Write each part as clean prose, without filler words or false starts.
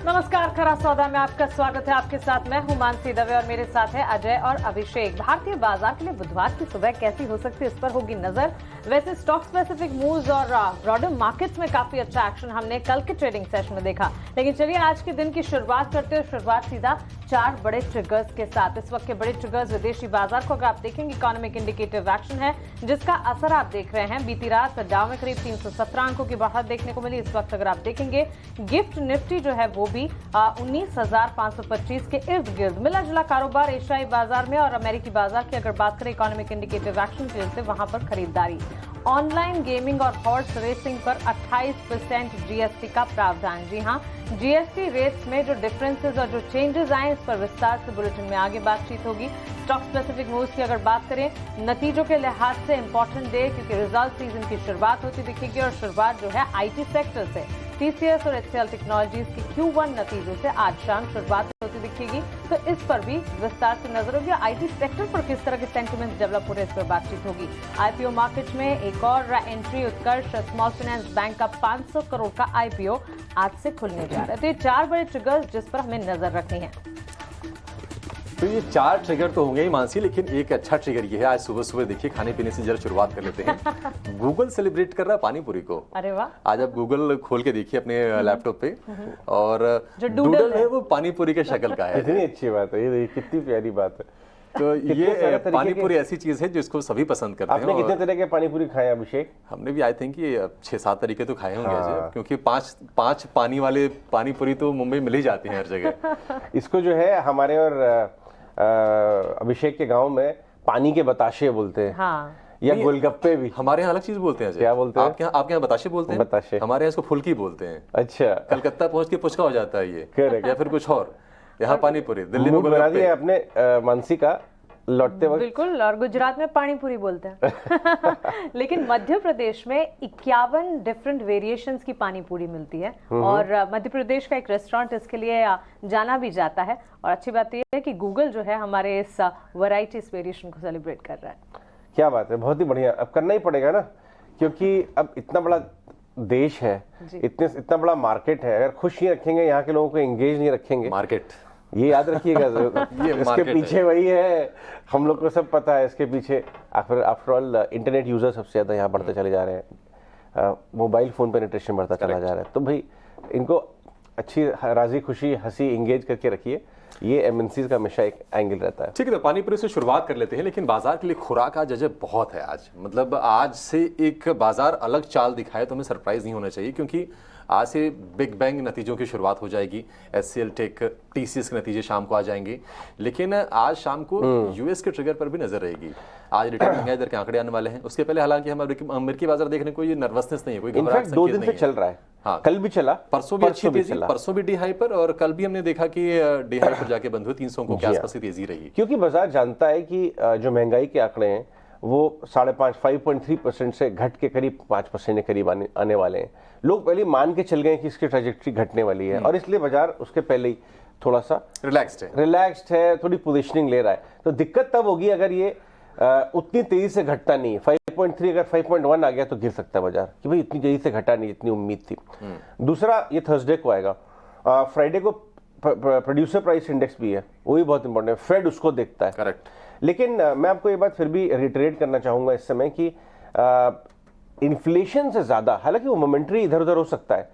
नमस्कार, खरा सौदा में आपका स्वागत है। आपके साथ मैं हूं मानसी दवे और मेरे साथ है अजय और अभिषेक। भारतीय बाजार के लिए बुधवार की सुबह कैसी हो सकती है इस पर होगी नजर। वैसे स्टॉक स्पेसिफिक मूव्स और ब्रॉडर मार्केट्स में काफी अच्छा एक्शन हमने कल के ट्रेडिंग सेशन में देखा, लेकिन चलिए आज के दिन की शुरुआत करते हैं। शुरुआत सीधा 4 बड़े ट्रिगर्स के साथ। इस वक्त के बड़े ट्रिगर्स विदेशी बाजार को अगर आप देखेंगे इकोनॉमिक इंडिकेटिव एक्शन है जिसका असर आप देख रहे हैं। बीती रात डाउ में करीब 317 अंकों की बढ़त देखने को मिली। इस वक्त अगर आप देखेंगे गिफ्ट निफ्टी जो है वो भी 19,525 के इर्द गिर्द मिला जुला कारोबार। एशियाई बाजार में और अमेरिकी बाजार की अगर बात करें इकोनॉमिक इंडिकेटिव एक्शन की वजह से वहां पर खरीदारी। ऑनलाइन गेमिंग और हॉर्स रेसिंग पर 28% जीएसटी का प्रावधान। जी हां, जीएसटी रेट्स में जो डिफरेंसेस और जो चेंजेस आए इस पर विस्तार से बुलेटिन में आगे बातचीत होगी। स्टॉक स्पेसिफिक मूव्स की अगर बात करें नतीजों के लिहाज से इंपॉर्टेंट डे, क्योंकि रिजल्ट सीजन की शुरुआत होती दिखेगी और शुरुआत जो है आईटी सेक्टर से। टीसीएस और एचसीएल टेक्नोलॉजीज की Q1 नतीजों से आज शाम शुरुआत होती दिखेगी, तो इस पर भी विस्तार से नजर होगी। आईटी सेक्टर पर किस तरह के सेंटिमेंट्स डेवलप हो रहे हैं इस पर बातचीत होगी। आईपीओ मार्केट में एक और एंट्री उत्कर्ष स्मॉल फाइनेंस बैंक का 500 करोड़ का आईपीओ आज से खुलने जा रहा है। तो ये 4 बड़े ट्रिगर्स जिस पर हमें नजर रखनी है। तो ये 4 ट्रिगर तो होंगे ही मानसी, लेकिन एक अच्छा ट्रिगर ये है। आज सुबह सुबह देखिए खाने पीने से जरा शुरुआत कर लेते हैं। गूगल सेलिब्रेट कर रहा है पानी पूरी को। अरे वाह! आज आप गूगल खोल के देखिए अपने लैपटॉप पे और जो डूडल है वो पानी पूरी के शक्ल का है। इतनी अच्छी बात है, ये कितनी प्यारी बात है। तो ये पानी पूरी ऐसी चीज है जिसको सभी पसंद करते हैं। आपने कितने तरह के पानी पूरी खाए अभिषेक? हमने भी आई थिंक ये 6-7 तरीके तो खाए होंगे ऐसे, क्योंकि 5 पानी वाले पानी पूरी तो मुंबई मिल ही जाते हैं हर जगह। इसको जो है हमारे और अभिषेक के गांव में पानी के बताशे बोलते हैं। हाँ। या गोलगप्पे भी। हमारे यहाँ अलग चीज बोलते हैं। क्या बोलते हैं? आपके यहाँ बताशे बोलते हैं? बताशे। हमारे यहाँ इसको फुल्की बोलते हैं। अच्छा। कलकत्ता पहुंच के पुचका हो जाता है ये, Correct। या फिर कुछ और। यहाँ पानी पूरी, दिल्ली में बना दिया अपने मानसी का लौटते वक्त। बिल्कुल, और गुजरात में पानी पूरी बोलते हैं। लेकिन मध्य प्रदेश में 51 डिफरेंट वेरिएशंस की पानी पूरी मिलती है और मध्य प्रदेश का एक रेस्टोरेंट इसके लिए जाना भी जाता है। और अच्छी बात यह है कि गूगल जो है हमारे इस वैरायटी, इस वेरिएशन को सेलिब्रेट कर रहा है। क्या बात है, बहुत ही बढ़िया। अब करना ही पड़ेगा ना, क्योंकि अब इतना बड़ा देश है, इतना बड़ा मार्केट है। अगर खुश नहीं रखेंगे यहाँ के लोगों को, एंगेज नहीं रखेंगे, मार्केट ये याद रखिएगा। इसके पीछे वही है, हम लोग को सब पता है इसके पीछे। आफ्टर ऑल इंटरनेट यूजर सबसे ज्यादा यहाँ बढ़ते चले जा रहे हैं, मोबाइल फोन पेनिट्रेशन बढ़ता चला जा रहा है। तो भाई इनको अच्छी राजी खुशी हंसी एंगेज करके रखिए, ये एमएनसीज का हमेशा एक एंगल रहता है। ठीक है, तो पानी पूरी से शुरुआत कर लेते हैं। लेकिन बाजार के लिए खुराक आज अजय बहुत है। आज मतलब आज से एक बाजार अलग चाल दिखाए तो हमें सरप्राइज नहीं होना चाहिए, क्योंकि आज से बिग बैंग नतीजों की शुरुआत हो जाएगी। एचसीएल टेक, टीसीएस के नतीजे शाम को आ जाएंगे। लेकिन आज शाम को यूएस के ट्रिगर पर भी नजर रहेगी। आज रिटेल महंगाई दर के आंकड़े आने वाले हैं। उसके पहले हालांकि हम अमेरिकी बाजार देखने को ये नर्वसनेस नहीं है, कोई घबराहट इनफैक्ट 2 दिन से चल रहा है। हाँ, कल भी चला, परसों भी अच्छी तेजी, परसों भी डी हाई पर, और कल भी हमने देखा कि डी हाई पर जाके बंद हुए 300 के आसपास तेजी रही। क्योंकि बाजार जानता है कि जो महंगाई के आंकड़े हैं वो 5.3% से घट के करीब 5% के करीब आने वाले हैं। लोग पहले मान के चल गए कि इसकी ट्रैजेक्टरी घटने वाली है, और इसलिए बाजार उसके पहले ही थोड़ा सा रिलैक्स्ड है, थोड़ी पोजीशनिंग ले रहा है। तो दिक्कत तब होगी अगर ये उतनी तेजी से घटता नहीं है। 5.3 अगर 5.1 आ गया तो गिर सकता है बाजार, कि भाई इतनी तेजी से घटा नहीं, इतनी उम्मीद थी। दूसरा, ये थर्सडे को आएगा। फ्राइडे को प्रोड्यूसर प्राइस इंडेक्स भी है, वो भी बहुत इंपॉर्टेंट है। फेड उसको देखता है। करेक्ट। लेकिन मैं आपको ये बात फिर भी रिटरेट करना चाहूंगा इस समय कि इन्फ्लेशन से ज्यादा, हालांकि वो मोमेंटरी इधर उधर हो सकता है।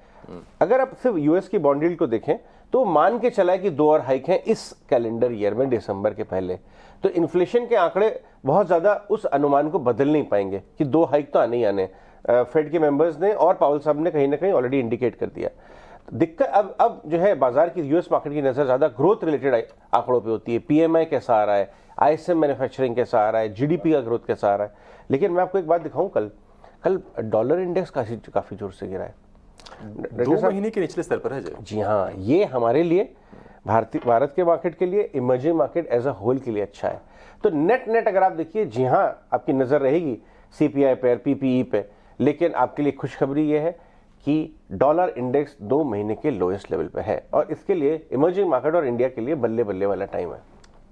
अगर आप सिर्फ यूएस की बॉन्ड यील्ड को देखें तो मान के चला है कि 2 और हाइक हैं इस कैलेंडर ईयर में, दिसंबर के पहले। तो इन्फ्लेशन के आंकड़े बहुत ज्यादा उस अनुमान को बदल नहीं पाएंगे कि 2 हाइक तो आने ही आने। फेड के मेंबर्स ने और पावल साहब ने कहीं ना कहीं ऑलरेडी इंडिकेट कर दिया। दिक्कत अब जो है बाजार की, यूएस मार्केट की नजर ज्यादा ग्रोथ रिलेटेड आंकड़ों पे होती है। पीएमआई कैसा आ रहा है, आईएसएम मैन्युफैक्चरिंग कैसा आ रहा है, जीडीपी का ग्रोथ कैसा आ रहा है। लेकिन मैं आपको एक बात दिखाऊं, कल डॉलर इंडेक्स काफी जोर से गिरा है। 2 महीने के निचले स्तर पर है। जी हाँ, ये हमारे लिए भारत के मार्केट के लिए, emerging market as a whole के लिए अच्छा है। तो नेट अगर आप देखिए, जी हाँ आपकी नजर रहेगी सीपीआई पे, पीपीई पे, लेकिन आपके लिए खुशखबरी ये है कि डॉलर इंडेक्स 2 महीने के लोएस्ट लेवल पे है, और इसके लिए इमर्जिंग मार्केट और इंडिया के लिए बल्ले बल्ले वाला टाइम है।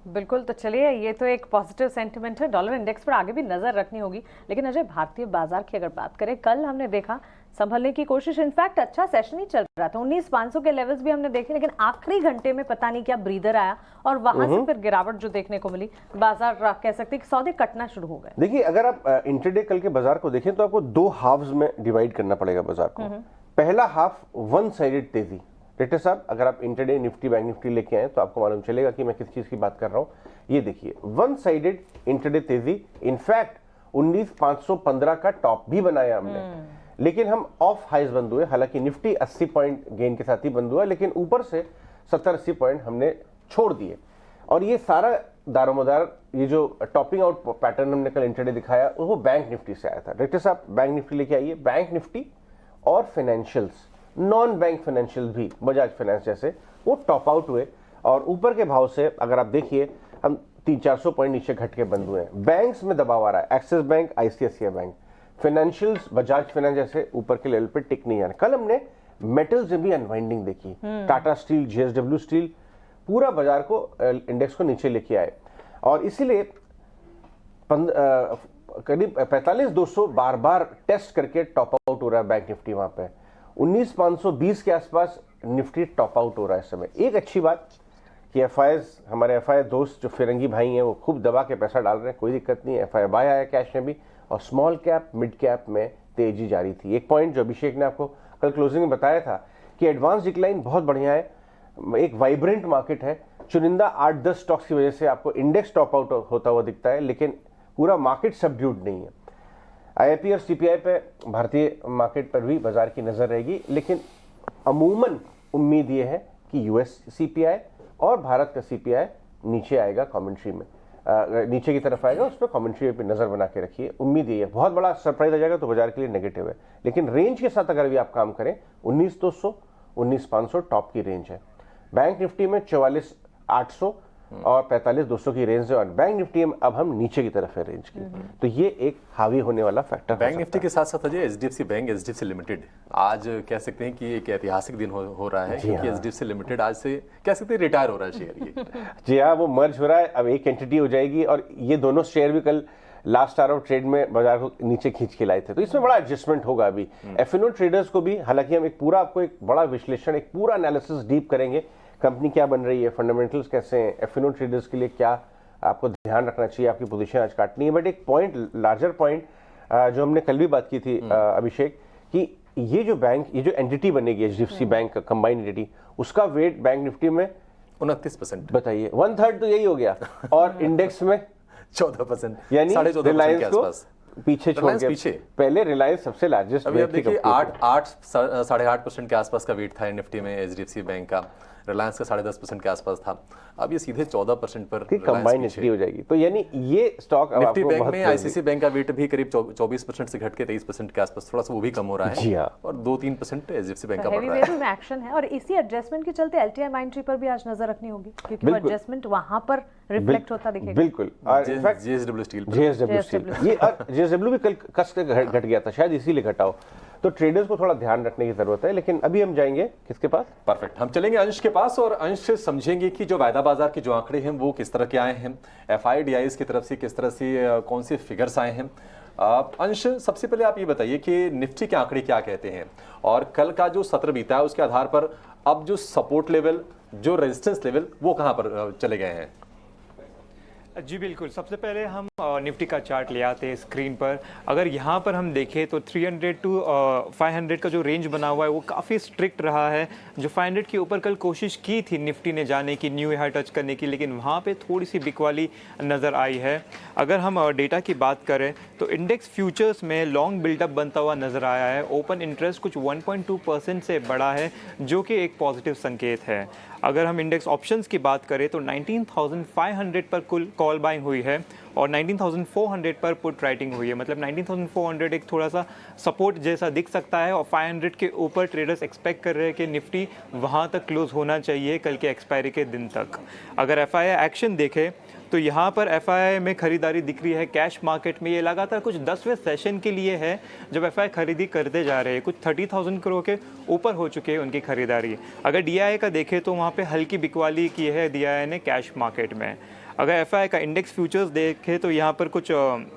बिल्कुल। तो चलिए, ये तो एक पॉजिटिव सेंटिमेंट है, डॉलर इंडेक्स पर आगे भी नजर रखनी होगी। लेकिन अजय, भारतीय बाजार की अगर बात करें, कल हमने देखा संभलने की कोशिश, इनफैक्ट अच्छा सेशन ही चल रहा था, 19,500 के लेवल्स भी हमने देखे, लेकिन आखिरी घंटे में पता नहीं क्या ब्रीदर आया और वहां से फिर गिरावट जो देखने को मिली, बाजार कह सकते हैं कि सौदे कटना शुरू हो गए। देखिए, अगर आप इंटरडे कल के बाजार को देखें तो आपको दो हाफ्स में डिवाइड करना पड़ेगा बाजार को। पहला हाफ वन साइडेड तेजी। डायरेक्टर साहब, अगर आप इंटरडे निफ्टी बैंक निफ्टी लेके आए तो आपको मालूम चलेगा कि मैं किस चीज की बात कर रहा हूं। ये देखिए, वन साइडेड इंटरडे तेजी, इनफैक्ट 19,515 का टॉप भी बनाया हमने, लेकिन हम ऑफ हाइज बंद हुए। हालांकि निफ्टी 80 पॉइंट गेन के साथ ही बंद हुआ, लेकिन ऊपर से 70-80 पॉइंट हमने छोड़ दिए। और ये सारा दारोमदार, ये जो टॉपिंग आउट पैटर्न हमने कल इंटरडे दिखाया, वो बैंक निफ्टी से आया था। डायरेक्टर साहब, बैंक निफ्टी लेके आइए। बैंक निफ्टी और फाइनेंशियल्स, नॉन बैंक फाइनेंशियल भी, बजाज फाइनेंस जैसे, वो टॉप आउट हुए और ऊपर के भाव से अगर आप देखिए, हम 300-400 पॉइंट नीचे घट के बंद हुए हैं। बैंक्स में दबाव आ रहा है, axis bank, ICICI bank, financials, Bajaj finance जैसे ऊपर के लेवल पे टिक नहीं आ रहे। कल हमने मेटल्स में भी अनवाइंडिंग देखी, टाटा स्टील, जेएसडब्ल्यू स्टील, पूरा बाजार को, इंडेक्स को नीचे लेके आए। और इसीलिए करीब 45,200 बार बार टेस्ट करके टॉप आउट हो रहा है बैंक निफ्टी। वहां पे 19,520 के आसपास निफ्टी टॉप आउट हो रहा है इस समय। एक अच्छी बात कि एफआईएस, हमारे एफआई दोस्त जो फिरंगी भाई हैं, वो खूब दबा के पैसा डाल रहे हैं, कोई दिक्कत नहीं है। एफआई बाय आया कैश में भी, और स्मॉल कैप मिड कैप में तेजी जारी थी। एक पॉइंट जो अभिषेक ने आपको कल क्लोजिंग में बताया था कि एडवांस डिक्लाइन बहुत बढ़िया है, एक वाइब्रेंट मार्केट है। चुनिंदा 8-10 स्टॉक्स की वजह से आपको इंडेक्स टॉप आउट होता हुआ दिखता है, लेकिन पूरा मार्केट सबड्यूड नहीं है। आईआईपी और सीपीआई पे, भारतीय मार्केट पर भी बाजार की नजर रहेगी, लेकिन अमूमन उम्मीद ये है कि यूएस सीपीआई और भारत का सीपीआई नीचे आएगा, कमेंट्री में नीचे की तरफ आएगा, उस पर कमेंट्री पे नजर बना के रखिए। उम्मीद ये है, बहुत बड़ा सरप्राइज आ जाएगा तो बाजार के लिए नेगेटिव है, लेकिन रेंज के साथ अगर भी आप काम करें, 19,200 19,500 टॉप की रेंज है। बैंक निफ्टी में 44,800 और 45,200 की रेंज है, और बैंक निफ्टी में अब हम नीचे की तरफ है रेंज की। तो ये एक हावी होने वाला फैक्टर। बैंक निफ्टी के साथ साथ Ajay, HDFC bank, HDFC limited, आज कह सकते हैं कि एक ऐतिहासिक दिन हो रहा है, क्योंकि एचडीएफसी लिमिटेड आज से कह सकते हैं रिटायर हो रहा है शेयर। ये जी हाँ, वो मर्ज हो रहा है, अब एक एंटिटी हो जाएगी, और ये दोनों शेयर भी कल लास्ट आवर ऑफ ट्रेड में बाजार को नीचे खींच के लाए थे, तो इसमें बड़ा एडजस्टमेंट होगा अभी। एफएनओ ट्रेडर्स को भी, हालांकि हम एक पूरा आपको एक बड़ा विश्लेषण, एक पूरा एनालिसिस डीप करेंगे, कंपनी क्या बन रही है, फंडामेंटल्स कैसे हैं, एफएनओ ट्रेडर्स के लिए क्या आपको ध्यान रखना चाहिए, आपकी पोजीशन आज काटनी है। बट एक पॉइंट, लार्जर पॉइंट जो हमने कल भी बात की थी अभिषेक, कि ये जो बैंक, ये जो एंटिटी बनेगी एचडीएफसी बैंक कंबाइंड एंटिटी, उसका वेट बैंक निफ्टी में 29%, बताइए, 1/3 तो यही हो गया, और इंडेक्स में 14%, यानी 14.5% के आसपास पीछे छोड़ के। पीछे पहले रिलायंस सबसे लार्जेस्ट, अभी अब देखिए 8-8.5% के आसपास का वेट था निफ्टी में एचडीएफसी बैंक का, रिलायंस का 10.5% के आसपास था, अब ये सीधे 14% पर कंबाइंड एंटिटी हो जाएगी। तो यानी ये स्टॉक अब निफ्टी आपको बैंक बहुत में आईसीसी बैंक का वेट भी करीब 24% से घट के 23% के आसपास, थोड़ा सा वो भी कम हो रहा है। जी हाँ। और 2-3% एचडीएफसी बैंक का बढ़ हेवी रहा है। वेव में एक्शन है, और इसी एडजस्टमेंट के चलते एलटीआई माइंट्री पर भी आज नजर रखनी होगी, क्योंकि वो एडजस्टमेंट वहां पर रिफ्लेक्ट होता दिखेगा। बिल्कुल, और in fact JSW steel, JSW steel, ये जेएसडब्ल्यू भी कल कस के घट गया था, शायद इसीलिए घटा हो, तो ट्रेडर्स को थोड़ा ध्यान रखने की जरूरत है। लेकिन अभी हम जाएंगे किसके पास? परफेक्ट, हम चलेंगे अंश के पास, और अंश समझेंगे कि जो वायदा बाजार के जो आंकड़े हैं वो किस तरह के आए हैं, एफआईडीआईज की तरफ से किस तरह से कौन से फिगर्स आए हैं। अंश, सबसे पहले आप ये बताइए कि निफ्टी के आंकड़े क्या कहते हैं, और कल का जो सत्र बीता है उसके आधार पर अब जो सपोर्ट लेवल, जो रेजिस्टेंस लेवल, वो कहां पर चले गए हैं? जी बिल्कुल, सबसे पहले हम निफ्टी का चार्ट ले आते हैं स्क्रीन पर। अगर यहाँ पर हम देखें तो 300 to 500 का जो रेंज बना हुआ है वो काफ़ी स्ट्रिक्ट रहा है। जो 500 के ऊपर कल कोशिश की थी निफ्टी ने जाने की, न्यू हाई टच करने की, लेकिन वहाँ पे थोड़ी सी बिकवाली नज़र आई है। अगर हम डेटा की बात करें तो इंडेक्स फ्यूचर्स में लॉन्ग बिल्डअप बनता हुआ नज़र आया है। ओपन इंटरेस्ट कुछ 1.2% से बढ़ा है, जो कि एक पॉजिटिव संकेत है। अगर हम इंडेक्स ऑप्शंस की बात करें तो 19,500 पर कुल कॉल बाइंग हुई है और 19,400 पर पुट राइटिंग हुई है। मतलब 19,400 एक थोड़ा सा सपोर्ट जैसा दिख सकता है, और 500 के ऊपर ट्रेडर्स एक्सपेक्ट कर रहे हैं कि निफ्टी वहां तक क्लोज होना चाहिए कल के एक्सपायरी के दिन तक। अगर एफआईआई एक्शन देखें तो यहाँ पर एफआईआई में खरीदारी दिख रही है कैश मार्केट में। ये लगातार कुछ 10वें सेशन के लिए है जब एफआईआई खरीदी करते जा रहे हैं। कुछ 30,000 करोड़ के ऊपर हो चुके हैं उनकी खरीदारी। अगर डीआईआई का देखें तो वहाँ पे हल्की बिकवाली की है डीआईआई ने कैश मार्केट में। अगर FII का इंडेक्स फ्यूचर्स देखें तो यहाँ पर कुछ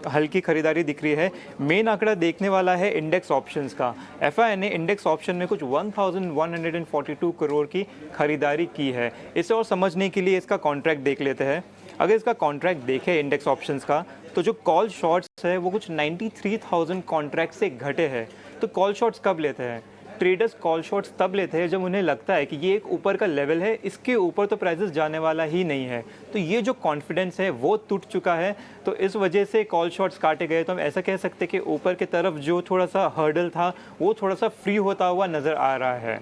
हल्की खरीदारी दिख रही है। मेन आंकड़ा देखने वाला है इंडेक्स ऑप्शंस का। FII ने इंडेक्स ऑप्शन में कुछ 1142 करोड़ की खरीदारी की है। इसे और समझने के लिए इसका कॉन्ट्रैक्ट देख लेते हैं। अगर इसका कॉन्ट्रैक्ट देखें इंडेक्स ऑप्शंस का, तो जो कॉल शॉर्ट्स है वो कुछ 93,000 कॉन्ट्रैक्ट से घटे हैं। तो कॉल शॉर्ट्स कब लेते हैं? ट्रेडर्स कॉल शॉर्ट्स तब लेते हैं जब उन्हें लगता है कि ये एक ऊपर का लेवल है, इसके ऊपर तो प्राइसेस जाने वाला ही नहीं है। तो ये जो कॉन्फिडेंस है वो टूट चुका है, तो इस वजह से कॉल शॉर्ट्स काटे गए। तो हम ऐसा कह सकते हैं कि ऊपर की तरफ जो थोड़ा सा हर्डल था वो थोड़ा सा फ्री होता हुआ नज़र आ रहा है।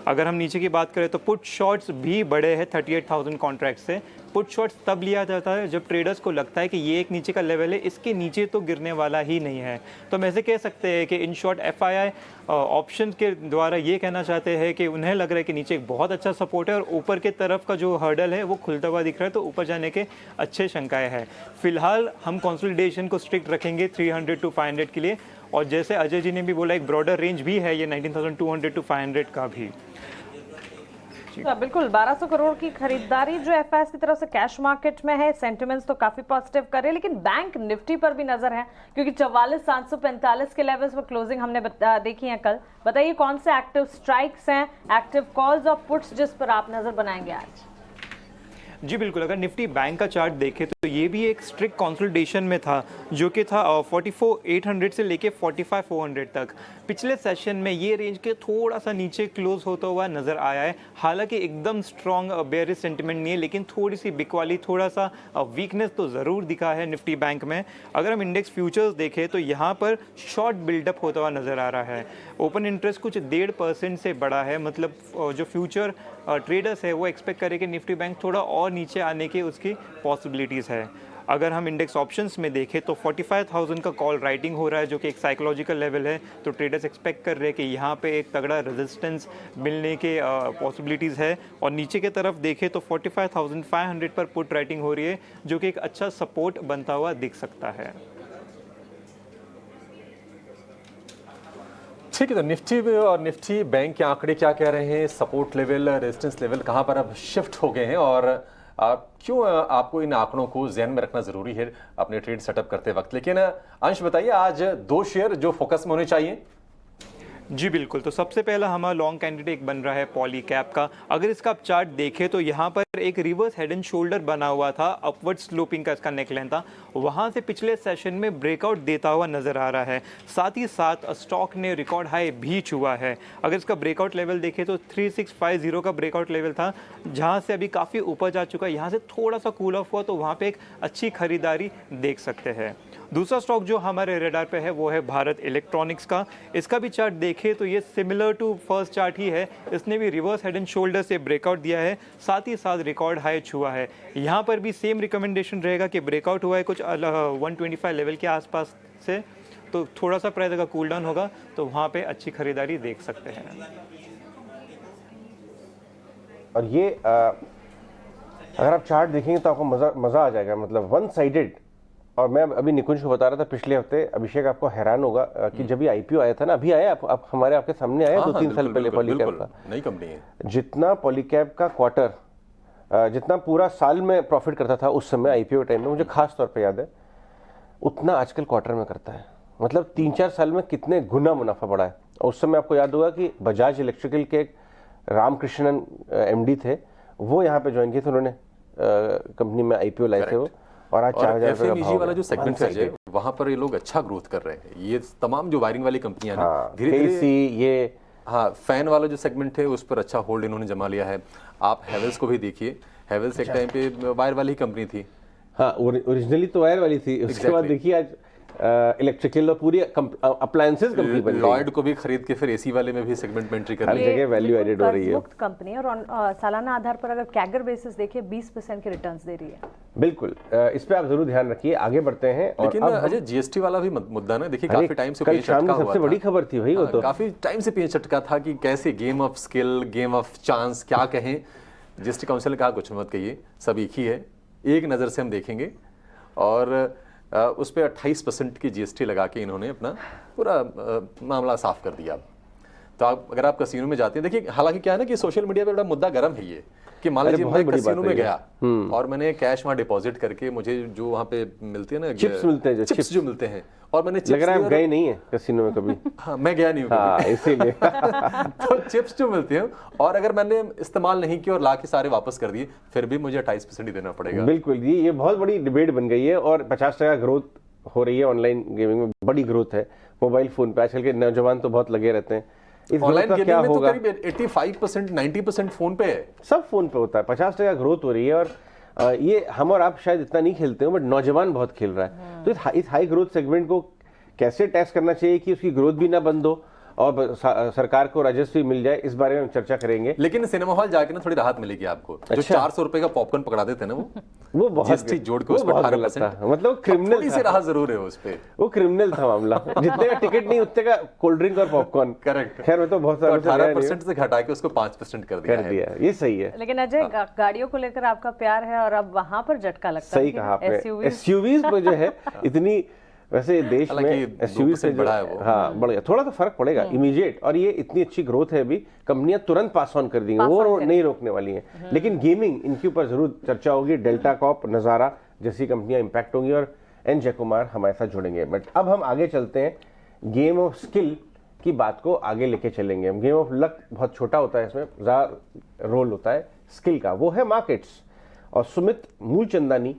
अगर हम नीचे की बात करें तो पुट शॉर्ट्स भी बढ़े हैं 38,000 कॉन्ट्रैक्ट से। पुट शॉर्ट्स तब लिया जाता है जब ट्रेडर्स को लगता है कि ये एक नीचे का लेवल है, इसके नीचे तो गिरने वाला ही नहीं है। तो हम ऐसे कह सकते हैं कि इन शॉर्ट FII ऑप्शन के द्वारा ये कहना चाहते हैं कि उन्हें लग रहा है कि नीचे एक बहुत अच्छा सपोर्ट है और ऊपर के तरफ का जो हर्डल है वो खुलता हुआ दिख रहा है, तो ऊपर जाने के अच्छे शंकाएँ हैं। फिलहाल हम कंसोलिडेशन को स्ट्रिक्ट रखेंगे 300 to 500 के लिए, और जैसे अजय जी ने भी बोला एक ब्रॉडर रेंज भी है ये 19,200 to 500 का भी। तो बिल्कुल 1200 करोड़ की खरीदारी जो FII की तरफ से कैश मार्केट में है, सेंटिमेंट्स तो काफी पॉजिटिव कर रहे हैं, लेकिन बैंक निफ्टी पर भी नजर है क्योंकि 44,745 के लेवल्स पर क्लोजिंग हमने देखी है कल। बताइए कौन से एक्टिव स्ट्राइक्स हैं, एक्टिव कॉल्स और पुट्स जिस पर आप नजर बनाएंगे आज? जी बिल्कुल, अगर निफ्टी बैंक का चार्ट देखें तो ये भी एक स्ट्रिक्ट कंसोलिडेशन में था, जो कि था 44,800 से लेके 45,400 तक। पिछले सेशन में ये रेंज के थोड़ा सा नीचे क्लोज होता हुआ नज़र आया है। हालांकि एकदम स्ट्रॉन्ग बेयरिश सेंटिमेंट नहीं है, लेकिन थोड़ी सी बिकवाली, थोड़ा सा वीकनेस तो ज़रूर दिखा है निफ्टी बैंक में। अगर हम इंडेक्स फ्यूचर्स देखें तो यहाँ पर शॉर्ट बिल्डअप होता हुआ नज़र आ रहा है। ओपन इंटरेस्ट कुछ 1.5% से बढ़ा है, मतलब जो फ्यूचर ट्रेडर्स है वो एक्सपेक्ट करें कि निफ्टी बैंक थोड़ा और नीचे आने की उसकी पॉसिबिलिटीज़ है। अगर हम इंडेक्स ऑप्शंस में देखें तो 45,000 का कॉल राइटिंग हो रहा है, जो कि एक साइकोलॉजिकल लेवल है। तो ट्रेडर्स एक्सपेक्ट कर रहे हैं कि यहाँ पे एक तगड़ा रेजिस्टेंस मिलने के पॉसिबिलिटीज़ है। और नीचे की तरफ देखें तो 45,500 पर पुट राइटिंग हो रही है, जो कि एक अच्छा सपोर्ट बनता हुआ दिख सकता है। ठीक है, तो निफ्टी और निफ्टी बैंक के आंकड़े क्या कह रहे हैं? सपोर्ट लेवल, रेजिस्टेंस लेवल कहां पर अब शिफ्ट हो गए हैं, और क्यों आपको इन आंकड़ों को ध्यान में रखना जरूरी है अपने ट्रेड सेटअप करते वक्त? लेकिन अंश बताइए, आज 2 शेयर जो फोकस में होने चाहिए। जी बिल्कुल, तो सबसे पहला हमारा लॉन्ग कैंडिडेट बन रहा है पॉलीकैब का। अगर इसका आप चार्ट देखें तो यहाँ पर एक रिवर्स हेड एंड शोल्डर बना हुआ था, अपवर्ड स्लोपिंग का इसका नेकलाइन था, वहाँ से पिछले सेशन में ब्रेकआउट देता हुआ नजर आ रहा है। साथ ही साथ स्टॉक ने रिकॉर्ड हाई भी छुआ है। अगर इसका ब्रेकआउट लेवल देखें तो 3650 का ब्रेकआउट लेवल था, जहाँ से अभी काफ़ी ऊपर जा चुका है। यहाँ से थोड़ा सा कूल ऑफ हुआ तो वहाँ पर एक अच्छी खरीदारी देख सकते हैं। दूसरा स्टॉक जो हमारे रेडार पे है वो है भारत इलेक्ट्रॉनिक्स का। इसका भी चार्ट देखें तो ये सिमिलर टू फर्स्ट चार्ट ही है। इसने भी रिवर्स हेड एंड शोल्डर से ब्रेकआउट दिया है, साथ ही साथ रिकॉर्ड हाई छुआ है। यहाँ पर भी सेम रिकमेंडेशन रहेगा कि ब्रेकआउट हुआ है कुछ 125 लेवल के आसपास से, तो थोड़ा सा प्राइस अगर कूल डाउन होगा तो वहाँ पे अच्छी खरीदारी देख सकते हैं। और ये अगर आप चार्ट देखेंगे तो आपको मज़ा आ जाएगा, मतलब वन साइडेड। और मैं अभी निकुंज को बता रहा था पिछले हफ्ते, अभिषेक आपको हैरान होगा कि जब ये IPO आया था ना, अभी आया आप हमारे आपके सामने आया 2-3 साल पहले पॉलीकैब का, नई कंपनी है। जितना पॉलीकैब का क्वार्टर, जितना पूरा साल में प्रॉफिट करता था उस समय IPO टाइम में, मुझे खास तौर पे याद है, उतना आजकल क्वार्टर में करता है। मतलब 3-4 साल में कितने गुना मुनाफा बढ़ा है। और उस समय आपको याद होगा कि बजाज इलेक्ट्रिकल के रामकृष्णन MD थे, वो यहाँ पे ज्वाइन किए थे, उन्होंने कंपनी में IPO लाए थे वो, और आज 4,000 FMEG वाला जो सेगमेंट है वहां पर ये लोग अच्छा ग्रोथ कर रहे हैं। ये तमाम जो वायरिंग वाली कंपनियां हैं धीरे-धीरे, ये फैन वाला जो सेगमेंट है उस पर अच्छा होल्ड इन्होंने जमा लिया है। आप हेवेल्स को भी देखिए, हेवेल्स एक टाइम पे वायर वाली कंपनी थी। हाँ, ओरिजिनली तो वायर वाली थी, उसके बाद देखिए आज इलेक्ट्रिकल और पूरी अप्लायंसेस कंपनी बन गई। लॉयड को भी खरीद के फिर AC वाले में भी सेगमेंट में एंट्री कर हर जगह वैल्यू एडेड हो रही है कंपनी, और सालाना आधार पर अगर कैगर बेसिस देखिए 20% के रिटर्न्स दे रही है। बिल्कुल, इस पे आप जरूर ध्यान रखिए। आगे बढ़ते हैं। और लेकिन अजय GST वाला भी मुद्दा ना, देखिए काफी टाइम से पेश चटका हुआ था। सबसे बड़ी खबर थी भाई वो, तो काफी टाइम से पेश चटका था कि कैसे game of skill, game of chance क्या कहें। GST काउंसिल ने कहा कुछ मत कहिए, सब एक ही है, एक नज़र से हम देखेंगे। और उस पर 28% की GST लगा के इन्होंने अपना पूरा मामला साफ कर दिया। तो आप अगर आप कसिनो में जाते हैं, देखिए हालांकि क्या है ना कि सोशल मीडिया पे बड़ा मुद्दा गर्म है ये कि मान लीजिए बहुत मैं बड़ी कसिनो बात में है ये। गया और मैंने कैश वहां डिपॉजिट करके, मुझे जो वहां पे मिलती है ना चिप्स मिलते हैं, जो चिप्स जो मिलते हैं, और मैंने लग चिप्स रहा है लिए आप और- गए नहीं है कैसीनो में कभी। हाँ, मैं गया नहीं हूँ हाँ कभी। इसीलिए। तो चिप्स जो मिलते हैं और अगर मैंने इस्तेमाल नहीं किए और ला के सारे वापस कर दिए, फिर भी मुझे 28% ही देना पड़ेगा। बिल्कुल, ये बहुत बड़ी डिबेट बन गई है और 50% ग्रोथ हो रही है ऑनलाइन गेमिंग में, बड़ी ग्रोथ है। मोबाइल फोन पे आजकल के नौजवान तो बहुत लगे रहते हैं। इस ग्रोथ ऑनलाइन का क्या गेमिंग में तो होगा? करीब 85% 90% फोन पे है। सब फोन पे होता है, 50% ग्रोथ हो रही है। और ये हम और आप शायद इतना नहीं खेलते हो, बट नौजवान बहुत खेल रहा है। तो इस हाई ग्रोथ सेगमेंट को कैसे टैक्स करना चाहिए कि उसकी ग्रोथ भी ना बंद हो और सरकार को राजस्व भी मिल जाए, इस बारे में हम चर्चा करेंगे। लेकिन सिनेमा हॉल जाके ना थोड़ी राहत मिलेगी आपको। जो अच्छा। 400 रुपए का पॉपकॉर्न पकड़ा देते हैं ना वो बहुत GST जोड़ के वो उस पर बहुत 18% गलत था, मतलब क्रिमिनल थोड़ी सी था। राहत जरूर है उस पे। वो क्रिमिनल था मामला। जितने का टिकट नहीं उतने का कोल्ड ड्रिंक और पॉपकॉर्न। करेक्ट। खैर मैं तो बहुत तो सारे से गया नहीं हूं। 18% से घटा के उसको 5% कर दिया कर है। दिया, ये सही है। लेकिन अजय, गाड़ियों को लेकर आपका प्यार है और अब वहां पर झटका लगता है सही कि कहा आपने। SUVs एसयूवीज में जो है इतनी, वैसे देश में हालांकि एसयूवी से 2% बढ़ा है वो। हाँ बढ़ गया, थोड़ा तो फर्क पड़ेगा इमीडिएट। और ये इतनी अच्छी ग्रोथ है अभी, कंपनियां तुरंत पास ऑन कर देंगी, Pass on वो करेंगी। नहीं रोकने वाली हैं। लेकिन गेमिंग, इनके ऊपर जरूर चर्चा होगी। डेल्टा कॉप, नजारा जैसी कंपनियां इंपैक्ट होंगी और एन जय कुमार हमारे साथ जुड़ेंगे। बट अब हम आगे चलते हैं, गेम ऑफ स्किल की बात को आगे लेके चलेंगे। गेम ऑफ लक बहुत छोटा होता है, इसमें ज़्यादा रोल होता है स्किल का, वो है मार्केट्स। और सुमित मूलचंदानी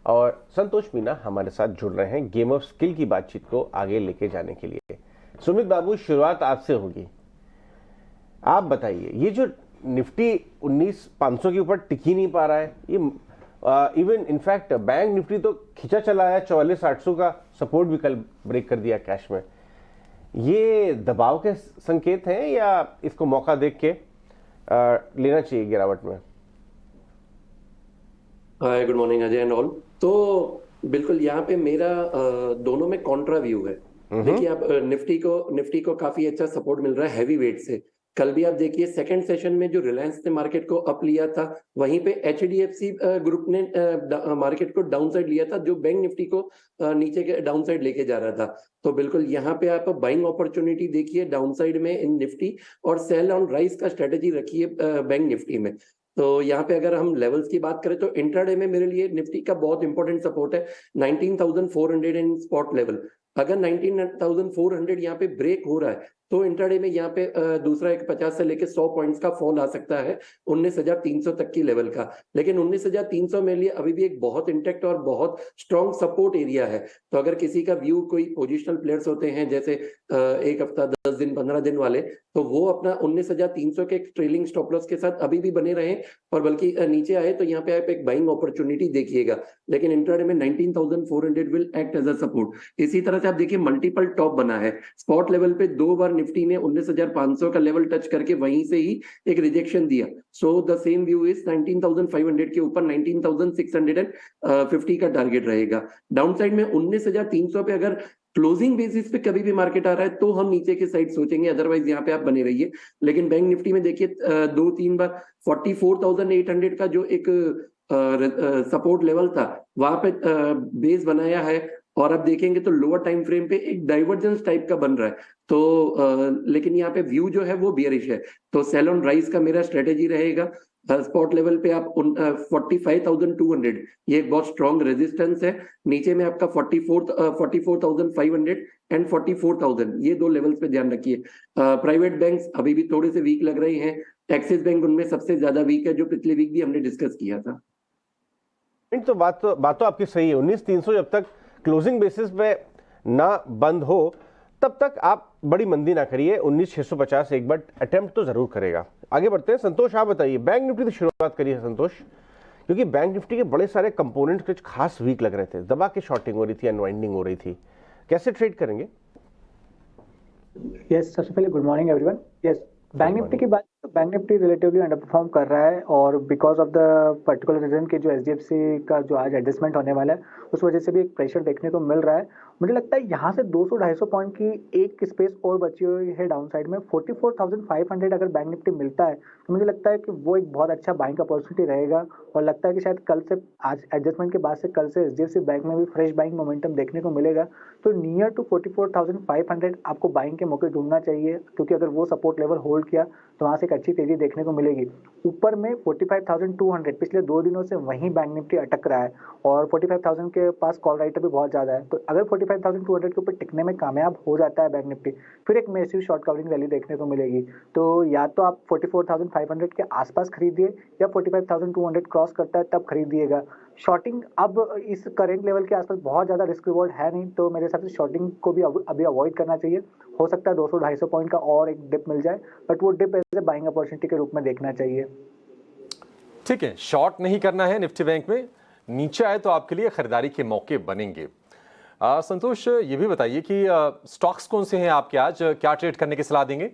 और संतोष मीना हमारे साथ जुड़ रहे हैं गेम ऑफ स्किल की बातचीत को आगे लेके जाने के लिए। सुमित बाबू, शुरुआत आपसे होगी। आप बताइए, ये जो निफ्टी 19,500 के ऊपर टिक ही नहीं पा रहा है, ये इवन इनफैक्ट बैंक निफ्टी तो खिंचा चला है, 44,800 का सपोर्ट भी कल ब्रेक कर दिया कैश में। ये दबाव के संकेत हैं या इसको मौका देख के लेना चाहिए गिरावट में? Hi, good morning Ajay and all. तो बिल्कुल यहाँ पे मेरा दोनों में कॉन्ट्रा व्यू है। देखिए आप निफ्टी को काफी अच्छा सपोर्ट मिल रहा है हैवी वेट से। कल भी आप देखिए सेकंड सेशन में जो रिलायंस ने मार्केट को अप लिया था, वहीं पे HDFC ग्रुप ने मार्केट को डाउन साइड लिया था, जो बैंक निफ्टी को नीचे के डाउन साइड लेके जा रहा था। तो बिल्कुल यहाँ पे आप बाइंग अपॉर्चुनिटी देखिए डाउन साइड में इन निफ्टी, और सेल ऑन राइज का स्ट्रेटेजी रखिए बैंक निफ्टी में। तो यहाँ पे अगर हम लेवल्स की बात करें तो इंट्राडे में मेरे लिए निफ्टी का बहुत इंपॉर्टेंट सपोर्ट है 19,400 इन स्पॉट लेवल। अगर 19,400 यहाँ पे ब्रेक हो रहा है तो इंट्राडे में यहाँ पे दूसरा एक 50 से लेके 100 पॉइंट्स का फॉल आ सकता है 19,300 तक की लेवल का। लेकिन 19,300 मेरे लिए अभी भी एक बहुत इंटेक्ट और बहुत स्ट्रॉन्ग सपोर्ट एरिया है। तो अगर किसी का व्यू, कोई पोजिशनल प्लेयर्स होते हैं जैसे एक हफ्ता, 10 दिन, 15 दिन वाले, तो वो अपना 19,300 के ट्रेलिंग स्टॉप लॉस के साथ अभी भी बने रहे, और बल्कि नीचे आए तो यहाँ पे आप एक बाइंग अपॉर्चुनिटी देखिएगा। लेकिन इंट्राडे में 19,400 will act as a support. इसी तरह से आप देखिए मल्टीपल टॉप बना है स्पॉट लेवल पे, 2 बार निफ्टी ने 19,500 का लेवल टच करके वहीं से ही एक रिजेक्शन दिया। So the same view is 19,500 के ऊपर 19,650 का टारगेट रहेगा। डाउन साइड में 19,300 पे अगर क्लोजिंग बेसिस पे कभी भी मार्केट आ रहा है तो हम नीचे के साइड सोचेंगे, अदरवाइज यहाँ पे आप बने रहिए। लेकिन बैंक निफ्टी में देखिए 2-3 बार 44,800 का जो एक सपोर्ट लेवल था वहां पे बेस बनाया है, और अब देखेंगे तो लोअर टाइम फ्रेम पे एक डाइवर्जेंस टाइप का बन रहा है। तो लेकिन यहाँ पे व्यू जो है वो बियरिश है। तो सेल ऑन राइज का मेरा स्ट्रेटेजी रहेगा। स्पॉट लेवल पे आप 45,200, ये एक बहुत स्ट्रॉन्ग रेजिस्टेंस है। नीचे में आपका 44,500 एंड 44,000, ये 2 लेवल्स पे ध्यान रखिए। प्राइवेट बैंक्स अभी भी थोड़े से वीक लग रहे हैं। एक्सिस बैंक उनमें सबसे ज्यादा वीक है, जो पिछले वीक भी हमने डिस्कस किया था। तो बात तो आपकी सही है। 19,300 जब तक क्लोजिंग बेसिस पे ना बंद हो तब तक आप बड़ी मंदी ना करिए। 19,650 एक बार अटेम्प्ट तो जरूर करेगा। आगे बढ़ते हैं, संतोष आप बताइए। बैंक निफ्टी की शुरुआत करिए संतोष, क्योंकि बैंक निफ्टी के बड़े सारे कंपोनेंट्स कुछ खास वीक लग रहे थे, दबा के शॉर्टिंग हो रही थी, अनवाइंडिंग हो रही थी। कैसे ट्रेड करेंगे? यस, सबसे पहले good morning everyone. Yes, Bank Nifty की बात तो Bank Nifty relatively underperform कर रहा है, और because of the particular reason कि जो HDFC का जो आज एडजस्टमेंट होने वाला है उस वजह से भी एक प्रेशर देखने को मिल रहा है। मुझे लगता है यहाँ से 200-250 पॉइंट की एक स्पेस और बची हुई है डाउन साइड में। 44,500 अगर बैंक निफ्टी मिलता है तो मुझे लगता है कि वो एक बहुत अच्छा बाइंग अपॉर्चुनिटी रहेगा, और लगता है कि शायद कल से, आज एडजस्टमेंट के बाद से कल से एचडीएफसी बैंक में भी फ्रेश बाइंग मोमेंटम देखने को मिलेगा। तो नियर टू 44,500 आपको बाइंग के मौके ढूंढना चाहिए, क्योंकि अगर वो सपोर्ट लेवल होल्ड किया तो वहाँ से एक अच्छी तेजी देखने को मिलेगी। ऊपर में 45,200 पिछले 2 दिनों से वहीं बैंक निफ्टी अटक रहा है, और 45,000 के पास कॉल राइटर भी बहुत ज़्यादा है। तो अगर 45,200 के ऊपर टिकने में कामयाब हो जाता है बैंक निफ्टी, फिर एक मैसिव शॉर्ट कवरिंग रैली देखने को मिलेगी। तो या तो आप 44,500 के आसपास खरीदिए, या 45,200 क्रॉस करता है तब खरीदिएगा। शॉर्टिंग अब इस करेंट लेवल के आसपास बहुत ज़्यादा रिस्क रिवॉर्ड है नहीं, तो मेरे हिसाब से शॉर्टिंग को भी अभी अवॉइड करना चाहिए। हो सकता है 200-250 पॉइंट का और एक डिप मिल जाए, बट वो dip as a buying opportunity के रूप में देखना चाहिए। ठीक है, शॉर्ट नहीं करना है निफ्टी बैंक में, नीचे आए तो आपके लिए खरीदारी के मौके बनेंगे। संतोष, ये भी बताइए कि स्टॉक्स कौन से हैं आपके, आज क्या ट्रेड करने की सलाह देंगे?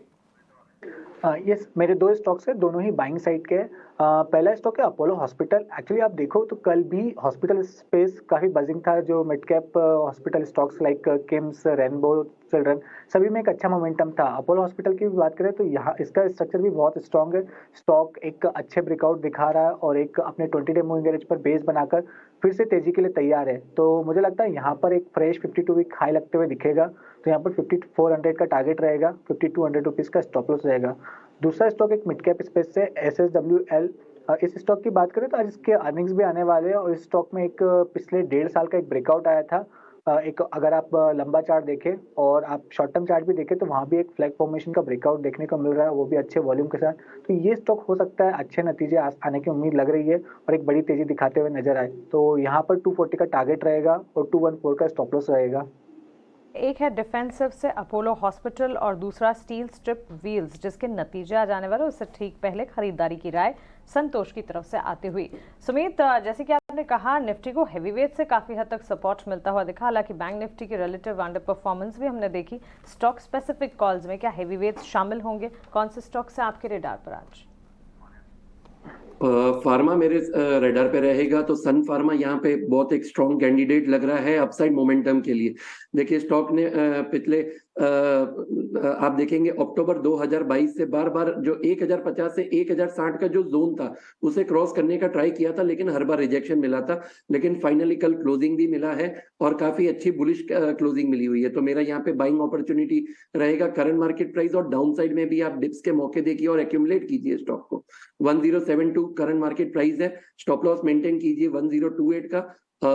यस, मेरे 2 स्टॉक्स हैं, दोनों ही बाइंग साइड के हैं। पहला स्टॉक है अपोलो हॉस्पिटल। एक्चुअली आप देखो तो कल भी हॉस्पिटल स्पेस काफ़ी बजिंग था, जो mid cap hospital stocks like KIMS, rainbow children, सभी में एक अच्छा मोमेंटम था। अपोलो हॉस्पिटल की भी बात करें तो यहाँ इसका स्ट्रक्चर भी बहुत स्ट्रॉन्ग है। स्टॉक एक अच्छे ब्रेकआउट दिखा रहा है और एक अपने 20 डे मूविंग एवरेज पर बेस बनाकर फिर से तेजी के लिए तैयार है। तो मुझे लगता है यहाँ पर एक फ्रेश 52 वीक हाई लगते हुए दिखेगा, तो यहाँ पर 5400 का टारगेट रहेगा, 5200 रुपीज़ का स्टॉप लॉस रहेगा। दूसरा स्टॉक एक मिड कैप स्पेस से SSWL। इस स्टॉक की बात करें तो आज इसके अर्निंग्स भी आने वाले हैं, और इस स्टॉक में एक पिछले 1.5 साल का एक ब्रेकआउट आया था। एक अगर आप लंबा चार्ट देखें और आप शॉर्ट टर्म चार्ट भी देखें तो वहाँ भी एक फ्लैग फॉर्मेशन का ब्रेकआउट देखने को मिल रहा है, वो भी अच्छे वॉल्यूम के साथ। तो ये स्टॉक हो सकता है अच्छे नतीजे आने की उम्मीद लग रही है और एक बड़ी तेजी दिखाते हुए नजर आए। तो यहाँ पर 240 का टारगेट रहेगा और 214 का स्टॉप लॉस रहेगा। एक है डिफेंसिव से अपोलो हॉस्पिटल और दूसरा स्टील स्ट्रिप व्हील्स, जिसके नतीजे आ जाने वाले उससे ठीक पहले खरीदारी की राय संतोष की तरफ से आती हुई। सुमित, जैसे कि आपने कहा निफ्टी को हैवीवेट से काफी हद तक सपोर्ट मिलता हुआ दिखा, हालांकि बैंक निफ्टी की रिलेटिव अंडर परफॉर्मेंस भी हमने देखी। स्टॉक स्पेसिफिक कॉल्स में क्या हैवीवेट शामिल होंगे? कौन से स्टॉक से आपके रेडार पर आज? फार्मा मेरे रेडार पे रहेगा, तो सन फार्मा यहाँ पे बहुत एक स्ट्रॉन्ग कैंडिडेट लग रहा है अपसाइड मोमेंटम के लिए। देखिए स्टॉक ने पिछले आप देखेंगे अक्टूबर 2022 से बार बार जो 1050 से 1060 का जो जोन था उसे क्रॉस करने का ट्राई किया था, लेकिन हर बार रिजेक्शन मिला था। लेकिन फाइनली कल क्लोजिंग भी मिला है और काफी अच्छी बुलिश क्लोजिंग मिली हुई है, तो मेरा यहाँ पे बाइंग अपॉर्चुनिटी रहेगा। करंट मार्केट प्राइस और डाउन साइड में भी आप डिप्स के मौके देखिए और एक्यूमुलेट कीजिए स्टॉक को। 1072 करंट मार्केट प्राइस है, स्टॉप लॉस मेंटेन कीजिए 1028 का।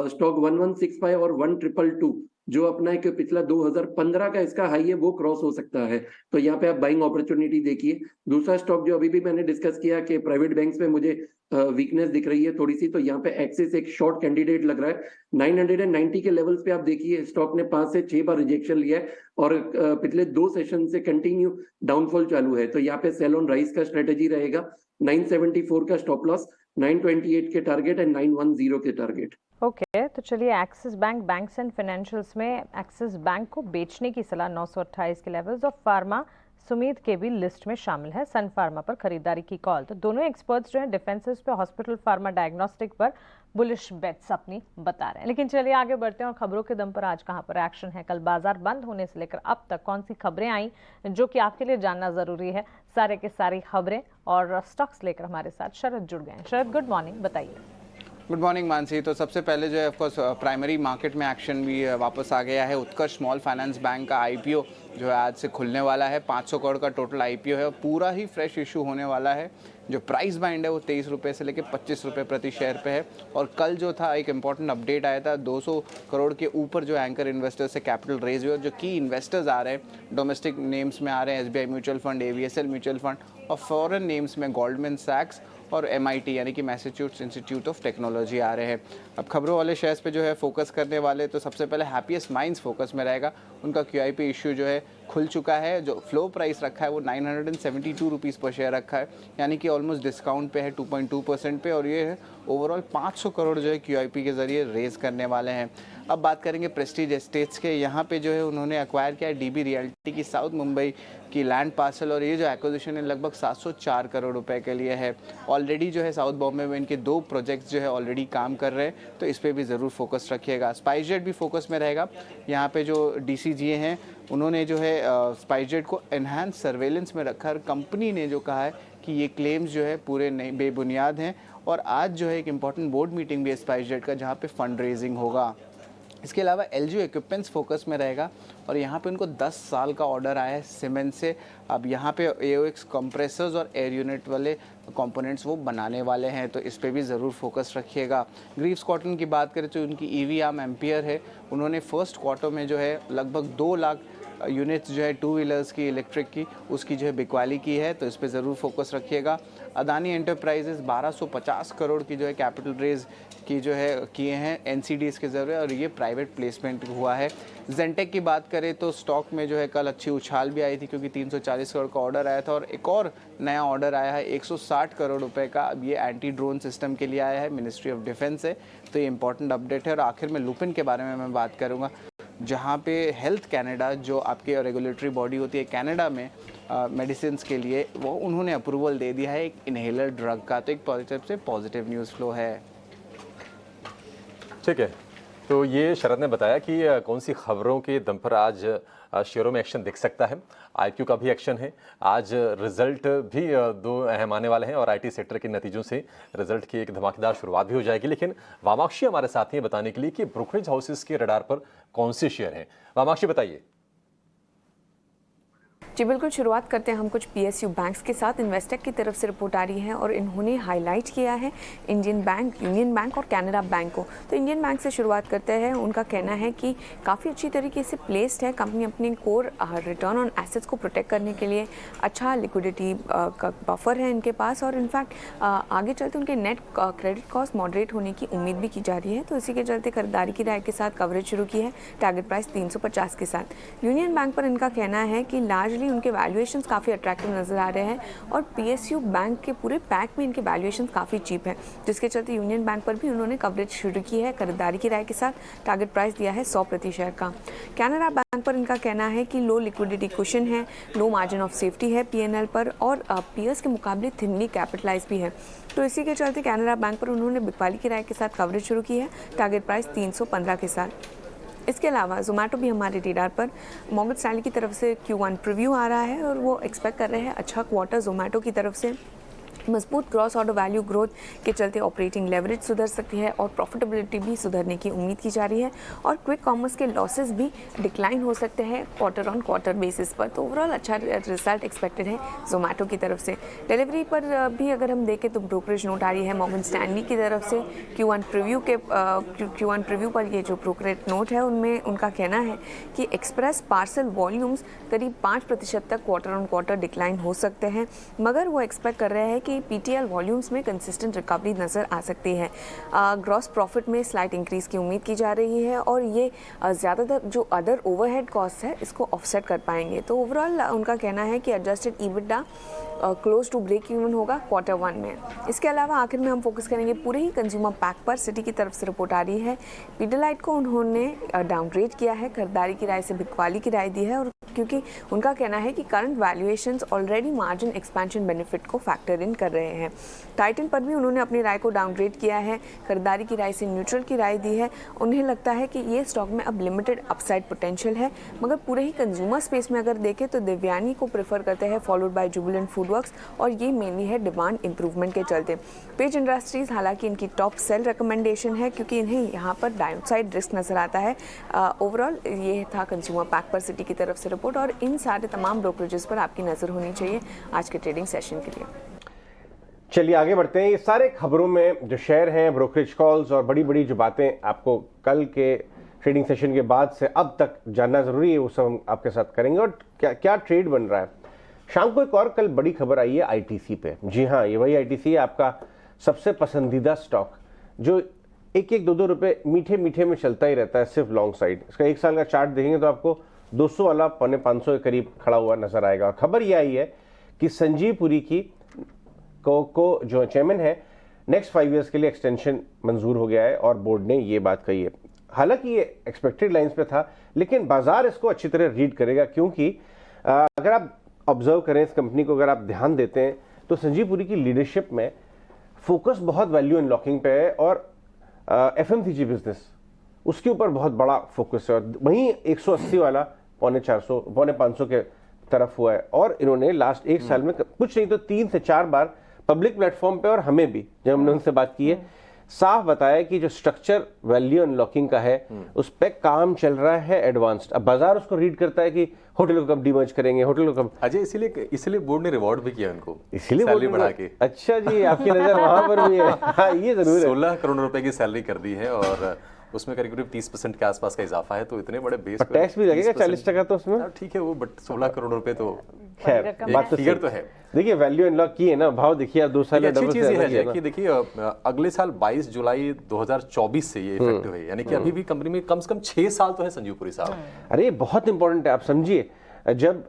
स्टॉक 1165 और 1222 जो अपना एक पिछला 2015 का इसका हाई है वो क्रॉस हो सकता है, तो यहाँ पे आप बाइंग अपॉर्चुनिटी देखिए। दूसरा स्टॉक जो अभी भी मैंने डिस्कस किया कि प्राइवेट बैंक्स में मुझे वीकनेस दिख रही है थोड़ी सी, तो यहाँ पे एक्सिस एक शॉर्ट कैंडिडेट लग रहा है। 990 के लेवल्स पे आप देखिए स्टॉक ने 5 से 6 बार रिजेक्शन लिया है और पिछले 2 सेशन से कंटिन्यू डाउनफॉल चालू है, तो यहाँ पे सेल ऑन राइज का स्ट्रेटेजी रहेगा। 974 का स्टॉप लॉस, 928 के टारगेट एंड 910 के टारगेट। ओके, तो चलिए axis bank banks and financials में एक्सिस बैंक को बेचने की सलाह 928 के लेवल्स, और फार्मा सुमित के भी लिस्ट में शामिल है। सन फार्मा पर खरीदारी की कॉल। तो दोनों एक्सपर्ट्स जो हैं डिफेंसिव पे, हॉस्पिटल, फार्मा, डायग्नोस्टिक पर बुलिश बेट्स अपनी बता रहे हैं। लेकिन चलिए आगे बढ़ते हैं और खबरों के दम पर आज कहां पर एक्शन है। कल बाजार बंद होने से लेकर अब तक कौन सी खबरें आई जो कि आपके लिए जानना जरूरी है, सारे के सारी खबरें और स्टॉक्स लेकर हमारे साथ शरद जुड़ गए हैं। शरद, गुड मॉर्निंग, बताइए। Good morning Mansi. तो सबसे पहले जो है ऑफकोर्स प्राइमरी मार्केट में एक्शन भी वापस आ गया है। उत्कर्ष स्मॉल फाइनेंस बैंक का आईपीओ जो है आज से खुलने वाला है। 500 करोड़ का टोटल आईपीओ है और पूरा ही फ्रेश इशू होने वाला है। जो प्राइस बाइंड है वो 23 रुपये से लेकर 25 रुपये प्रति शेयर पे है। और कल जो था एक इम्पॉर्टेंट अपडेट आया था, 200 करोड़ के ऊपर जो एंकर इन्वेस्टर्स से कैपिटल रेज हुए। जो की इन्वेस्टर्स आ रहे हैं डोमेस्टिक नेम्स में आ रहे हैं, SBI mutual fund, AVSL mutual fund, और फॉरेन नेम्स में गोल्डमैन सैक्स और MIT यानी कि मैसाचुसेट्स इंस्टीट्यूट ऑफ टेक्नोलॉजी आ रहे हैं। अब खबरों वाले शेयर्स पे जो है फोकस करने वाले, तो सबसे पहले हैप्पीएस्ट माइंड्स फोकस में रहेगा। उनका QIP इश्यू जो है खुल चुका है। जो फ्लो प्राइस रखा है वो 972 रुपीज़ पर शेयर रखा है, यानी कि ऑलमोस्ट डिस्काउंट पे है 2.2% पे, और ये ओवरऑल 500 करोड़ जो है QIP के ज़रिए रेज़ करने वाले हैं। अब बात करेंगे प्रेस्टीज एस्टेट्स के। यहाँ पे जो है उन्होंने एक्वायर किया है DB रियल्टी की साउथ मुंबई की लैंड पार्सल, और ये जो एक्विजिशन है लगभग 704 करोड़ रुपए के लिए है। ऑलरेडी जो है साउथ बॉम्बे में इनके 2 प्रोजेक्ट्स जो है ऑलरेडी काम कर रहे हैं, तो इस पर भी ज़रूर फोकस रखिएगा। स्पाइसजेट भी फोकस में रहेगा। यहाँ पे जो DCGA हैं उन्होंने जो है स्पाइसजेट को एनहांस सर्वेलेंस में रखा, और कंपनी ने जो कहा है कि ये क्लेम्स जो है पूरे नहीं बेबुनियाद हैं, और आज जो है एक इम्पॉर्टेंट बोर्ड मीटिंग भी है स्पाइसजेट का जहाँ पे फंड रेजिंग होगा। इसके अलावा LG इक्विपमेंट्स फोकस में रहेगा, और यहाँ पे उनको 10 साल का ऑर्डर आया है सीमेंस से। अब यहाँ पे AOX कंप्रेसर्स और एयर यूनिट वाले कंपोनेंट्स वो बनाने वाले हैं, तो इस पे भी ज़रूर फोकस रखिएगा। ग्रीव्स कॉटन की बात करें तो उनकी EV आर्म एम्पियर है, उन्होंने फर्स्ट क्वार्टर में जो है लगभग 2 लाख यूनिट्स जो है 2 व्हीलर्स की इलेक्ट्रिक की उसकी जो है बिकवाली की है, तो इस पे ज़रूर फोकस रखिएगा। अदानी एंटरप्राइजेस 1250 करोड़ की जो है कैपिटल रेज की जो है किए हैं NCDs के ज़रिए, और ये प्राइवेट प्लेसमेंट हुआ है। जेंटेक की बात करें तो स्टॉक में जो है कल अच्छी उछाल भी आई थी, क्योंकि 340 करोड़ का ऑर्डर आया था, और एक और नया ऑर्डर आया है 160 करोड़ रुपए का। अब ये एंटी ड्रोन सिस्टम के लिए आया है, मिनिस्ट्री ऑफ डिफेंस से, तो ये इंपॉर्टेंट अपडेट है। और आखिर में लुपिन के बारे में मैं बात करूँगा, जहाँ पे हेल्थ कैनेडा जो आपके रेगुलेटरी बॉडी होती है कनाडा में मेडिसिन के लिए, वो उन्होंने अप्रूवल दे दिया है एक इनहेलर ड्रग का, तो एक पॉजिटिव से पॉजिटिव न्यूज़ फ्लो है। ठीक है, तो ये शरद ने बताया कि कौन सी खबरों के दम पर आज शेयरों में एक्शन दिख सकता है। IQ का भी एक्शन है, आज रिजल्ट भी 2 अहम आने वाले हैं, और IT सेक्टर के नतीजों से रिजल्ट की एक धमाकेदार शुरुआत भी हो जाएगी। लेकिन वामाक्षी हमारे साथ हैं बताने के लिए कि ब्रोकरेज हाउसेस के रडार पर कौन से शेयर हैं। वामाक्षी बताइए। जी बिल्कुल, शुरुआत करते हैं हम कुछ PSU बैंक्स के साथ। इन्वेस्टेक की तरफ से रिपोर्ट आ रही है और इन्होंने हाईलाइट किया है इंडियन बैंक, यूनियन बैंक और कैनरा बैंक को। तो इंडियन बैंक से शुरुआत करते हैं। उनका कहना है कि काफ़ी अच्छी तरीके से प्लेस्ड है कंपनी अपने कोर रिटर्न ऑन एसेट्स को प्रोटेक्ट करने के लिए। अच्छा लिक्विडिटी का बफर है इनके पास, और इनफैक्ट आगे चलते उनके नेट क्रेडिट कॉस्ट मॉडरेट होने की उम्मीद भी की जा रही है। तो इसी के चलते खरीदारी की राय के साथ कवरेज शुरू की है, टारगेट प्राइस 350 के साथ। यूनियन बैंक पर इनका कहना है कि लार्जली उनके वैल्यूएशंस काफ़ी अट्रैक्टिव नजर आ रहे हैं, और PSU बैंक के पूरे पैक में इनके वैल्यूएशंस काफ़ी चीप है, जिसके चलते यूनियन बैंक पर भी उन्होंने कवरेज शुरू की है खरीदारी की राय के साथ। टारगेट प्राइस दिया है 100 प्रति शेयर का। कैनरा बैंक पर इनका कहना है कि लो लिक्विडिटी कुशन है, लो मार्जिन ऑफ सेफ्टी है PNL पर, और पीयर्स के मुकाबले थिनली कैपिटलाइज भी है। तो इसी के चलते कैनरा बैंक पर उन्होंने बिकवाली की राय के साथ कवरेज शुरू की है, टारगेट प्राइस 315 के साथ। इसके अलावा जोमेटो भी हमारे रेडार पर। मॉर्गन स्टैनली की तरफ से Q1 प्रीव्यू आ रहा है, और वो एक्सपेक्ट कर रहे हैं अच्छा क्वार्टर जोमेटो की तरफ से। मजबूत क्रॉस ऑर्डर वैल्यू ग्रोथ के चलते ऑपरेटिंग लेवरेज सुधर सकती है, और प्रॉफिटेबिलिटी भी सुधरने की उम्मीद की जा रही है, और क्विक कॉमर्स के लॉसेस भी डिक्लाइन हो सकते हैं क्वार्टर ऑन क्वार्टर बेसिस पर। तो ओवरऑल अच्छा रिजल्ट एक्सपेक्टेड है जोमेटो की तरफ से। डिलीवरी पर भी अगर हम देखें तो ब्रोकरेज नोट आ रही है मॉर्गन स्टैनली की तरफ से। Q1 प्रीव्यू पर ये जो ब्रोकरेज नोट है उनमें उनका कहना है कि एक्सप्रेस पार्सल वॉल्यूम्स करीब 5% तक क्वार्टर ऑन क्वार्टर डिक्लाइन हो सकते हैं, मगर वो एक्सपेक्ट कर रहे हैं कि PTL वॉल्यूम्स में कंसिस्टेंट रिकवरी नज़र आ सकती है। ग्रॉस प्रॉफिट में स्लाइट इंक्रीज की उम्मीद की जा रही है, और ये ज़्यादातर जो अदर ओवरहेड कॉस्ट है इसको ऑफसेट कर पाएंगे। तो ओवरऑल उनका कहना है कि adjusted EBITDA close to break even होगा क्वार्टर 1 में। इसके अलावा आखिर में हम फोकस करेंगे पूरे ही कंज्यूमर पैक पर। सिटी की तरफ से रिपोर्ट आ रही है, पीडिलाइट को उन्होंने डाउनग्रेड किया है, खरीदारी की राय से बिकवाली की राय दी है, और क्योंकि उनका कहना है कि current valuations already margin expansion benefit को फैक्टर इन कर रहे हैं। टाइटन पर भी उन्होंने अपनी राय को डाउनग्रेड किया है, खरीदारी की राय से न्यूट्रल की राय दी है। उन्हें लगता है कि ये स्टॉक में अब लिमिटेड अपसाइड पोटेंशियल है, मगर पूरे ही कंज्यूमर स्पेस में अगर देखें तो देवयानी को प्रेफर करते हैं, फॉलोड बाय जुबिलेंट फूडवर्क्स, और ये मेनली है डिमांड इंप्रूवमेंट के चलते। पेज इंडस्ट्रीज हालांकि इनकी टॉप सेल रिकमेंडेशन है, क्योंकि इन्हें यहाँ पर डाउनसाइड रिस्क नजर आता है। ओवरऑल ये था कंज्यूमर पैक पर सिटी की तरफ से रिपोर्ट, और इन सारे तमाम ब्रोकरेजेस पर आपकी नज़र होनी चाहिए आज के ट्रेडिंग सेशन के लिए। चलिए आगे बढ़ते हैं। ये सारे खबरों में जो शेयर हैं, ब्रोकरेज कॉल्स और बड़ी बड़ी जो बातें आपको कल के ट्रेडिंग सेशन के बाद से अब तक जानना जरूरी है, वो सब हम आपके साथ करेंगे। और क्या क्या ट्रेड बन रहा है। शाम को एक और कल बड़ी खबर आई है ITC पे। जी हाँ, ये वही ITC है, आपका सबसे पसंदीदा स्टॉक, जो 1-1, 2-2 रुपए मीठे मीठे में चलता ही रहता है सिर्फ लॉन्ग साइड। इसका 1 साल का चार्ट देखेंगे तो आपको 200 वाला 450 के करीब खड़ा हुआ नजर आएगा। और खबर यह आई है कि संजीव पुरी की को जो चेयरमैन है, नेक्स्ट 5 ईयर्स के लिए एक्सटेंशन मंजूर हो गया है और बोर्ड ने ये बात कही है। हालांकि ये एक्सपेक्टेड लाइंस पे था, लेकिन बाजार इसको अच्छी तरह रीड करेगा, क्योंकि अगर आप ऑब्जर्व करें इस कंपनी को, अगर आप ध्यान देते हैं तो संजीव पुरी की लीडरशिप में फोकस बहुत वैल्यू अनलॉकिंग पे है और एफएमसीजी बिजनेस उसके ऊपर बहुत बड़ा फोकस है। और वहीं 180 वाला 450 के तरफ हुआ है। और इन्होंने लास्ट 1 साल में कुछ नहीं तो 3 से 4 बार पब्लिक प्लेटफॉर्म पे और हमें भी जब हमने उनसे बात की है, साफ बताया कि जो स्ट्रक्चर वैल्यू अनलॉकिंग का है उस पर काम चल रहा है एडवांस्ड। अब बाजार उसको रीड करता है कि होटल को कब डिमर्ज करेंगे, होटल को कब। अजय, इसीलिए बोर्ड ने रिवॉर्ड भी किया उनको, इसीलिए सैलरी बढ़ा के। अच्छा जी, आपकी नजर वहां पर भी है। हाँ, ये जरूर है। 16 करोड़ रुपए की सैलरी कर दी है और उसमें करीब 30% के आसपास का इजाफा है। तो इतने बड़े बेस पर टैक्स भी लगेगा 40% तो उसमें। ठीक है वो, बट 16 करोड़ रुपए तो खैर बात तो फिगर तो है। देखिए वैल्यू अनलॉक की है ना, भाव देखिए आप 2 साल में अच्छी डबल चीज से है कि देखिए अगले साल 22 जुलाई 2024 से ये इफेक्टिव है, यानी कि अभी भी कंपनी में कम से कम 6 साल तो है संजीव पुरी साहब। अरे ये बहुत इंपॉर्टेंट है। आप समझिए, जब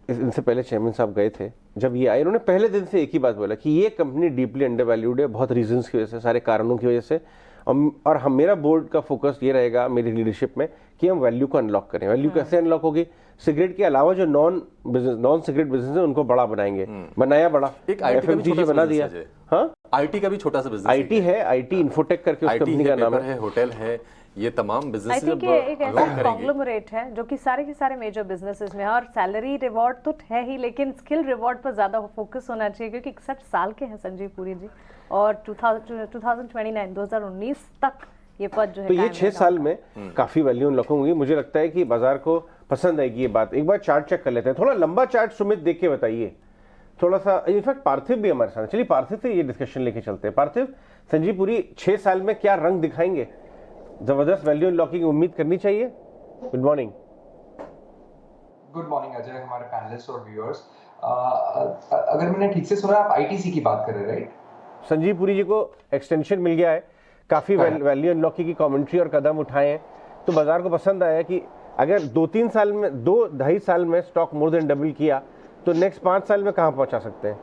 इनसे पहले चेयरमैन साहब गए थे, जब ये आए, उन्होंने पहले दिन से एक ही बात बोला कि ये कंपनी डीपली अंडर वैल्यूड है, बहुत रीजंस की वजह से, सारे कारणों की वजह से। और हम, मेरा बोर्ड का फोकस ये रहेगा मेरी लीडरशिप में कि हम वैल्यू को अनलॉक करें। वैल्यू कैसे अनलॉक होगी? सिगरेट के अलावा जो नॉन सिगरेट बिजनेस है उनको बड़ा बनाएंगे। बनाया बड़ा, एक एफएमसीजी बना दिया। हाँ, आईटी का भी छोटा सा बिजनेस आईटी है, आईटी इन्फोटेक करके उस कंपनी का नाम है, होटल है, ये तमाम बिजनेस आई थिंक ये एक ऐसा कॉन्ग्लोमरेट है जो कि सारे के सारे मेजर बिजनेसेस में है। और सैलरी रिवॉर्ड तो है ही, लेकिन स्किल रिवॉर्ड पर ज्यादा फोकस होना चाहिए, क्योंकि 61 साल के हैं संजीव पुरी जी और 2019 तक ये पद जो है। तो ये 6 साल में काफी वैल्यू अनलॉकिंग होगी। मुझे लगता है कि बाजार को पसंद आएगी ये बात। एक बार चार्ट चेक कर लेते हैं, थोड़ा लंबा चार्ट सुमित देख के बताइए थोड़ा सा। इनफैक्ट पार्थिव भी हमारे साथ, चलिए पार्थिव से ये डिस्कशन लेके चलते हैं। पार्थिव, संजीव पुरी 6 साल में क्या रंग दिखाएंगे? जबरदस्त वैल्यू अनलॉकिंग उम्मीद करनी चाहिए। Good morning. Good morning Ajay, हमारे पैनलिस्ट और व्यूअर्स। अगर मैंने ठीक से सुना, आप आईटीसी की बात कर रहे हैं, राइट? संजीव पुरी जी को एक्सटेंशन मिल गया है, काफी वैल्यू अनलॉकिंग की कमेंट्री और कदम उठाए हैं, तो बाजार को पसंद आया कि अगर 2-3 साल में, 2-2.5 साल में स्टॉक मोर देन डबल किया तो नेक्स्ट 5 साल में कहां पहुंचा सकते हैं?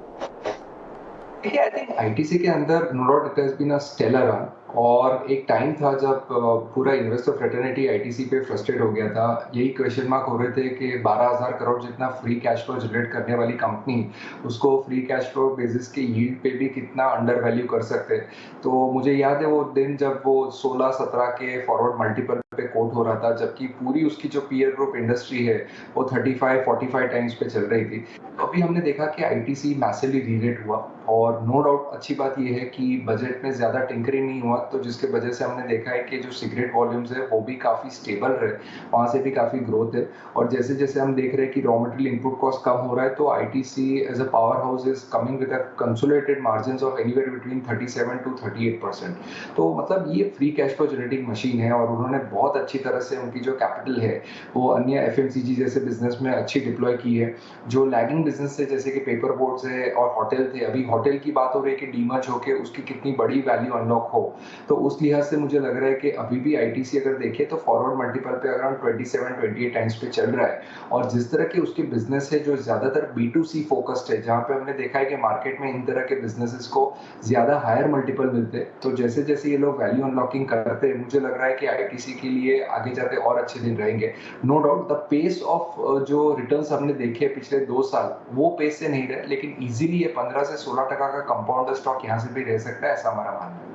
देखिए, आई थिंक आईटीसी के अंदर no doubt it has been a stellar run. और एक टाइम था जब पूरा इन्वेस्टर फ्रेटर्निटी आईटीसी पे फ्रस्ट्रेट हो गया था। यही क्वेश्चन मार्क हो रहे थे कि 12,000 करोड़ जितना फ्री कैश फ्लो जनरेट करने वाली कंपनी, उसको फ्री कैश फ्लो बेसिस के यील्ड पे भी कितना अंडर वैल्यू कर सकते हैं। तो मुझे याद है वो दिन जब वो 16-17 के फॉरवर्ड मल्टीपल पे कोट हो रहा था, जबकि पूरी उसकी जो पीयर ग्रुप इंडस्ट्री है वो 35-45 टाइम्स पे चल रही थी। तो अभी हमने देखा कि आईटीसी मैसिवली रीरेट हुआ। और नो डाउट अच्छी बात यह है कि बजट में ज्यादा टिंकरिंग नहीं हुआ, तो जिसके वजह से हमने देखा है कि जो सिगरेट वॉल्यूम्स है वो भी काफी स्टेबल रहे, वहां से भी काफी ग्रोथ है। और जैसे जैसे हम देख रहे हैं कि रॉ मटेरियल इनपुट कॉस्ट कम हो रहा है, तो ITC as a powerhouse is coming with a consolidated margins of anywhere between 37 to 38%। तो मतलब ये free cash flow generating machine है और उन्होंने बहुत अच्छी तरह से उनकी जो कैपिटल है वो अन्य एफएमसीजी जैसे बिजनेस में अच्छी डिप्लॉय की है। जो लैगिंग बिजनेस है जैसे कि पेपर बोर्ड्स है और होटल थे, अभी होटल की बात हो रही है कि डीमर्ज होके उसकी कितनी बड़ी वैल्यू अनलॉक हो, तो उस लिहाज से मुझे लग रहा है कि अभी भी आईटीसी अगर देखें तो फॉरवर्ड मल्टीपल पे अराउंड 27-28 टाइम्स पे चल रहा है। और जिस तरह के उसके बिजनेस है जो ज्यादातर B2C फोकस्ड है, जहां पे हमने देखा है कि मार्केट में इन तरह के बिजनेसेस को ज्यादा हायर मल्टीपल मिलते हैं, तो जैसे जैसे ये लोग वैल्यू अनलॉकिंग करते हैं, मुझे लग रहा है कि आईटीसी के लिए आगे जाते और अच्छे दिन रहेंगे। No doubt the pace of जो रिटर्न्स हमने देखे पिछले 2 साल वो पेस से नहीं रहे, लेकिन इजीली ये 15 से 16% का कंपाउंड स्टॉक यहाँ से भी रह सकता है, ऐसा हमारा मानना है।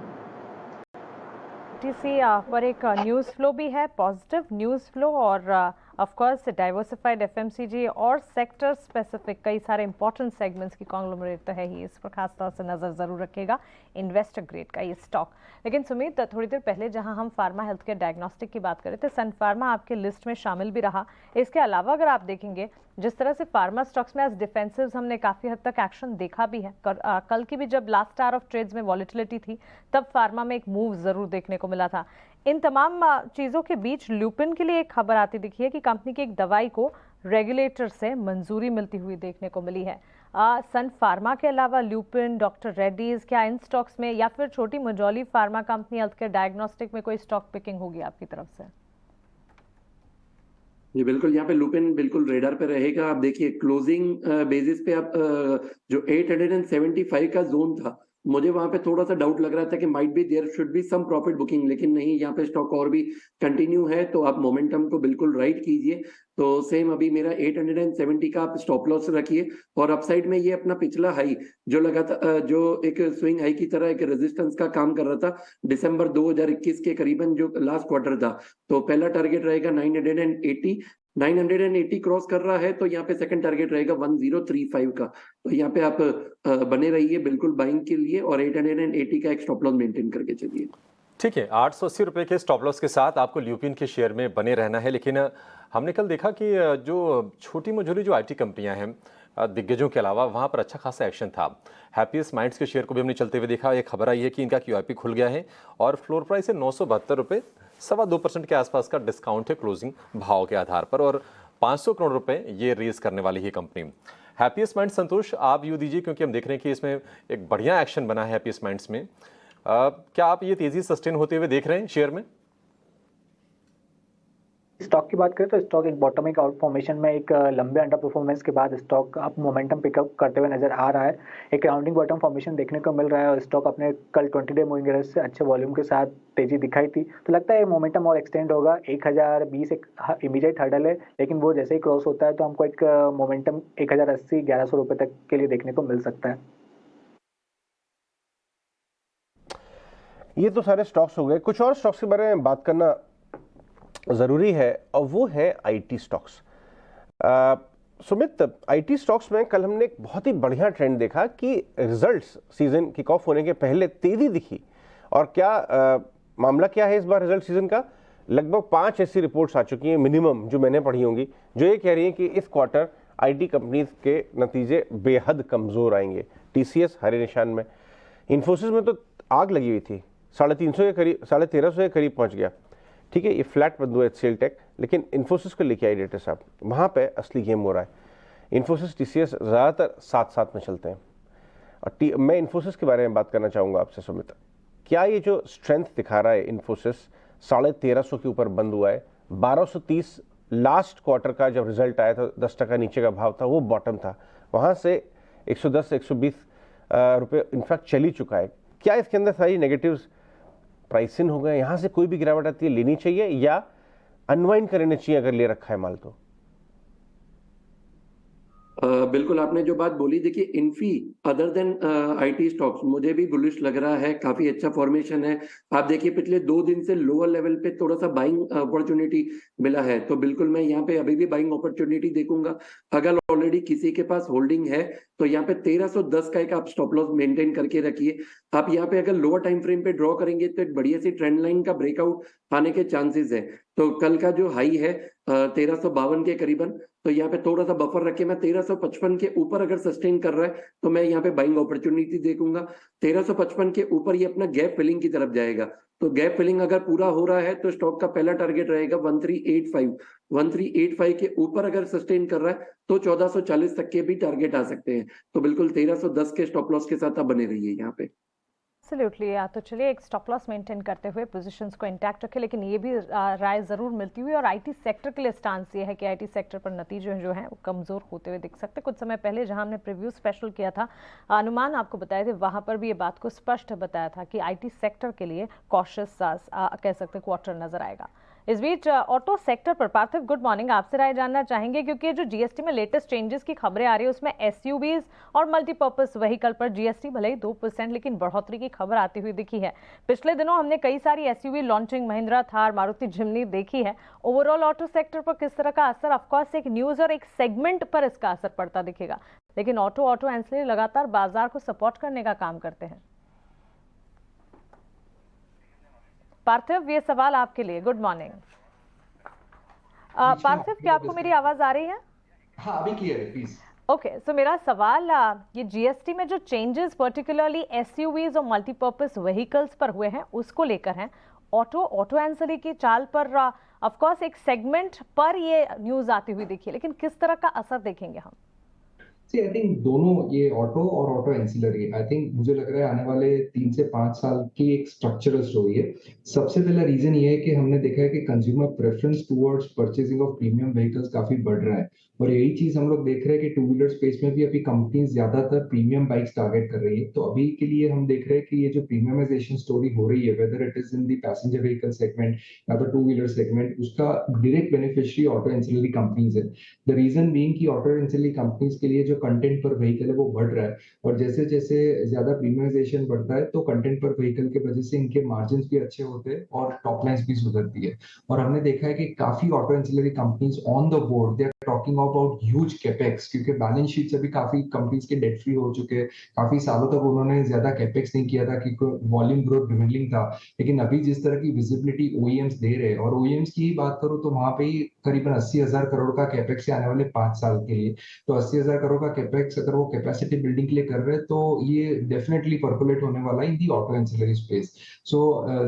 टीसी पर एक न्यूज़ फ्लो भी है, पॉजिटिव न्यूज़ फ्लो, और ऑफ कोर्स डाइवर्सिफाइड एफएमसीजी और सेक्टर स्पेसिफिक कई सारे इंपॉर्टेंट सेगमेंट्स की कॉन्ग्लोमरेट तो है ही। इस पर खास तौर से नज़र ज़रूर रखिएगा इन्वेस्टर ग्रेड का ये स्टॉक। लेकिन सुमित, थोड़ी देर पहले जहां हम फार्मा हेल्थ केयर डायग्नोस्टिक की बात करें थे, सन फार्मा आपके लिस्ट में शामिल भी रहा। इसके अलावा अगर आप देखेंगे जिस तरह से फार्मा स्टॉक्स में एज डिफेंसिव्स हमने काफ़ी हद तक एक्शन देखा भी है। कल की भी जब लास्ट आवर ऑफ ट्रेड्स में वॉलिटिलिटी थी तब फार्मा में एक मूव ज़रूर देखने को मिला था। इन तमाम चीज़ों के बीच ल्यूपिन के लिए एक खबर आती दिखी है कि कंपनी की एक दवाई को रेगुलेटर से मंजूरी मिलती हुई देखने को मिली है। सन फार्मा के अलावा ल्यूपिन, डॉक्टर रेड्डीज, क्या इन स्टॉक्स में या फिर छोटी मजौली pharma company healthcare diagnostic में कोई स्टॉक पिकिंग होगी आपकी तरफ से? जी बिल्कुल, यहाँ पे लुपिन बिल्कुल रेडार पे रहेगा। आप देखिए क्लोजिंग बेसिस पे आप जो 875 का जोन था, मुझे वहां पे थोड़ा सा डाउट लग रहा था कि might be there should be some profit booking, लेकिन नहीं, यहाँ पे स्टॉक और भी कंटिन्यू है। तो आप मोमेंटम को बिल्कुल राइट कीजिए। तो सेम अभी मेरा 870 का आप स्टॉप लॉस रखिए, और अपसाइड में ये अपना पिछला हाई जो लगा था, जो एक स्विंग हाई की तरह एक रेजिस्टेंस का काम कर रहा था दिसंबर 2021 के करीबन, जो लास्ट क्वार्टर था। तो पहला टारगेट रहेगा 980 क्रॉस कर रहा है, तो यहाँ पे सेकंड टारगेट रहेगा 1035 का। तो यहाँ पे आप बने रहिए बिल्कुल बाइंग के लिए, और 880 का एक स्टॉप लॉस मेंटेन करके चलिए। ठीक है, 880 रुपये के स्टॉप लॉस के साथ आपको ल्यूपिन के शेयर में बने रहना है। लेकिन हमने कल देखा कि जो छोटी मझोली जो IT कंपनियां हैं दिग्गजों के अलावा, वहां पर अच्छा खासा एक्शन था। हैप्पीएस्ट माइंड्स के शेयर को भी हमने चलते हुए देखा। एक खबर आई है कि इनका QIP खुल गया है और फ्लोर प्राइस है 972 रुपये, 2.25% के आसपास का डिस्काउंट है क्लोजिंग भाव के आधार पर, और 500 करोड़ रुपए ये रेज करने वाली है कंपनी। हैप्पीएस्ट माइंड्स, संतोष आप व्यू दीजिए, क्योंकि हम देख रहे हैं कि इसमें एक बढ़िया एक्शन बना है हैप्पीएस्ट माइंड्स में। क्या आप ये तेजी सस्टेन होते हुए देख रहे हैं शेयर में? स्टॉक की बात करें तो स्टॉक एक बॉटमिक आउट फॉर्मेशन में एक लंबे अंडर परफॉर्मेंस के बाद स्टॉक अब मोमेंटम पिकअप करते हुए नजर आ रहा है। एक राउंडिंग बॉटम फॉर्मेशन देखने को मिल रहा है, और स्टॉक अपने कल 20-डे मूविंग एवरेज से अच्छे वॉल्यूम के साथ तेजी दिखाई थी। तो लगता है ये मोमेंटम और एक्सटेंड होगा। 1020 एक इमीडिएट हर्डल है, लेकिन वो जैसे ही क्रॉस होता है तो हमको एक मोमेंटम 1080 1100 रुपए तक के लिए देखने को मिल सकता है। ये तो सारे स्टॉक्स हो गए, कुछ और स्टॉक्स के बारे में बात करना ज़रूरी है, और वो है IT stocks. Sumit, IT stocks में कल हमने एक बहुत ही बढ़िया ट्रेंड देखा कि रिजल्ट्स सीजन किक ऑफ होने के पहले तेजी दिखी। और क्या मामला क्या है इस बार रिजल्ट सीजन का? लगभग 5 ऐसी रिपोर्ट्स आ चुकी हैं मिनिमम, जो मैंने पढ़ी होंगी, जो ये कह रही हैं कि इस क्वार्टर IT कंपनीज के नतीजे बेहद कमज़ोर आएंगे। TCS हरे निशान में, इन्फोसिस में तो आग लगी हुई थी, 1350 के करीब, 1350 के करीब पहुंच गया। ठीक है, ये फ्लैट बंद हुआ HCL टेक, लेकिन इन्फोसिस को लेके आई डायरेक्टर साहब, वहाँ पे असली गेम हो रहा है। इन्फोसिस TCS ज़्यादातर साथ साथ में चलते हैं, और मैं इन्फोसिस के बारे में बात करना चाहूँगा आपसे सुमित। क्या ये जो स्ट्रेंथ दिखा रहा है इन्फोसिस, 1350 के ऊपर बंद हुआ है, 1230 लास्ट क्वार्टर का जब रिजल्ट आया था 10% नीचे का भाव था, वो बॉटम था, वहाँ से 110-120 रुपये इनफैक्ट चल ही चुका है। क्या इसके अंदर सारी नेगेटिव्स प्राइस इन हो गए? यहाँ से कोई भी गिरावट आती है लेनी चाहिए या अनवाइंड करनी चाहिए अगर ले रखा है माल तो? बिल्कुल, आपने जो बात बोली, देखिए Infy other than IT stocks मुझे भी बुलिश लग रहा है, काफी अच्छा फॉर्मेशन है। आप देखिए पिछले 2 दिन से लोअर लेवल पे थोड़ा सा बाइंग अपॉर्चुनिटी मिला है, तो बिल्कुल मैं यहाँ पे अभी भी बाइंग अपॉर्चुनिटी देखूंगा। अगर ऑलरेडी किसी के पास होल्डिंग है तो यहाँ पे 1310 का एक आप स्टॉप लॉस मेंटेन करके रखिए। आप यहाँ पे अगर लोअर टाइम फ्रेम पे ड्रॉ करेंगे तो एक बढ़िया सी ट्रेंड लाइन का ब्रेकआउट आने के चांसेस है। तो कल का जो हाई है 1352 के करीबन, तो यहाँ पे थोड़ा सा बफर रखे, मैं 1355 के ऊपर अगर सस्टेन कर रहा है तो मैं यहाँ पे बाइंग अपॉर्चुनिटी देखूंगा। 1355 के ऊपर ये अपना गैप फिलिंग की तरफ जाएगा, तो गैप फिलिंग अगर पूरा हो रहा है तो स्टॉक का पहला टारगेट रहेगा 1385। 1385 के ऊपर अगर सस्टेन कर रहा है तो 1440 तक के भी टारगेट आ सकते हैं। तो बिल्कुल 1310 के स्टॉप लॉस के साथ आप बने रहिए यहाँ पे। एब्सोल्युटली, तो चलिए एक स्टॉप लॉस मेंटेन करते हुए पोजीशंस को इंटैक्ट रखें, लेकिन ये भी राय ज़रूर मिलती हुई, और IT सेक्टर के लिए स्टांस ये है कि IT सेक्टर पर नतीजे जो हैं वो कमज़ोर होते हुए दिख सकते। कुछ समय पहले जहां हमने प्रीव्यू स्पेशल किया था, अनुमान आपको बताए थे, वहां पर भी ये बात को स्पष्ट बताया था कि IT सेक्टर के लिए कॉशियस कह सकते क्वार्टर नजर आएगा। इस बीच ऑटो सेक्टर पर पार्थिव, गुड मॉर्निंग, आपसे राय जानना चाहेंगे, क्योंकि जो GST में लेटेस्ट चेंजेस की खबरें आ रही है उसमें SUVs और मल्टीपर्पज व्हीकल पर GST भले ही 2% लेकिन बढ़ोतरी की खबर आती हुई दिखी है। पिछले दिनों हमने कई सारी SUV launching Mahindra, Thar, Maruti Jimny देखी है। ओवरऑल ऑटो सेक्टर पर किस तरह का असर? ऑफकोर्स एक न्यूज और एक सेगमेंट पर इसका असर पड़ता दिखेगा, लेकिन ऑटो एंसिलरी लगातार बाजार को सपोर्ट करने का काम करते हैं। पार्थिव, ये सवाल आपके लिए। गुड मॉर्निंग पार्थिव, क्या आपको मेरी आवाज आ रही है? हाँ, अभी क्लियर है, प्लीज। ओके, सो मेरा सवाल ये GST में जो चेंजेस पर्टिकुलरली SUVs और मल्टीपर्पज व्हीकल्स पर हुए हैं उसको लेकर हैं। ऑटो एंसिलरी की चाल पर ऑफ कोर्स एक सेगमेंट पर ये न्यूज आती हुई दिखी, लेकिन किस तरह का असर देखेंगे हम? सी आई थिंक दोनों, ये ऑटो और ऑटो एंसिलरी, आई थिंक मुझे लग रहा है आने वाले 3 से 5 साल की एक स्ट्रक्चरल स्टोरी है। सबसे पहला रीजन ये है कि हमने देखा है कि consumer preference towards purchasing of premium vehicles काफी बढ़ रहा है, और यही चीज हम लोग देख रहे हैं कि टू व्हीलर स्पेस में भी अभी कंपनीज ज्यादातर प्रीमियम बाइक्स टारगेट कर रही है। तो अभी के लिए हम देख रहे हैं कि ये जो प्रीमियमाइजेशन स्टोरी हो रही है, whether it is in the passenger vehicle segment या तो टू व्हीलर सेगमेंट, उसका direct beneficiary auto ancillary companies है। द रीजन बीइंग कि ऑटो एंसिलरी कंपनीज के लिए जो कंटेंट पर व्हीकल है वो बढ़ रहा है, और जैसे जैसे ज्यादा प्रीमियमाइजेशन बढ़ता है तो कंटेंट पर व्हीकल के वजह से इनके मार्जिन भी अच्छे होते हैं और टॉप लाइन्स भी सुधरती है। और हमने देखा है कि काफी auto ancillary companies on the board, they are talking about huge capex, क्योंकि बैलेंस शीट से भी काफी कंपनीज के डेट फ्री हो चुके हैं। काफी सालों तक उन्होंने ज्यादा कैपेक्स नहीं किया था क्योंकि वॉल्यूम ग्रोथ डिमेंडिंग था, लेकिन अभी जिस तरह की विजिबिलिटी ओईएम्स दे रहे हैं, और ओईएम्स की ही बात करूं तो वहां पे ही करीबन 80,000 करोड़ का कैपेक्स है आने वाले 5 साल के लिए। तो 80,000 करोड़ का कैपेक्स अगर वो कैपेसिटी बिल्डिंग के लिए कर रहे हैं तो ये डेफिनेटली परकोलेट होने वाला है इन दी ऑटो एंसिलरी स्पेस। सो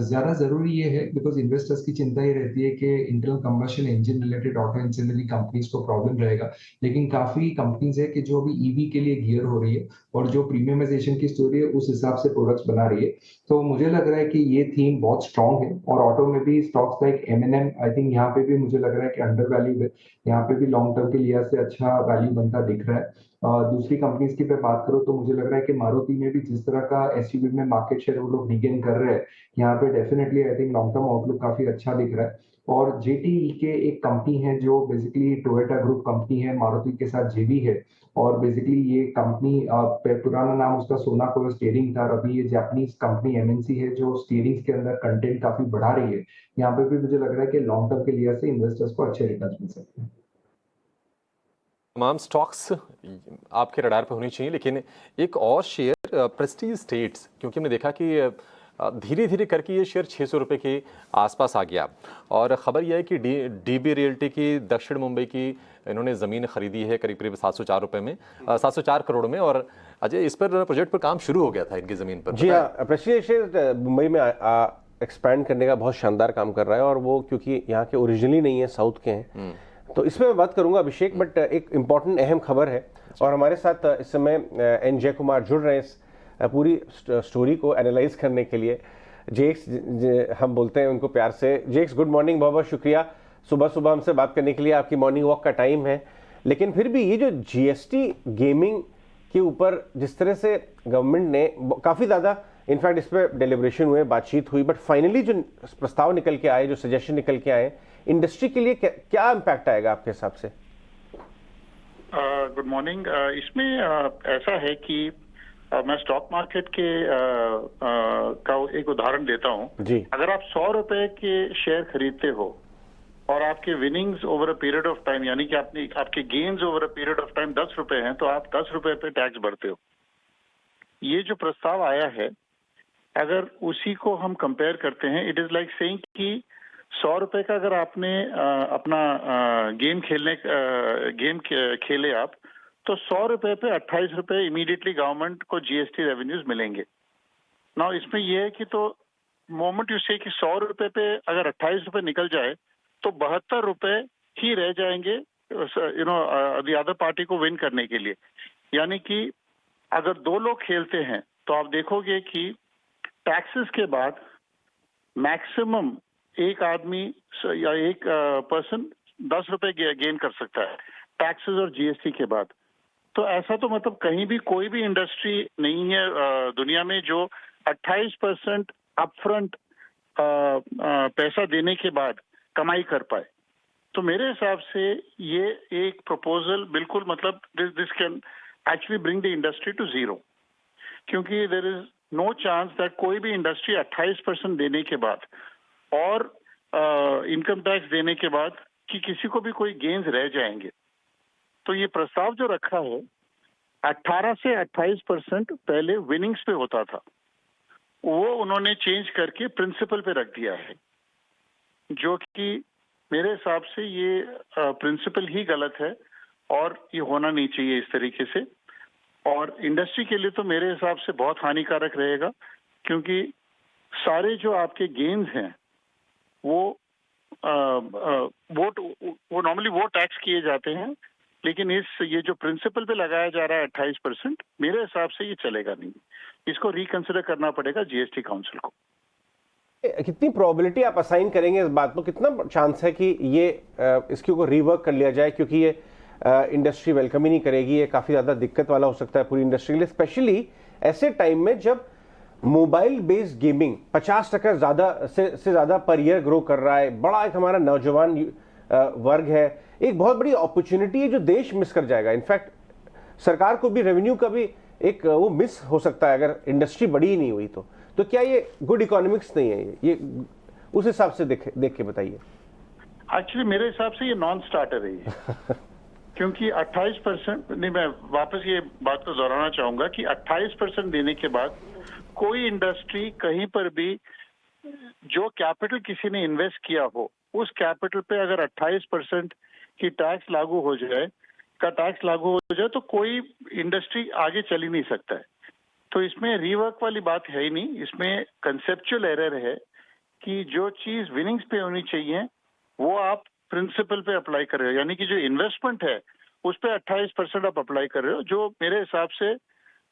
ज्यादा जरूरी ये है, बिकॉज इन्वेस्टर्स की चिंता ये रहती है कि internal combustion engine related auto ancillary companies को प्रॉब्लम रहेगा, लेकिन काफी कंपनीज है कि जो अभी ईवी के लिए गियर हो रही है और जो प्रीमियमाइजेशन की स्टोरी है उस हिसाब से प्रोडक्ट्स बना रही है। तो मुझे लग रहा है कि ये थीम बहुत स्ट्रांग है, और ऑटो में भी stocks like MNM, I think यहाँ पे भी मुझे लग रहा है कि अंडर वैल्यूड है, यहाँ पे भी लॉन्ग टर्म के लिहाज से अच्छा वैल्यू बनता दिख रहा है। दूसरी कंपनीज की पे बात करो तो मुझे लग रहा है कि मारुति में भी जिस तरह का एसयूवी में मार्केट शेयर वो लोग रीगेन कर रहे हैं, यहाँ पे definitely I think long term outlook काफी अच्छा दिख रहा है। और जेटीई के एक कंपनी है जो बेसिकली टोयोटा ग्रुप कंपनी है, मारुति के साथ जेवी है, और बेसिकली ये कंपनी पुराना नाम उसका सोनाको स्टीयरिंग था, और अभी ये जापानीज कंपनी एमएनसी है जो स्टीयरिंग के अंदर कंटेंट काफी बढ़ा रही है। यहाँ पे भी मुझे लग रहा है कि लॉन्ग टर्म के लिहाज से इन्वेस्टर्स को अच्छे रिटर्न मिल सकते हैं। तमाम स्टॉक्स आपके रडार पे होनी चाहिए, लेकिन एक और शेयर प्रेस्टीज स्टेट्स, क्योंकि हमने देखा कि धीरे धीरे करके ये शेयर 600 रुपये के आसपास आ गया, और ख़बर यह है कि डीबी रियल्टी की दक्षिण मुंबई की इन्होंने ज़मीन खरीदी है करीब करीब 704 रुपये में, 704 करोड़ में, और अजय इस पर प्रोजेक्ट पर काम शुरू हो गया था इनकी ज़मीन पर। जी हाँ, प्रेस्टीज शेयर मुंबई में एक्सपैंड करने का बहुत शानदार काम कर रहा है, और वो क्योंकि यहाँ के ओरिजिनली नहीं है, साउथ के हैं, तो इसमें मैं बात करूंगा अभिषेक। बट एक इम्पॉर्टेंट अहम खबर है, और हमारे साथ इस समय एन जय कुमार जुड़ रहे हैं इस पूरी स्टोरी को एनालाइज करने के लिए। जेक्स हम बोलते हैं उनको प्यार से। जेक्स, गुड मॉर्निंग, बहुत बहुत शुक्रिया सुबह सुबह हमसे बात करने के लिए। आपकी मॉर्निंग वॉक का टाइम है, लेकिन फिर भी ये जो जीएसटी गेमिंग के ऊपर जिस तरह से गवर्नमेंट ने काफ़ी ज़्यादा, इनफैक्ट इस पर डेलिब्रेशन हुए, बातचीत हुई, बट फाइनली जो प्रस्ताव निकल के आए, जो सजेशन निकल के आए, इंडस्ट्री के लिए क्या इम्पैक्ट आएगा आपके हिसाब से? Good morning. इसमें ऐसा है कि मैं स्टॉक मार्केट के का एक उदाहरण देता हूं जी। अगर आप 100 रुपए के शेयर खरीदते हो और आपके winnings over a period of time, यानी कि आपके gains over a period of time 10 रुपए हैं, तो आप 10 रुपए पे टैक्स भरते हो। ये जो प्रस्ताव आया है, अगर उसी को हम कंपेयर करते हैं, इट इज लाइक सेइंग कि 100 रुपए का अगर आपने अपना गेम खेले आप, तो 100 रुपए पे 28 रुपए इमीडिएटली गवर्नमेंट को जीएसटी रेवेन्यूज मिलेंगे। नाउ इसमें यह है कि तो मोमेंट यू से कि 100 रुपए पे अगर 28 रुपए निकल जाए तो 72 रुपए ही रह जाएंगे द अदर पार्टी को विन करने के लिए। यानी कि अगर 2 लोग खेलते हैं तो आप देखोगे कि टैक्सेस के बाद मैक्सिमम एक आदमी या एक पर्सन 10 रुपए गेन कर सकता है टैक्सेस और जीएसटी के बाद। तो ऐसा तो मतलब कहीं भी कोई भी इंडस्ट्री नहीं है दुनिया में जो 28% अपफ्रंट पैसा देने के बाद कमाई कर पाए। तो मेरे हिसाब से ये एक प्रपोजल बिल्कुल मतलब this can actually bring the industry to zero, क्योंकि there is no chance that कोई भी इंडस्ट्री 28% देने के बाद और इनकम टैक्स देने के बाद कि किसी को भी कोई गेन्स रह जाएंगे। तो ये प्रस्ताव जो रखा है 18 से 28% पहले विनिंग्स पे होता था, वो उन्होंने चेंज करके प्रिंसिपल पे रख दिया है, जो कि मेरे हिसाब से ये प्रिंसिपल ही गलत है और ये होना नहीं चाहिए इस तरीके से। और इंडस्ट्री के लिए तो मेरे हिसाब से बहुत हानिकारक रहेगा, क्योंकि सारे जो आपके गेन्स हैं वो नॉर्मली वो टैक्स किए जाते हैं लेकिन ये जो प्रिंसिपल पे लगाया जा रहा है 28%, मेरे हिसाब से ये चलेगा नहीं। इसको रिकंसिडर करना पड़ेगा जीएसटी काउंसिल को। कितनी प्रोबेबिलिटी आप असाइन करेंगे इस बात को, कितना चांस है कि ये इसके ऊपर रिवर्क कर लिया जाए, क्योंकि ये इंडस्ट्री वेलकम ही नहीं करेगी, ये काफी ज्यादा दिक्कत वाला हो सकता है पूरी इंडस्ट्री के लिए, स्पेशली ऐसे टाइम में जब मोबाइल बेस्ड गेमिंग 50% ज्यादा से ज्यादा पर ईयर ग्रो कर रहा है। बड़ा एक हमारा नौजवान वर्ग है, एक बहुत बड़ी अपॉर्चुनिटी है जो देश मिस कर जाएगा। इनफैक्ट सरकार को भी रेवेन्यू का भी एक वो मिस हो सकता है अगर इंडस्ट्री बड़ी ही नहीं हुई तो क्या ये गुड इकोनॉमिक्स नहीं है? ये उस हिसाब से देख के बताइए। एक्चुअली मेरे हिसाब से ये नॉन स्टार्टर है ये। क्योंकि 28% नहीं, मैं वापस ये बात को दोहराना चाहूंगा कि 28% देने के बाद कोई इंडस्ट्री कहीं पर भी जो कैपिटल किसी ने इन्वेस्ट किया हो उस कैपिटल पे अगर 28% की टैक्स लागू हो जाए तो कोई इंडस्ट्री आगे चल ही नहीं सकता है। तो इसमें रीवर्क वाली बात है ही नहीं, इसमें कंसेप्चुअल एरर है कि जो चीज विनिंग्स पे होनी चाहिए वो आप प्रिंसिपल पे अप्लाई कर रहे हो, यानी कि जो इन्वेस्टमेंट है उस पे 28% आप अप्लाई कर रहे हो, जो मेरे हिसाब से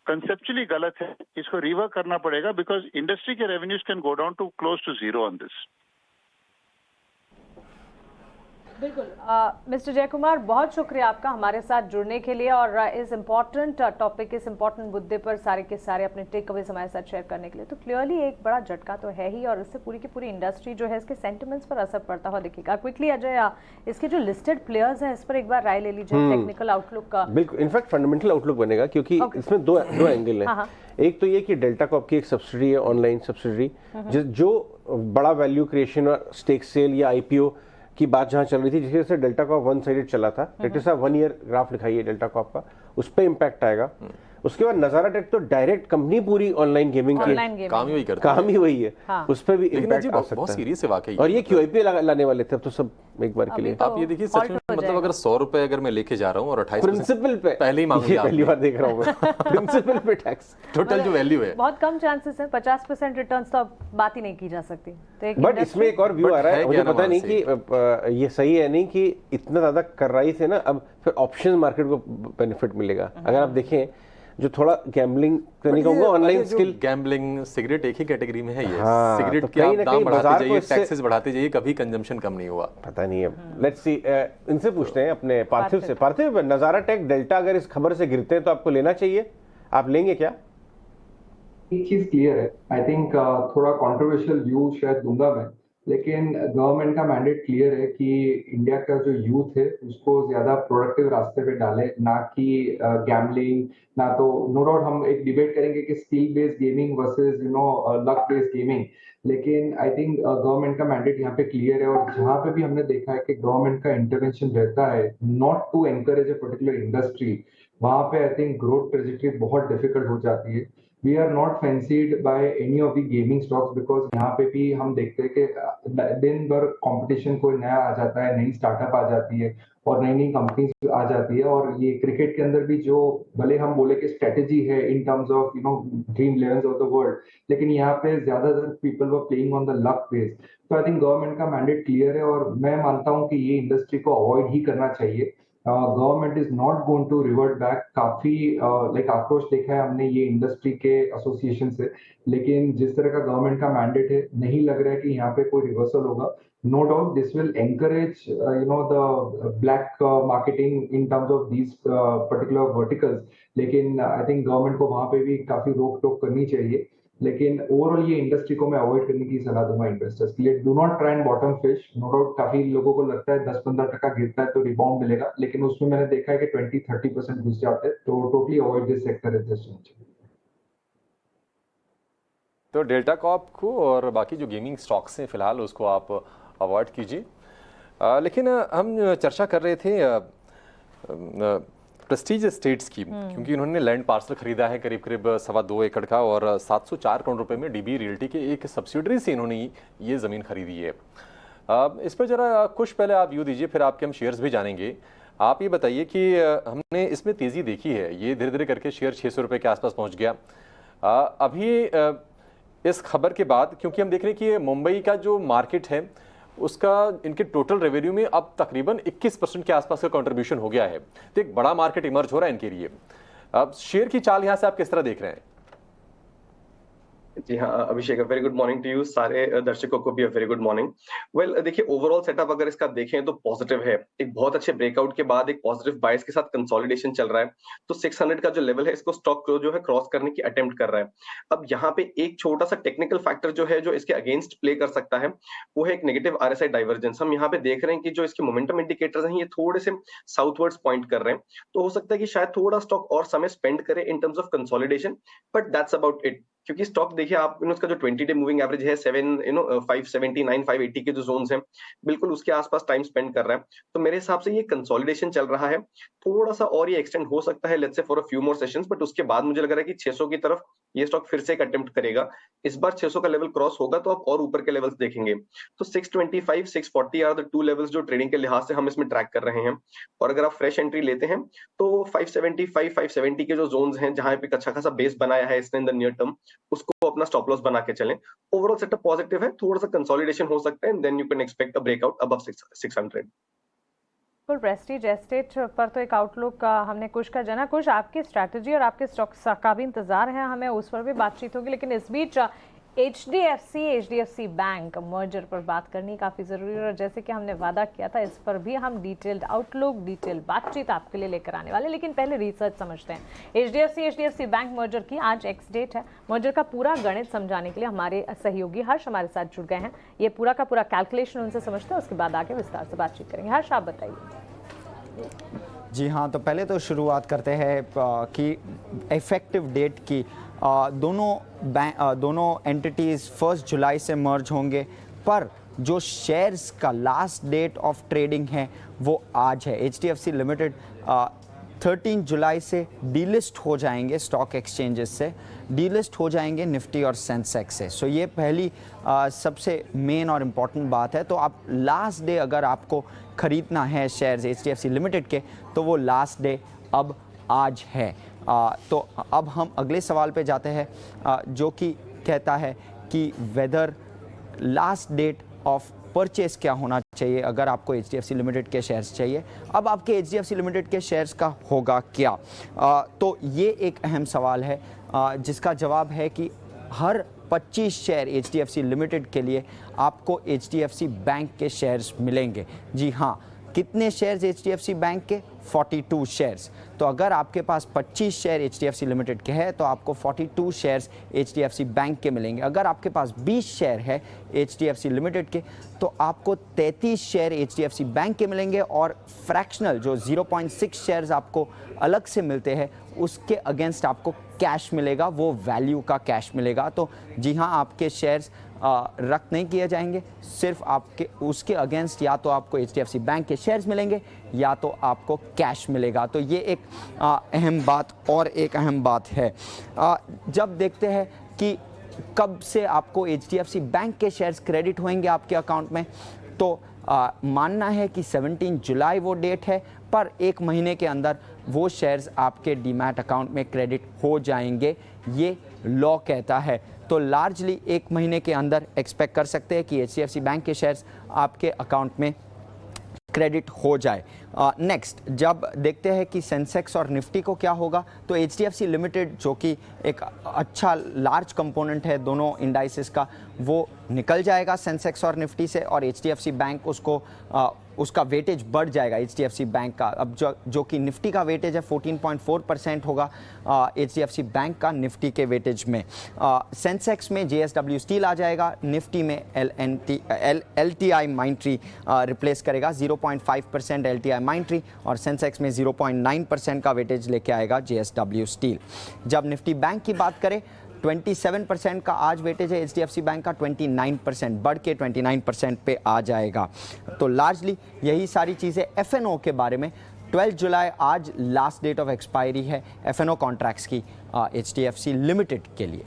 कंसेप्चुअली गलत है। इसको रिवर्क करना पड़ेगा बिकॉज इंडस्ट्री के revenues can go down to close to zero on this. बिल्कुल मिस्टर जयकुमार, बहुत शुक्रिया आपका हमारे साथ जुड़ने के लिए और इस इम्पॉर्टेंट टॉपिक, इस इम्पॉर्टेंट मुद्दे पर सारे के सारे अपने टेक अवेज हमारे साथ शेयर करने के लिए। तो क्लियरली एक बड़ा झटका तो है ही और इससे पूरी की पूरी इंडस्ट्री जो है इसके सेंटिमेंट्स पर असर पड़ता हुआ दिखेगा। क्विकली अजय, इसके जो लिस्टेड प्लेयर्स हैं इस पर एक बार राय ले लीजिए, टेक्निकल आउटलुक का। बिल्कुल, इनफैक्ट फंडामेंटल आउटलुक बनेगा क्योंकि इसमें दो एंगल है। एक तो ये कि डेल्टा कॉप की एक सब्सिडी है, ऑनलाइन सब्सिडी, जो बड़ा वैल्यू क्रिएशन और स्टेक सेल या आईपीओ की बात जहां चल रही थी, जिसकी वजह से डेल्टा कॉप वन साइडेड चला था। डेल्टा साहब 1 ईयर ग्राफ दिखाइए डेल्टा कॉप का, उस पर इम्पैक्ट आएगा। उसके बाद नजारा टेक तो डायरेक्ट कंपनी पूरी ऑनलाइन गेमिंग की काम ही वही है, हाँ। उस पर भी इम्पैक्ट आ सकता है। सीरियस है वाकई। और ये क्यूआईपी लाने वाले थे, अब तो सब एक बार के लिए। आप ये देखिए सच में, मतलब अगर 100 रुपए अगर मैं लेके जा रहा हूँ और 28% प्रिंसिपल पे पहले ही मांग लिया, पहली बार देख रहा हूँ मैं प्रिंसिपल पे टैक्स, टोटल जो वैल्यू है बहुत कम चांसेस है, 50% रिटर्न्स तो अब बात ही नहीं की जा सकती। तो बट इसमें एक और व्यू आ रहा है, मुझे पता नहीं कि ये सही है नहीं कि इतना ज्यादा कर रही से ना अब फिर ऑप्शन मार्केट को बेनिफिट मिलेगा। अगर आप देखें जो थोड़ा गैम्बलिंग नहीं कहूंगा, ऑनलाइन स्किल, गैम्बलिंग, सिगरेट एक ही कैटेगरी में है ये। हाँ, सिगरेट तो के आप दाम बढ़ाते जाइए, इससे... टैक्सेस बढ़ाते जाइए, कभी कंजम्पशन कम नहीं हुआ। पता नहीं है, लेट्स सी। इनसे पूछते हैं अपने पार्थिव से। पार्थिव, नजारा टेक डेल्टा अगर इस खबर से गिरते हैं तो आपको लेना चाहिए, आप लेंगे क्या? एक चीज क्लियर है, आई थिंक थोड़ा कंट्रोवर्शियल व्यू शायद दूंगा मैं, लेकिन गवर्नमेंट का मैंडेट क्लियर है कि इंडिया का जो यूथ है उसको ज्यादा प्रोडक्टिव रास्ते पे डाले, ना कि गैम्बलिंग, ना तो नो डाउट हम एक डिबेट करेंगे कि skill based gaming versus luck based gaming, लेकिन आई थिंक गवर्नमेंट का मैंडेट यहाँ पे क्लियर है। और जहाँ पे भी हमने देखा है कि गवर्नमेंट का इंटरवेंशन रहता है not to encourage a particular industry, वहां पे आई थिंक ग्रोथ ट्रेजेक्टरी बहुत डिफिकल्ट हो जाती है। We are not fancied by any of the gaming stocks because यहाँ पे भी हम देखते हैं कि दिन भर कंपटीशन कोई नया आ जाता है, नई स्टार्टअप आ जाती है और नई नई कंपनीज आ जाती है। और ये क्रिकेट के अंदर भी जो भले हम बोले कि स्ट्रेटेजी है इन terms of dream 11 of the world, लेकिन यहाँ पे ज्यादातर people were playing on the luck base. तो आई थिंक गवर्नमेंट का मैंडेट क्लियर है और मैं मानता हूँ कि ये इंडस्ट्री को अवॉइड ही करना चाहिए। Government is not going to revert back. काफी लाइक आक्रोश देखा है हमने ये इंडस्ट्री के एसोसिएशन से, लेकिन जिस तरह का गवर्नमेंट का मैंडेट है नहीं लग रहा है कि यहाँ पे कोई रिवर्सल होगा। No doubt this will encourage the black marketing in terms of these particular verticals, लेकिन आई थिंक गवर्नमेंट को वहां पे भी काफी रोक टोक करनी चाहिए। लेकिन ओवरऑल ये इंडस्ट्री को मैं अवॉइड करने की सलाह दूंगा इन्वेस्टर्स के लिए। Do not try and bottom fish. No doubt काफी लोगों को लगता है 10-15% गिरता है तो रिबाउंड मिलेगा, लेकिन उसमें मैंने देखा है कि 20-30% घुस जाते हैं, तो totally avoid this sector at this stage. तो डेल्टा कॉप को और बाकी जो गेमिंग स्टॉक्स हैं फिलहाल उसको आप अवॉइड कीजिए। लेकिन हम चर्चा कर रहे थे प्रेस्टीज एस्टेट्स की, क्योंकि उन्होंने लैंड पार्सल खरीदा है करीब 2.25 एकड़ का और 704 करोड़ रुपए में डीबी रियल्टी के एक सब्सिडरी से इन्होंने ये ज़मीन खरीदी है। इस पर ज़रा कुछ पहले आप व्यू दीजिए, फिर आपके हम शेयर्स भी जानेंगे। आप ये बताइए कि हमने इसमें तेज़ी देखी है, ये धीरे धीरे करके शेयर 600 रुपये के आसपास पहुँच गया। अभी इस खबर के बाद, क्योंकि हम देख रहे हैं कि मुंबई का जो मार्केट है उसका इनके टोटल रेवेन्यू में अब तकरीबन 21% के आसपास का कंट्रीब्यूशन हो गया है। तो एक बड़ा मार्केट इमर्ज हो रहा है इनके लिए। अब शेयर की चाल यहां से आप किस तरह देख रहे हैं? जी हाँ Abhishek, very good morning to you. सारे दर्शकों को भी वेरी गुड मॉर्निंग। वेल देखिए, ओवरऑल सेटअप अगर इसका देखें तो पॉजिटिव है। एक बहुत अच्छे ब्रेकआउट के बाद एक पॉजिटिव बाइस के साथ कंसोलिडेशन चल रहा है, तो 600 का जो लेवल है इसको स्टॉक जो है क्रॉस करने की अटेम्प्ट कर रहा है। अब यहाँ पे एक छोटा सा टेक्निकल फैक्टर जो है जो इसके अगेंस्ट प्ले कर सकता है वो है एक नेगेटिव RSI डाइवर्जेंस। हम यहाँ पे देख रहे हैं कि जो इसके मोमेंटम इंडिकेटर्स हैं ये थोड़े से साउथवर्ड्स पॉइंट कर रहे हैं, तो हो सकता है कि शायद थोड़ा स्टॉक और समय स्पेंड करे इन terms of consolidation, but that's about it. क्योंकि स्टॉक देखिए आप उसका जो 20 डे मूविंग एवरेज है 579 580 के जो जोन्स हैं बिल्कुल उसके आसपास टाइम स्पेंड कर रहा है। तो मेरे हिसाब से ये कंसोलिडेशन चल रहा है, थोड़ा सा और ये एक्सटेंड हो सकता है let's say for a few more sessions, but उसके बाद मुझे लग रहा है कि 600 की तरफ ये स्टॉक फिर से एक अटेम्प्ट करेगा। इस बार 600 का लेवल क्रॉस होगा तो आप और ऊपर के लेवल्स देखेंगे। तो 625 640 आर द टू लेवल्स जो ट्रेडिंग के लिहाज से हम इसमें ट्रैक कर रहे हैं। और अगर आप फ्रेश एंट्री लेते हैं तो 575 570 के जो जोन्स हैं जहां पे एक अच्छा खासा बेस बनाया है इसने इन द नियर टर्म, उसको अपना स्टॉप लॉस बना के चलें। ओवरऑल सेटअप पॉजिटिव है, थोड़ा सा कंसोलिडेशन हो सकता है and then you can expect a breakout above 600। बिल्कुल, प्रेस्टीज एस्टेट पर तो एक आउटलुक हमने कुछ का जाना। कुछ आपकी स्ट्रैटेजी और आपके स्टॉक्स का भी इंतजार है, हमें उस पर भी बातचीत होगी, लेकिन इस बीच HDFC बैंक मर्जर पर बात करनी काफ़ी ज़रूरी है। और जैसे कि हमने वादा किया था इस पर भी हम डिटेल्ड आउटलुक, डिटेल्ड बातचीत आपके लिए लेकर आने वाले, लेकिन पहले रिसर्च समझते हैं। HDFC बैंक मर्जर की आज एक्स डेट है। मर्जर का पूरा गणित समझाने के लिए हमारे सहयोगी हर्ष हमारे साथ जुड़ गए हैं। ये पूरा का पूरा कैलकुलेशन उनसे समझते हैं, उसके बाद आगे विस्तार से बातचीत करेंगे। हर्ष, आप बताइए। जी हाँ, तो पहले तो शुरुआत करते हैं कि इफ़ेक्टिव डेट की। दोनों एंटिटीज़ 1 जुलाई से मर्ज होंगे, पर जो शेयर्स का लास्ट डेट ऑफ ट्रेडिंग है वो आज है। HDFC लिमिटेड 13 जुलाई से डीलिस्ट हो जाएंगे, स्टॉक एक्सचेंजेस से डीलिस्ट हो जाएंगे निफ्टी और सेंसेक्स से। सो ये पहली सबसे मेन और इम्पॉर्टेंट बात है। तो आप लास्ट डे अगर आपको ख़रीदना है शेयर्स HDFC लिमिटेड के तो वो लास्ट डे अब आज है। तो अब हम अगले सवाल पे जाते हैं जो कि कहता है कि whether last date of purchase क्या होना चाहिए अगर आपको HDFC लिमिटेड के शेयर्स चाहिए। अब आपके HDFC लिमिटेड के शेयर्स का होगा क्या? तो ये एक अहम सवाल है जिसका जवाब है कि हर 25 शेयर HDFC लिमिटेड के लिए आपको HDFC बैंक के शेयर्स मिलेंगे। जी हाँ, कितने शेयर्स HDFC बैंक के? 42 शेयर्स। तो अगर आपके पास 25 शेयर HDFC लिमिटेड के हैं तो आपको 42 शेयर्स HDFC बैंक के मिलेंगे। अगर आपके पास 20 शेयर है HDFC लिमिटेड के तो आपको 33 शेयर HDFC बैंक के मिलेंगे और फ्रैक्शनल जो 0.6 शेयर्स आपको अलग से मिलते हैं उसके अगेंस्ट आपको कैश मिलेगा, वो वैल्यू का कैश मिलेगा। तो जी हाँ, आपके शेयर्स रद्द नहीं किए जाएंगे, सिर्फ आपके उसके अगेंस्ट या तो आपको HDFC बैंक के शेयर्स मिलेंगे या तो आपको कैश मिलेगा। तो ये एक अहम बात और एक अहम बात है। जब देखते हैं कि कब से आपको HDFC बैंक के शेयर्स क्रेडिट होंगे आपके अकाउंट में, तो मानना है कि 17 जुलाई वो डेट है, पर एक महीने के अंदर वो शेयर्स आपके डीमैट अकाउंट में क्रेडिट हो जाएंगे, ये लॉ कहता है। तो लार्जली एक महीने के अंदर एक्सपेक्ट कर सकते हैं कि HDFC बैंक के शेयर्स आपके अकाउंट में क्रेडिट हो जाए। नेक्स्ट जब देखते हैं कि सेंसेक्स और निफ्टी को क्या होगा, तो HDFC लिमिटेड जो कि एक अच्छा लार्ज कंपोनेंट है दोनों इंडाइसेस का, वो निकल जाएगा सेंसेक्स और निफ्टी से, और HDFC बैंक उसका वेटेज बढ़ जाएगा HDFC बैंक का। अब जो कि निफ्टी का वेटेज है 14.4% होगा HDFC बैंक का निफ्टी के वेटेज में। सेंसेक्स में JSW स्टील आ जाएगा, निफ्टी में LTI माइंट्री रिप्लेस करेगा 0.5% LTI माइंट्री, और सेंसेक्स में 0.9% का वेटेज लेके आएगा JSW स्टील। जब निफ्टी बैंक की बात करें 27% का आज वेटेज है HDFC बैंक का, 29% बढ़ के 29% पे आ जाएगा। तो लार्जली यही सारी चीज़ें FNO के बारे में। 12 जुलाई आज लास्ट डेट ऑफ एक्सपायरी है FNO कॉन्ट्रैक्ट्स की HDFC लिमिटेड के लिए।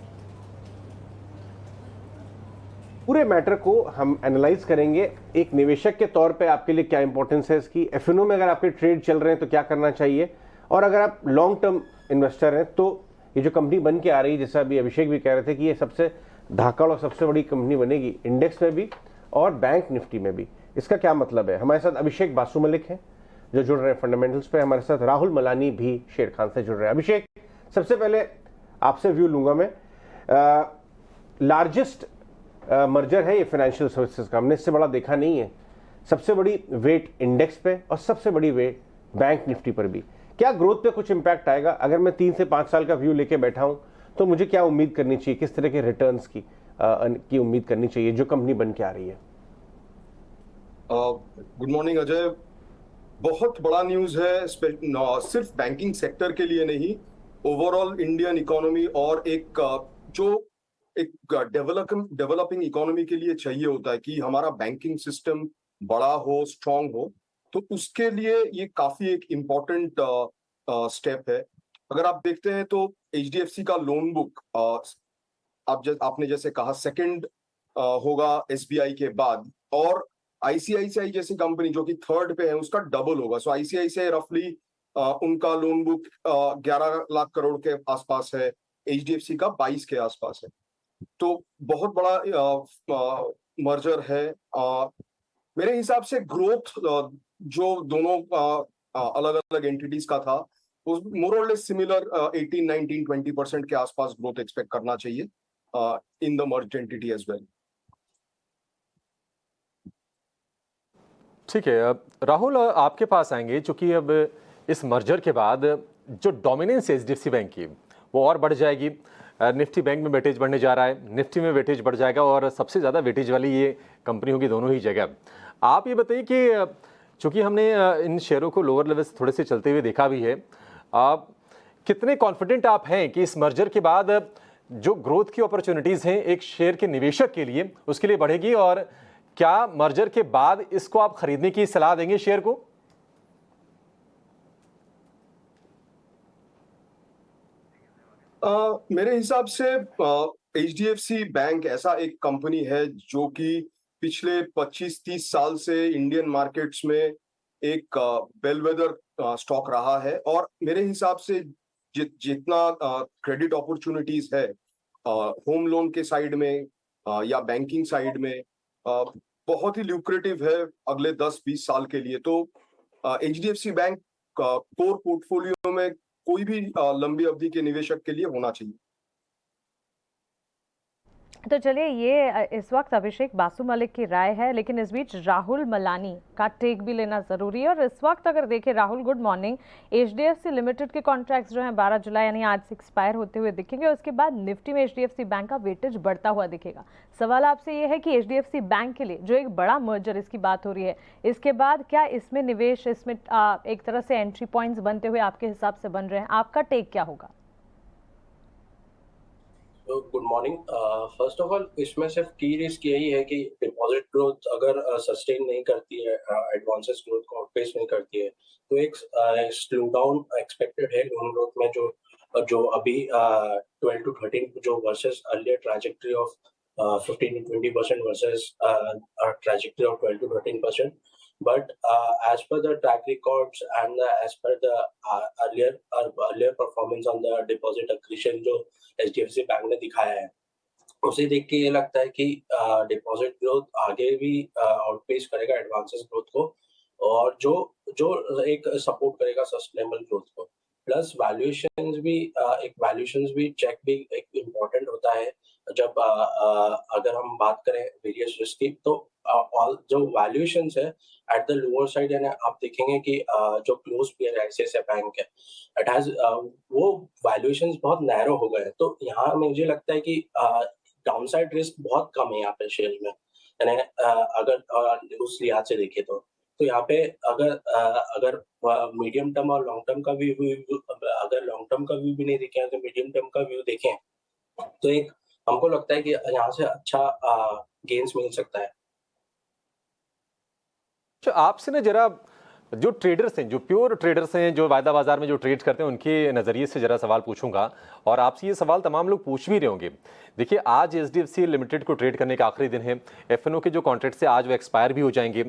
पूरे मैटर को हम एनालाइज करेंगे एक निवेशक के तौर पे आपके लिए क्या इंपॉर्टेंस है इसकी, FNO में अगर आपके ट्रेड चल रहे हैं तो क्या करना चाहिए, और अगर आप लॉन्ग टर्म इन्वेस्टर हैं तो ये जो कंपनी बन के आ रही है, जैसा अभी अभिषेक भी कह रहे थे कि ये सबसे धाकड़ और सबसे बड़ी कंपनी बनेगी इंडेक्स में भी और बैंक निफ्टी में भी। इसका क्या मतलब है? हमारे साथ अभिषेक बासु मलिक हैं जो जुड़ रहे हैं फंडामेंटल्स पे, हमारे साथ राहुल मलानी भी शेर खान से जुड़ रहे हैं। अभिषेक, सबसे पहले आपसे व्यू लूंगा मैं। लार्जेस्ट मर्जर है ये फाइनेंशियल सर्विसेज का, हमने इससे बड़ा देखा नहीं है। सबसे बड़ी वेट इंडेक्स पे और सबसे बड़ी वेट बैंक निफ्टी पर भी। क्या ग्रोथ पे कुछ इंपैक्ट आएगा? अगर मैं 3 से 5 साल का व्यू लेके बैठा हूं तो मुझे क्या उम्मीद करनी चाहिए, किस तरह के रिटर्न्स की उम्मीद करनी चाहिए जो कंपनी बन के आ रही है? Good morning Ajay. बहुत बड़ा न्यूज है, सिर्फ बैंकिंग सेक्टर के लिए नहीं, ओवरऑल इंडियन इकोनॉमी और एक डेवलपिंग इकोनॉमी के लिए चाहिए होता है कि हमारा बैंकिंग सिस्टम बड़ा हो, स्ट्रांग हो। तो उसके लिए ये काफी एक इम्पोर्टेंट स्टेप है। अगर आप देखते हैं तो HDFC का लोन बुक आपने जैसे कहा सेकंड होगा SBI के बाद, और ICICI जैसी कंपनी जो कि थर्ड पे है उसका डबल होगा। सो ICICI रफली उनका लोन बुक 11 लाख करोड़ के आसपास है, HDFC का 22 के आसपास है। तो बहुत बड़ा मर्जर है। मेरे हिसाब से ग्रोथ जो दोनों अलग अलग एंटिटीज का था वो मोर और लेस सिमिलर 18, 19, 20% के आसपास ग्रोथ एक्सपेक्ट करना चाहिए in the merged entity as well. ठीक है, राहुल आपके पास आएंगे, चूंकि अब इस मर्जर के बाद जो डोमिनेंस है HDFC बैंक की वो और बढ़ जाएगी। निफ्टी बैंक में वेटेज बढ़ने जा रहा है, निफ्टी में वेटेज बढ़ जाएगा और सबसे ज़्यादा वेटेज वाली ये कंपनी होगी दोनों ही जगह। आप ये बताइए कि चूंकि हमने इन शेयरों को लोअर लेवल से थोड़े से चलते हुए देखा भी है, आप कितने कॉन्फिडेंट आप हैं कि इस मर्जर के बाद जो ग्रोथ की अपॉर्चुनिटीज़ हैं एक शेयर के निवेशक के लिए उसके लिए बढ़ेगी, और क्या मर्जर के बाद इसको आप खरीदने की सलाह देंगे शेयर को? मेरे हिसाब से HDFC बैंक ऐसा एक कंपनी है जो कि पिछले 25-30 साल से इंडियन मार्केट्स में एक बेलवेदर स्टॉक रहा है, और मेरे हिसाब से जितना क्रेडिट अपॉर्चुनिटीज है होम लोन के साइड में या बैंकिंग साइड में बहुत ही ल्यूक्रेटिव है अगले 10-20 साल के लिए। तो HDFC बैंक कोर पोर्टफोलियो में कोई भी लंबी अवधि के निवेशक के लिए होना चाहिए। तो चलिए, ये इस वक्त अभिषेक बासु मलिक की राय है, लेकिन इस बीच राहुल मलानी का टेक भी लेना जरूरी है। और इस वक्त अगर देखें Rahul, good morning. HDFC limited के कॉन्ट्रैक्ट्स जो हैं 12 जुलाई यानी आज से एक्सपायर होते हुए दिखेंगे, उसके बाद निफ्टी में HDFC बैंक का वेटेज बढ़ता हुआ दिखेगा। सवाल आपसे ये है कि HDFC बैंक के लिए जो एक बड़ा मर्जर इसकी बात हो रही है, इसके बाद क्या इसमें निवेश, इसमें एक तरह से एंट्री पॉइंट्स बनते हुए आपके हिसाब से बन रहे हैं? आपका टेक क्या होगा? Good morning. First of all इसमें सिर्फ की रिस्क यही है कि डिपॉजिट ग्रोथ अगर सस्टेन नहीं करती है, एडवांसेस ग्रोथ को आउटपेस नहीं करती है, तो एक स्लो डाउन एक्सपेक्टेड है लोन ग्रोथ में, जो अभी 12 to 13 जो versus earlier trajectory of 15 to 20% versus trajectory of 12 to 13%. But as per the track records and as per the earlier performance on the deposit accretion जो HDFC bank ने दिखाया है, उसे देख के ये लगता है कि डिपॉजिट ग्रोथ आगे भी आउटपेस करेगा एडवांसेस ग्रोथ को, और जो एक सपोर्ट करेगा सस्टेनेबल ग्रोथ को। प्लस वैल्यूएशंस भी चेक भी एक इम्पोर्टेंट होता है जब अगर हम बात करें वेरियस रिस्क की, तो ऑल जो वैल्यूएशंस है एट द लोअर साइड, यानी आप देखेंगे कि जो क्लोज पेयर ICICI बैंक है, इट हैज वो वैल्यूएशंस बहुत नैरो हो गए हैं। तो यहाँ मुझे लगता है कि डाउनसाइड रिस्क बहुत कम है यहाँ पे शेयर में, यानी अगर उस लिहाज से देखें तो यहाँ पे अगर मीडियम टर्म और लॉन्ग टर्म का व्यू, अगर लॉन्ग टर्म का व्यू भी नहीं देखें तो मीडियम टर्म का व्यू देखें, तो एक हमको लगता है कि यहाँ से अच्छा गेन्स मिल सकता है। आपसे ना जरा जो ट्रेडर्स हैं, जो प्योर ट्रेडर्स हैं, जो वायदा बाजार में जो ट्रेड करते हैं, उनके नज़रिए से जरा सवाल पूछूंगा, और आपसे ये सवाल तमाम लोग पूछ भी रहे होंगे। देखिए, आज HDFC लिमिटेड को ट्रेड करने का आखिरी दिन है, FNO के जो कॉन्ट्रैक्ट है आज वो एक्सपायर भी हो जाएंगे,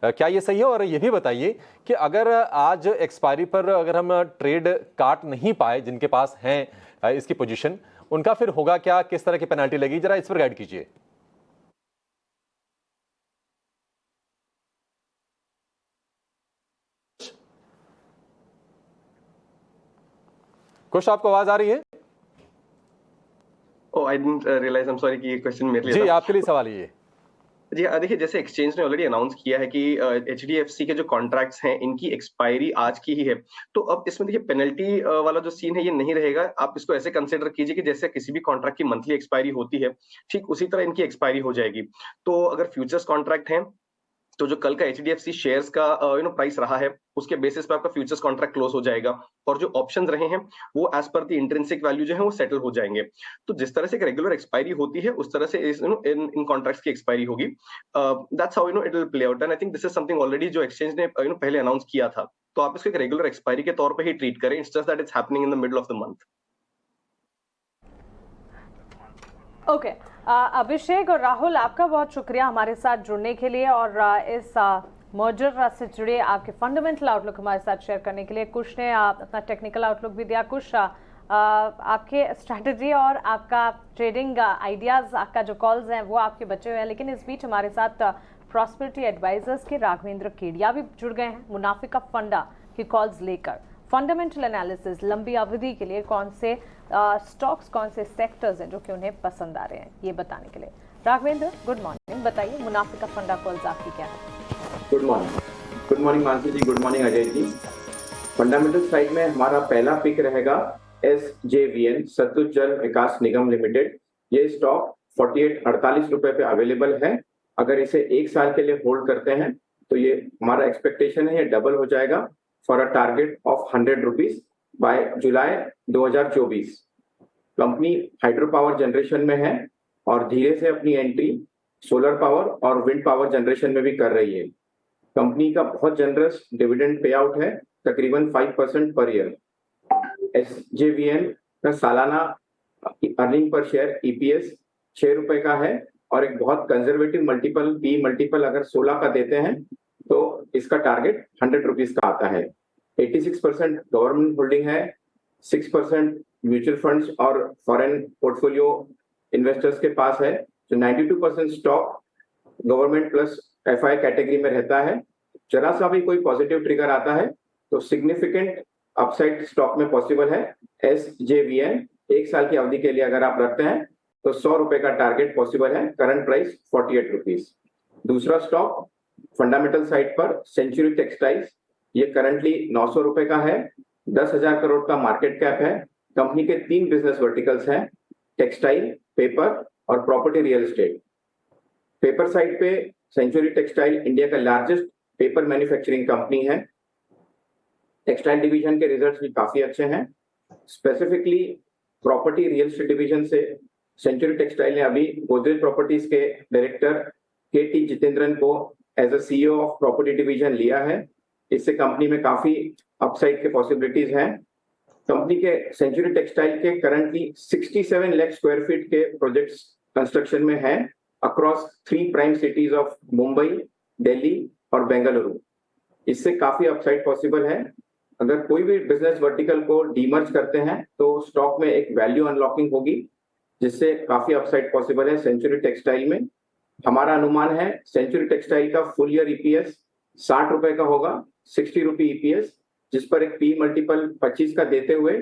क्या ये सही है? और ये भी बताइए कि अगर आज एक्सपायरी पर अगर हम ट्रेड काट नहीं पाए, जिनके पास हैं इसकी पोजीशन, उनका फिर होगा क्या, किस तरह की पेनल्टी लगेगी, जरा इस पर गाइड कीजिए। कुछ आपको आवाज आ रही है? Oh I didn't realise, I am sorry कि ये क्वेश्चन मेरे लिए जी, था। आपके लिए सवाल ये। जी देखिए, जैसे एक्सचेंज ने ऑलरेडी अनाउंस किया है कि एचडीएफसी के जो कॉन्ट्रैक्ट्स हैं इनकी एक्सपायरी आज की ही है, तो अब इसमें देखिए पेनल्टी वाला जो सीन है ये नहीं रहेगा। आप इसको ऐसे कंसिडर कीजिए कि जैसे किसी भी कॉन्ट्रैक्ट की मंथली एक्सपायरी होती है, ठीक उसी तरह इनकी एक्सपायरी हो जाएगी। तो अगर फ्यूचर्स कॉन्ट्रैक्ट हैं तो जो कल का एचडीएफसी शेयर्स का प्राइस रहा है उसके बेसिस पे आपका फ्यूचर्स कॉन्ट्रैक्ट क्लोज हो जाएगा, और जो ऑप्शंस रहे हैं वो as per the intrinsic value जो है वो सेटल हो जाएंगे। तो जिस तरह से एक रेगुलर एक्सपायरी होती है उस तरह से इन कॉन्ट्रैक्ट्स की एक्सपायरी होगी। That's how it will play out, and I think this is something already जो एक्सचेंज ने पहले अनाउंस किया था। तो आप इसको एक रेगुलर एक्सपायरी के तौर पे ही ट्रीट करें, it's just that it's happening in the middle of the month. Okay, Abhishek और राहुल, आपका बहुत शुक्रिया हमारे साथ जुड़ने के लिए और इस मर्जर से जुड़े आपके फंडामेंटल आउटलुक हमारे साथ शेयर करने के लिए। कुछ ने अपना टेक्निकल आउटलुक भी दिया, कुछ आपके स्ट्रैटेजी और आपका ट्रेडिंग आइडियाज, आपका जो कॉल्स हैं वो आपके बचे हुए हैं। लेकिन इस बीच हमारे साथ प्रॉस्पेरिटी एडवाइजर्स के राघवेंद्र केडिया भी जुड़ गए हैं मुनाफे का फंडा की कॉल्स लेकर। फंडामेंटल एनालिसिस, लंबी अवधि के लिए कौन से स्टॉक्स, कौन से सेक्टर्स हैं जो कि उन्हें पसंद आ रहे हैं, ये बताने के लिए। राघवेंद्र, गुड मॉर्निंग, बताइए मुनाफे का फंडा कॉल्स आपकी क्या है? गुड मॉर्निंग मानसी जी, good morning Ajay ji. Fundamental side में हमारा पहला पिक रहेगा SJVN, सतलुज जल विकास निगम लिमिटेड। ये स्टॉक 48-48 रुपए पे अवेलेबल है। अगर इसे 1 साल के लिए होल्ड करते हैं तो ये हमारा एक्सपेक्टेशन है ये डबल हो जाएगा for a target of 100 rupees by July 2024। Company hydro power generation में है और धीरे से अपनी एंट्री सोलर पावर और विंड पावर जनरेशन में भी कर रही है। कंपनी का बहुत जनरस डिविडेंड पे आउट है, तकरीबन 5% पर ईयर। SJVN का सालाना अर्निंग पर शेयर EPS 6 रुपए का है और एक बहुत कंजर्वेटिव मल्टीपल, P मल्टीपल अगर 16 का देते हैं तो इसका टारगेट 100 रुपीज का आता है। 86% गवर्नमेंट होल्डिंग है, 6% म्यूचुअल फंड्स और फॉरेन पोर्टफोलियो इन्वेस्टर्स के पास है। तो 92% stock government plus FI category में रहता है। जरा सा भी कोई पॉजिटिव ट्रिगर आता है तो सिग्निफिकेंट अपसाइड स्टॉक में पॉसिबल है। SJVN 1 साल की अवधि के लिए अगर आप रखते हैं तो 100 रुपए का टारगेट पॉसिबल है, करंट प्राइस 48 रुपीज। दूसरा स्टॉक फंडामेंटल साइड पर सेंचुरी टेक्सटाइल्स, ये करंटली 900 रुपए का है, 10,000 करोड़ का मार्केट कैप है। कंपनी के 3 बिजनेस वर्टिकल्स हैं, टेक्सटाइल, पेपर और property real estate. Paper side पे सेंचुरी टेक्सटाइल इंडिया का लार्जेस्ट पेपर मैन्युफैक्चरिंग कंपनी है। टेक्सटाइल डिवीजन के रिजल्ट्स भी काफी अच्छे हैं। Specifically property real estate division से सेंचुरी टेक्सटाइल ने अभी गोदरेज प्रॉपर्टीज के डायरेक्टर KT जितेंद्रन को एज अ CEO ऑफ प्रॉपर्टी डिवीजन लिया है। इससे कंपनी में काफी अपसाइड के पॉसिबिलिटीज हैं। कंपनी के सेंचुरी टेक्सटाइल के करंटली 67 लाख स्क्वायर फीट के प्रोजेक्ट्स कंस्ट्रक्शन में हैं across 3 prime cities of Mumbai, Delhi और बेंगलुरु। इससे काफी अपसाइड पॉसिबल है। अगर कोई भी बिजनेस वर्टिकल को डीमर्ज करते हैं तो स्टॉक में एक वैल्यू अनलॉकिंग होगी जिससे काफी अपसाइड पॉसिबल है सेंचुरी टेक्सटाइल में। हमारा अनुमान है सेंचुरी टेक्सटाइल का फुल ईयर EPS 60 रुपए का होगा, 60 रुपी EPS, जिस पर एक P मल्टीपल 25 का देते हुए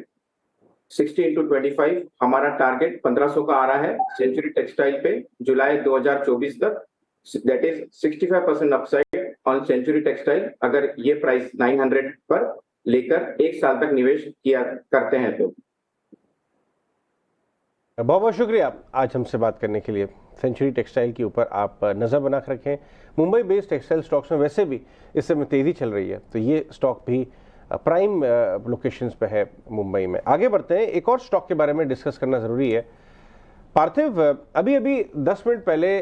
60 into 25 हमारा टारगेट 1500 का आ रहा है सेंचुरी टेक्सटाइल पे जुलाई 2024 तक। That is 65% upside on Century Textile अगर ये प्राइस 900 पर लेकर 1 साल तक निवेश किया करते हैं तो। बहुत बहुत शुक्रिया आज हमसे बात करने के लिए। सेंचुरी टेक्सटाइल के ऊपर आप नज़र बना कर रखें। मुंबई बेस्ड टेक्सटाइल स्टॉक्स में वैसे भी इस समय तेज़ी चल रही है, तो ये स्टॉक भी प्राइम लोकेशंस पे है मुंबई में। आगे बढ़ते हैं, एक और स्टॉक के बारे में डिस्कस करना ज़रूरी है। पार्थिव, अभी 10 मिनट पहले,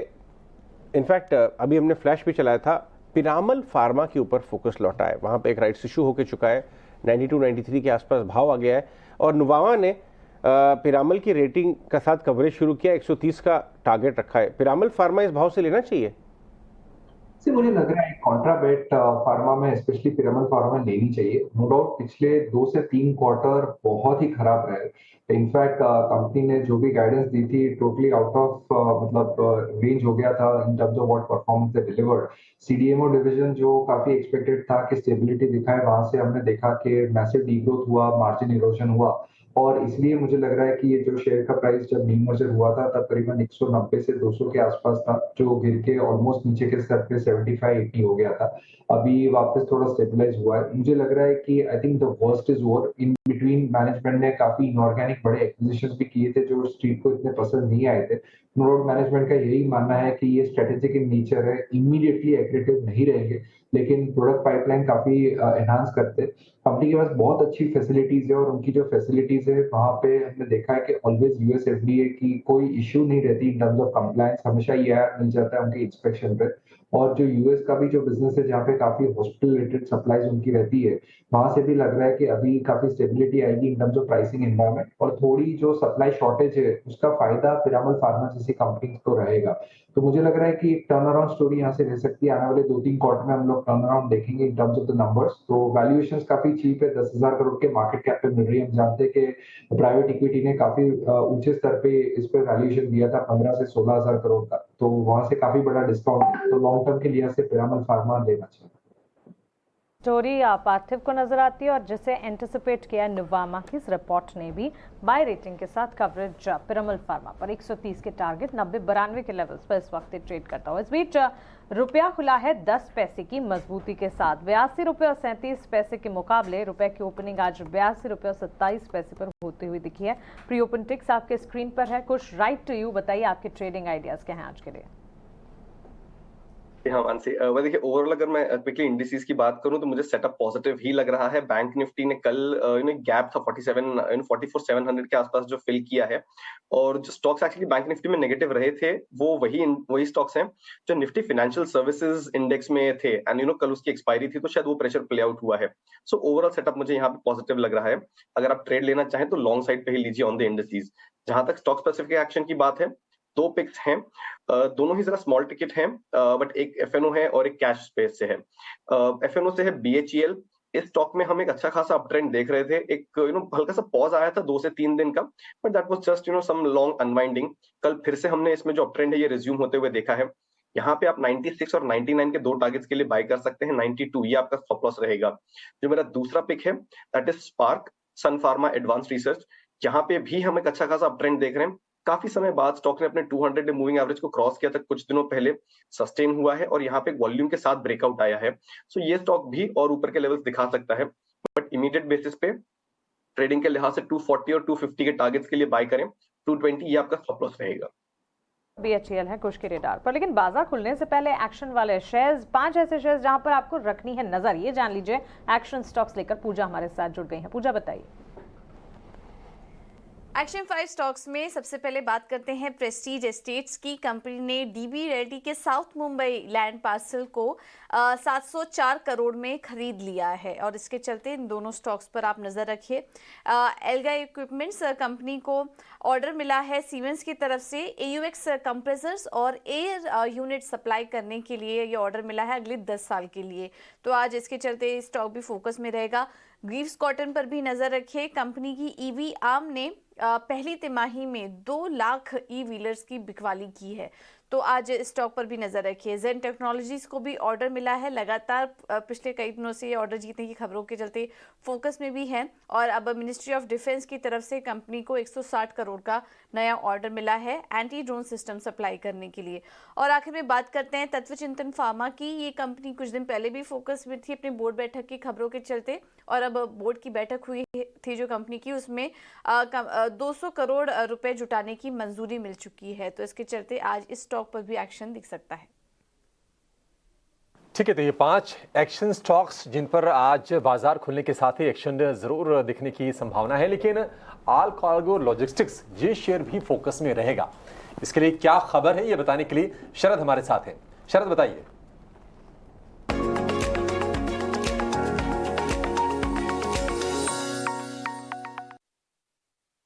इनफैक्ट अभी हमने फ्लैश भी चलाया था, पिरामल फार्मा के ऊपर फोकस लौटा है। वहाँ पे एक राइट्स इशू होकर चुका है, 92-93 के आसपास भाव आ गया है और नुवामा ने पिरामल की रेटिंग का साथ कवरेज शुरू किया, 130 का टारगेट रखा है। पिरामल फार्मा इस भाव से लेना चाहिए? से मुझे लग रहा है कॉन्ट्रा बेट फार्मा में, स्पेशली पिरामल फार्मा लेनी चाहिए। नो डाउट पिछले 2 से 3 क्वार्टर बहुत ही खराब रहे। इनफैक्ट कंपनी ने जो भी गाइडेंस दी थी टोटली आउट ऑफ मतलब रेंज हो गया था इन terms of what performance they delivered. CDMO division जो काफी एक्सपेक्टेड था कि स्टेबिलिटी दिखाए, वहां से हमने देखा कि मैसिव डीग्रोथ हुआ, मार्जिन इरोजन हुआ। और इसलिए मुझे लग रहा है कि ये जो शेयर का प्राइस जब डीमर्जर हुआ था तब करीबन 190 से 200 के आसपास था, जो गिर के ऑलमोस्ट नीचे के स्तर पे 75-80 हो गया था। अभी वापस थोड़ा स्टेबलाइज हुआ है। मुझे लग रहा है कि I think the worst is over. In between management ने काफी इनऑर्गेनिक बड़े एक्विजिशंस भी किए थे जो स्ट्रीट को इतने पसंद नहीं आए थे। नोट मैनेजमेंट का यही मानना है कि ये स्ट्रेटेजिक इन नेचर है, इमीडिएटली एक्रेटिव नहीं रहेंगे, लेकिन प्रोडक्ट पाइपलाइन काफी एनहांस करते। कंपनी के पास बहुत अच्छी फैसिलिटीज है और उनकी जो फैसिलिटीज है वहां पे हमने देखा है कि ऑलवेज यूएस एफडीए की कोई इश्यू नहीं रहती इन टर्म्स ऑफ कंप्लायंस, हमेशा ईआईआर मिल जाता है उनके इंस्पेक्शन पे। और जो यूएस का भी जो बिजनेस है जहाँ पे काफी हॉस्पिटल रिलेटेड सप्लाईज उनकी रहती है, वहां से भी लग रहा है कि अभी काफी स्टेबिलिटी आएगी इन टर्म्स ऑफ प्राइसिंग एनवायरनमेंट, और थोड़ी जो सप्लाई शॉर्टेज है उसका फायदा पिरामल फार्मा जैसी कंपनी को रहेगा। तो मुझे लग रहा है कि टर्न अराउंड स्टोरी यहाँ से रह सकती है। आने वाले 2-3 क्वार्टर में हम लोग टर्न अराउंड देखेंगे इन टर्म्स ऑफ द नंबर्स। तो वैल्यूएशंस काफी चीप है, 10,000 करोड़ के मार्केट कैप पे मिल रही है। हम जानते हैं कि प्राइवेट इक्विटी ने काफी ऊंचे स्तर पे इस पे वैल्यूएशन दिया था 15 से 16,000 करोड़ का, तो वहां से काफी बड़ा डिस्काउंट है। तो लॉन्ग टर्म के लिहाज से पिरामल फार्मा लेना चाहिए। स्टोरी पार्थिव को नजर आती है और जिसे एंटिसिपेट किया नुवामा की इस रिपोर्ट ने भी बाय रेटिंग के साथ कवरेज पिरामल फार्मा पर 130 के टारगेट 90-92 के लेवल्स पर इस वक्त ट्रेड करता हुआ। इस बीच रुपया खुला है 10 पैसे की मजबूती के साथ। 82 रुपये और 37 पैसे के मुकाबले रुपए की ओपनिंग आज 82 रुपये और 27 पैसे पर होती हुई दिखी है। प्री ओपन टिक्स आपके स्क्रीन पर है। कुछ राइट टू यू, बताइए आपके ट्रेडिंग आइडियाज क्या हैं आज के लिए। हाँ मानसी, वह देखिए ओवरऑल अगर मैं क्विकली इंडिसेस की बात करूं तो मुझे सेटअप पॉजिटिव ही लग रहा है। बैंक निफ्टी ने कल गैप था 44,700 के आसपास जो फिल किया है, और जो स्टॉक्स एक्चुअली बैंक निफ्टी में नेगेटिव रहे थे वो वही स्टॉक्स हैं जो निफ्टी फाइनेंशियल सर्विसेज इंडेक्स में थे, एंड कल उसकी एक्सपायरी थी तो शायद वो प्रेशर प्ले आउट हुआ है। सो ओवरऑल सेटअप मुझे यहाँ पे पॉजिटिव लग रहा है। अगर आप ट्रेड लेना चाहें तो लॉन्ग साइड पे ही लीजिए ऑन द इंडिसेस। जहां तक स्टॉक स्पेसिफिक एक्शन की बात है, 2 पिक्स हैं, दोनों ही जरा स्मॉल टिकट हैं, बट एक एफएनओ है और एक कैश स्पेस से है। एफएनओ से है बीएचईएल। इस स्टॉक में हम एक अच्छा खासा अप ट्रेंड देख रहे थे। एक हल्का सा पॉज आया था 2 से 3 दिन का, but that was just some long unwinding. कल फिर से हमने इसमें जो अप ट्रेंड है ये रिज्यूम होते हुए देखा है। यहाँ पे आप 96 और 99 के 2 टारगेट्स के लिए बाय कर सकते हैं। 92 ये आपका स्टॉप लॉस रहेगा। जो मेरा दूसरा पिक है that is SPARC Sun Pharma Advanced Research. यहाँ पे भी हम एक अच्छा खासा अप ट्रेंड देख रहे हैं। काफी समय बाद स्टॉक ने अपने 200 डे मूविंग एवरेज को क्रॉस किया था, कुछ दिनों पहले सस्टेन हुआ है और यहाँ पे वॉल्यूम के साथ ब्रेकआउट आया है। सो ये स्टॉक भी और ऊपर के लेवल्स दिखा सकता है, बट इमीडिएट बेसिस पे ट्रेडिंग के लिहाज से 240 और 250 के टारगेट्स के लिए बाय करें। 220 ये आपका स्टॉप लॉस रहेगा। बीएचईएल है कुछ के रेडार पर, लेकिन बाजार खुलने से पहले एक्शन वाले शेयर्स, 5 ऐसे शेयर्स जहां पर आपको रखनी है नजर, ये जान लीजिए। एक्शन स्टॉक्स लेकर पूजा हमारे साथ जुड़ गई है। पूजा बताइए। एक्शन 5 स्टॉक्स में सबसे पहले बात करते हैं प्रेस्टीज एस्टेट्स की। कंपनी ने डीबी रेड्डी के साउथ मुंबई लैंड पार्सल को 704 करोड़ में खरीद लिया है और इसके चलते इन दोनों स्टॉक्स पर आप नज़र रखिए। एल्गा इक्विपमेंट्स कंपनी को ऑर्डर मिला है सीमेंस की तरफ से AUX कंप्रेसर्स और एयर यूनिट सप्लाई करने के लिए ये ऑर्डर मिला है अगले 10 साल के लिए, तो आज इसके चलते स्टॉक भी फोकस में रहेगा। ग्रीव्स कॉटन पर भी नज़र रखिए। कंपनी की EV आर्म ने पहली तिमाही में 2 लाख ई-व्हीलर्स की बिकवाली की है, तो आज स्टॉक पर भी नजर रखिए। जेन टेक्नोलॉजीज को भी ऑर्डर मिला है, लगातार पिछले कई दिनों से ये ऑर्डर जीतने की खबरों के चलते फोकस में भी है और अब मिनिस्ट्री ऑफ डिफेंस की तरफ से कंपनी को 160 करोड़ का नया ऑर्डर मिला है एंटी ड्रोन सिस्टम सप्लाई करने के लिए। और आखिर में बात करते हैं तत्व चिंतन फार्मा की। ये कंपनी कुछ दिन पहले भी फोकस में थी अपनी बोर्ड बैठक की खबरों के चलते, और अब बोर्ड की बैठक हुई थी जो कंपनी की, उसमें 200 करोड़ रुपए जुटाने की मंजूरी मिल चुकी है, तो इसके चलते आज इस स्टॉक पर भी एक्शन दिख सकता है। ठीक है, तो ये 5 एक्शन स्टॉक्स जिन पर आज बाजार खुलने के साथ ही एक्शन जरूर दिखने की संभावना है, लेकिन ऑल कार्गो लॉजिस्टिक्स ये शेयर भी फोकस में रहेगा। इसके लिए क्या खबर है ये बताने के लिए शरद हमारे साथ हैं। शरद बताइए।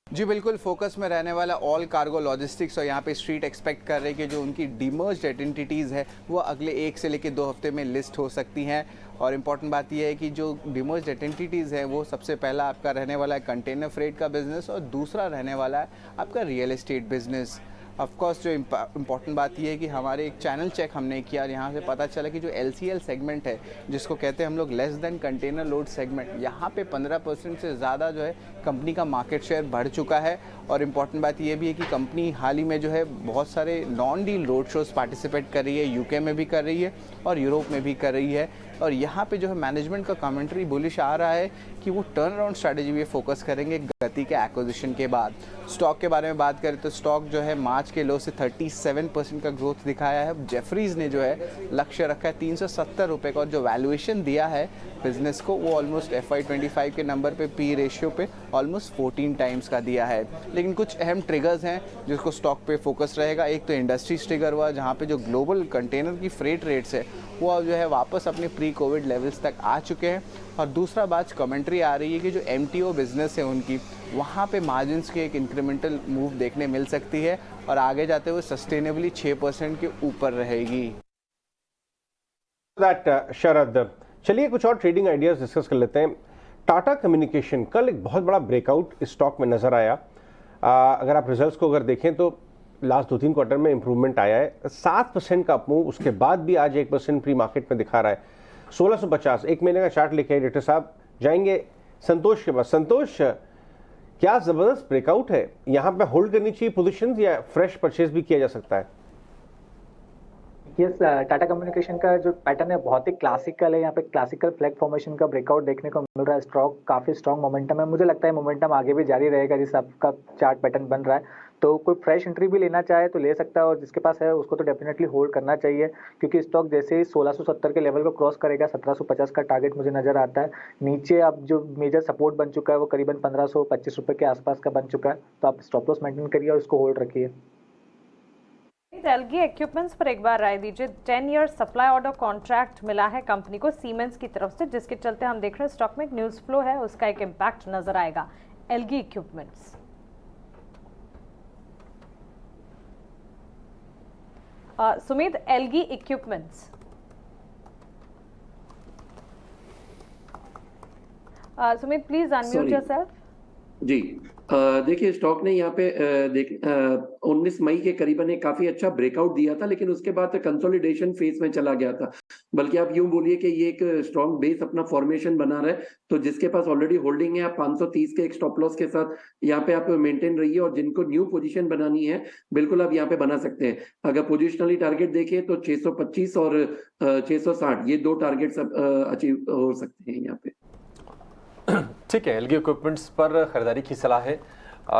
जी बिल्कुल, फोकस में रहने वाला ऑल कार्गो लॉजिस्टिक्स, और यहाँ पे स्ट्रीट एक्सपेक्ट कर रही है कि जो उनकी डीमर्ज्ड आइडेंटिटीज़ है वो अगले 1 से लेकर 2 हफ्ते में लिस्ट हो सकती हैं। और इम्पॉर्टेंट बात यह है कि जो डीमर्ज्ड आइडेंटिटीज़ है वो सबसे पहला आपका रहने वाला है कंटेनर फ्रेट का बिजनेस और दूसरा रहने वाला है आपका real estate business. Of course जो इम्पॉर्टेंट बात यह है कि हमारे एक चैनल चेक हमने किया और यहाँ से पता चला कि जो LCL सेगमेंट है, जिसको कहते हैं हम लोग less than container load segment, यहाँ पे 15% से ज़्यादा जो है कंपनी का मार्केट शेयर बढ़ चुका है। और इम्पॉर्टेंट बात यह भी है कि कंपनी हाल ही में जो है बहुत सारे non deal road shows participate कर रही है, UK में भी कर रही है और यूरोप में भी कर रही है। और यहाँ पे जो है मैनेजमेंट का कमेंट्री बुलिश आ रहा है कि वो टर्न अराउंड स्ट्रैटेजी में फोकस करेंगे गति के एक्विजिशन के बाद। स्टॉक के बारे में बात करें तो स्टॉक जो है मार्च के लो से 37% का ग्रोथ दिखाया है। जेफरीज ने जो है लक्ष्य रखा है 370 रुपये का और जो वैल्यूएशन दिया है बिजनेस को वो ऑलमोस्ट FY25 के नंबर पे P रेशियो पे ऑलमोस्ट 14 टाइम्स का दिया है। लेकिन कुछ अहम ट्रिगर्स हैं जिसको स्टॉक पे फोकस रहेगा। एक तो इंडस्ट्रीज ट्रिगर हुआ जहाँ पे जो ग्लोबल कंटेनर की फ्रेट रेट्स है वो अब जो है वापस अपने प्री कोविड लेवल्स तक आ चुके हैं। और दूसरा बात कमेंट्री आ रही है कि जो MTO बिजनेस है उनकी, वहाँ पे मार्जिन्स की एक इंक्रीमेंटल मूव देखने मिल सकती है और आगे जाते हुए सस्टेनेबली 6% के ऊपर रहेगी। शरद, चलिए कुछ और ट्रेडिंग आइडियाज डिस्कस कर लेते हैं। टाटा कम्युनिकेशन कल एक बहुत बड़ा ब्रेकआउट इस स्टॉक में नजर आया। अगर आप रिजल्ट्स को अगर देखें तो लास्ट 2-3 क्वार्टर में इंप्रूवमेंट आया है, 7% का अपमूव, उसके बाद भी आज 1% प्री मार्केट में दिखा रहा है। 1650 एक महीने का चार्ट लेके आए डाक्टर साहब, जाएंगे संतोष के पास। संतोष, क्या जबरदस्त ब्रेकआउट है, यहाँ पे होल्ड करनी चाहिए पोजीशंस या फ्रेश परचेज भी किया जा सकता है? यस, टाटा कम्युनिकेशन का जो पैटर्न है बहुत ही क्लासिकल है। यहाँ पे क्लासिकल फ्लैग फॉर्मेशन का ब्रेकआउट देखने को मिल रहा है। स्टॉक काफी स्ट्रॉन्ग मोमेंटम है, मुझे लगता है मोमेंटम आगे भी जारी रहेगा जिस आपका चार्ट पैटर्न बन रहा है। तो कोई फ्रेश एंट्री भी लेना चाहे तो ले सकता है और जिसके पास है उसको तो डेफिनेटली होल्ड करना चाहिए, क्योंकि स्टॉक जैसे ही 1670 के लेवल को क्रॉस करेगा 1750 का टारगेट मुझे नजर आता है। नीचे अब जो मेजर सपोर्ट बन चुका है वो करीबन 1525 रुपए के आसपास का बन चुका है। तो आप स्टॉप लॉस मेंटेन करिए और इसको होल्ड रखिए। एलगी इक्विपमेंट्स पर एक बार राय दीजिए। 10 ईयर सप्लाई ऑर्डर कॉन्ट्रैक्ट मिला है कंपनी को सीमेंस की तरफ से, जिसके चलते हम देख रहे हैं स्टॉक में एक न्यूज फ्लो है, उसका एक इम्पैक्ट नजर आएगा। Elgi equipments, Sumit, Elgi equipments, Sumit please unmute yourself. जी, देखिए स्टॉक ने यहाँ पे 19 मई के करीबन एक काफी अच्छा ब्रेकआउट दिया था, लेकिन उसके बाद कंसोलिडेशन फेज में चला गया था। बल्कि आप यूं बोलिए कि ये एक स्ट्रॉन्ग बेस अपना फॉर्मेशन बना रहा है। तो जिसके पास ऑलरेडी होल्डिंग है, आप 530 के एक स्टॉप लॉस के साथ यहाँ पे आप मेंटेन रहिए और जिनको न्यू पोजीशन बनानी है बिल्कुल आप यहाँ पे बना सकते हैं। अगर पोजिशनली टारगेट देखें तो 625 और 660 ये दो टारगेट्स अचीव हो सकते हैं यहाँ पे। ठीक है, एलगी इक्विपमेंट्स पर खरीदारी की सलाह है।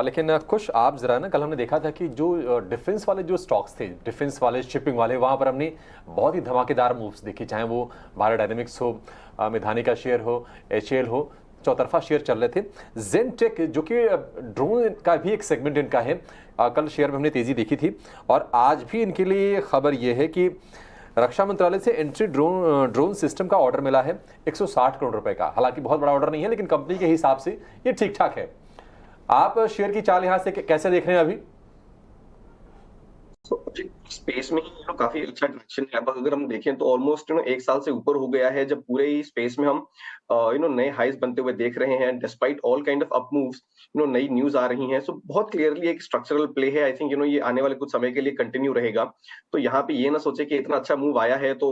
लेकिन कुछ आप जरा ना, कल हमने देखा था कि जो डिफेंस वाले जो स्टॉक्स थे, डिफेंस वाले, शिपिंग वाले, वहाँ पर हमने बहुत ही धमाकेदार मूव्स देखे, चाहे वो भारत डायनेमिक्स हो, मेधानी का शेयर हो, HAL हो, चौतरफा शेयर चल रहे थे। जेनटेक जो कि ड्रोन का भी एक सेगमेंट इनका है, कल शेयर में हमने तेजी देखी थी। और आज भी इनके लिए खबर यह है कि रक्षा मंत्रालय से एंट्री ड्रोन सिस्टम का ऑर्डर मिला है 160 करोड़ रुपए का। हालांकि बहुत बड़ा ऑर्डर नहीं है, लेकिन कंपनी के हिसाब से ये ठीक ठाक है। आप शेयर की चाल यहां से कैसे देख रहे हैं अभी? स्पेस में काफी अच्छा डायरेक्शन है। अब अगर हम देखें तो ऑलमोस्ट 1 साल से ऊपर हो गया है जब पूरे ही स्पेस में हम नए हाइज बनते हुए देख रहे हैं। Despite all kind of up moves, नई न्यूज आ रही हैं। सो बहुत क्लियरली एक स्ट्रक्चरल प्ले है। आई थिंक ये आने वाले कुछ समय के लिए कंटिन्यू रहेगा। तो यहाँ पे ये ना सोचे कि इतना अच्छा मूव आया है तो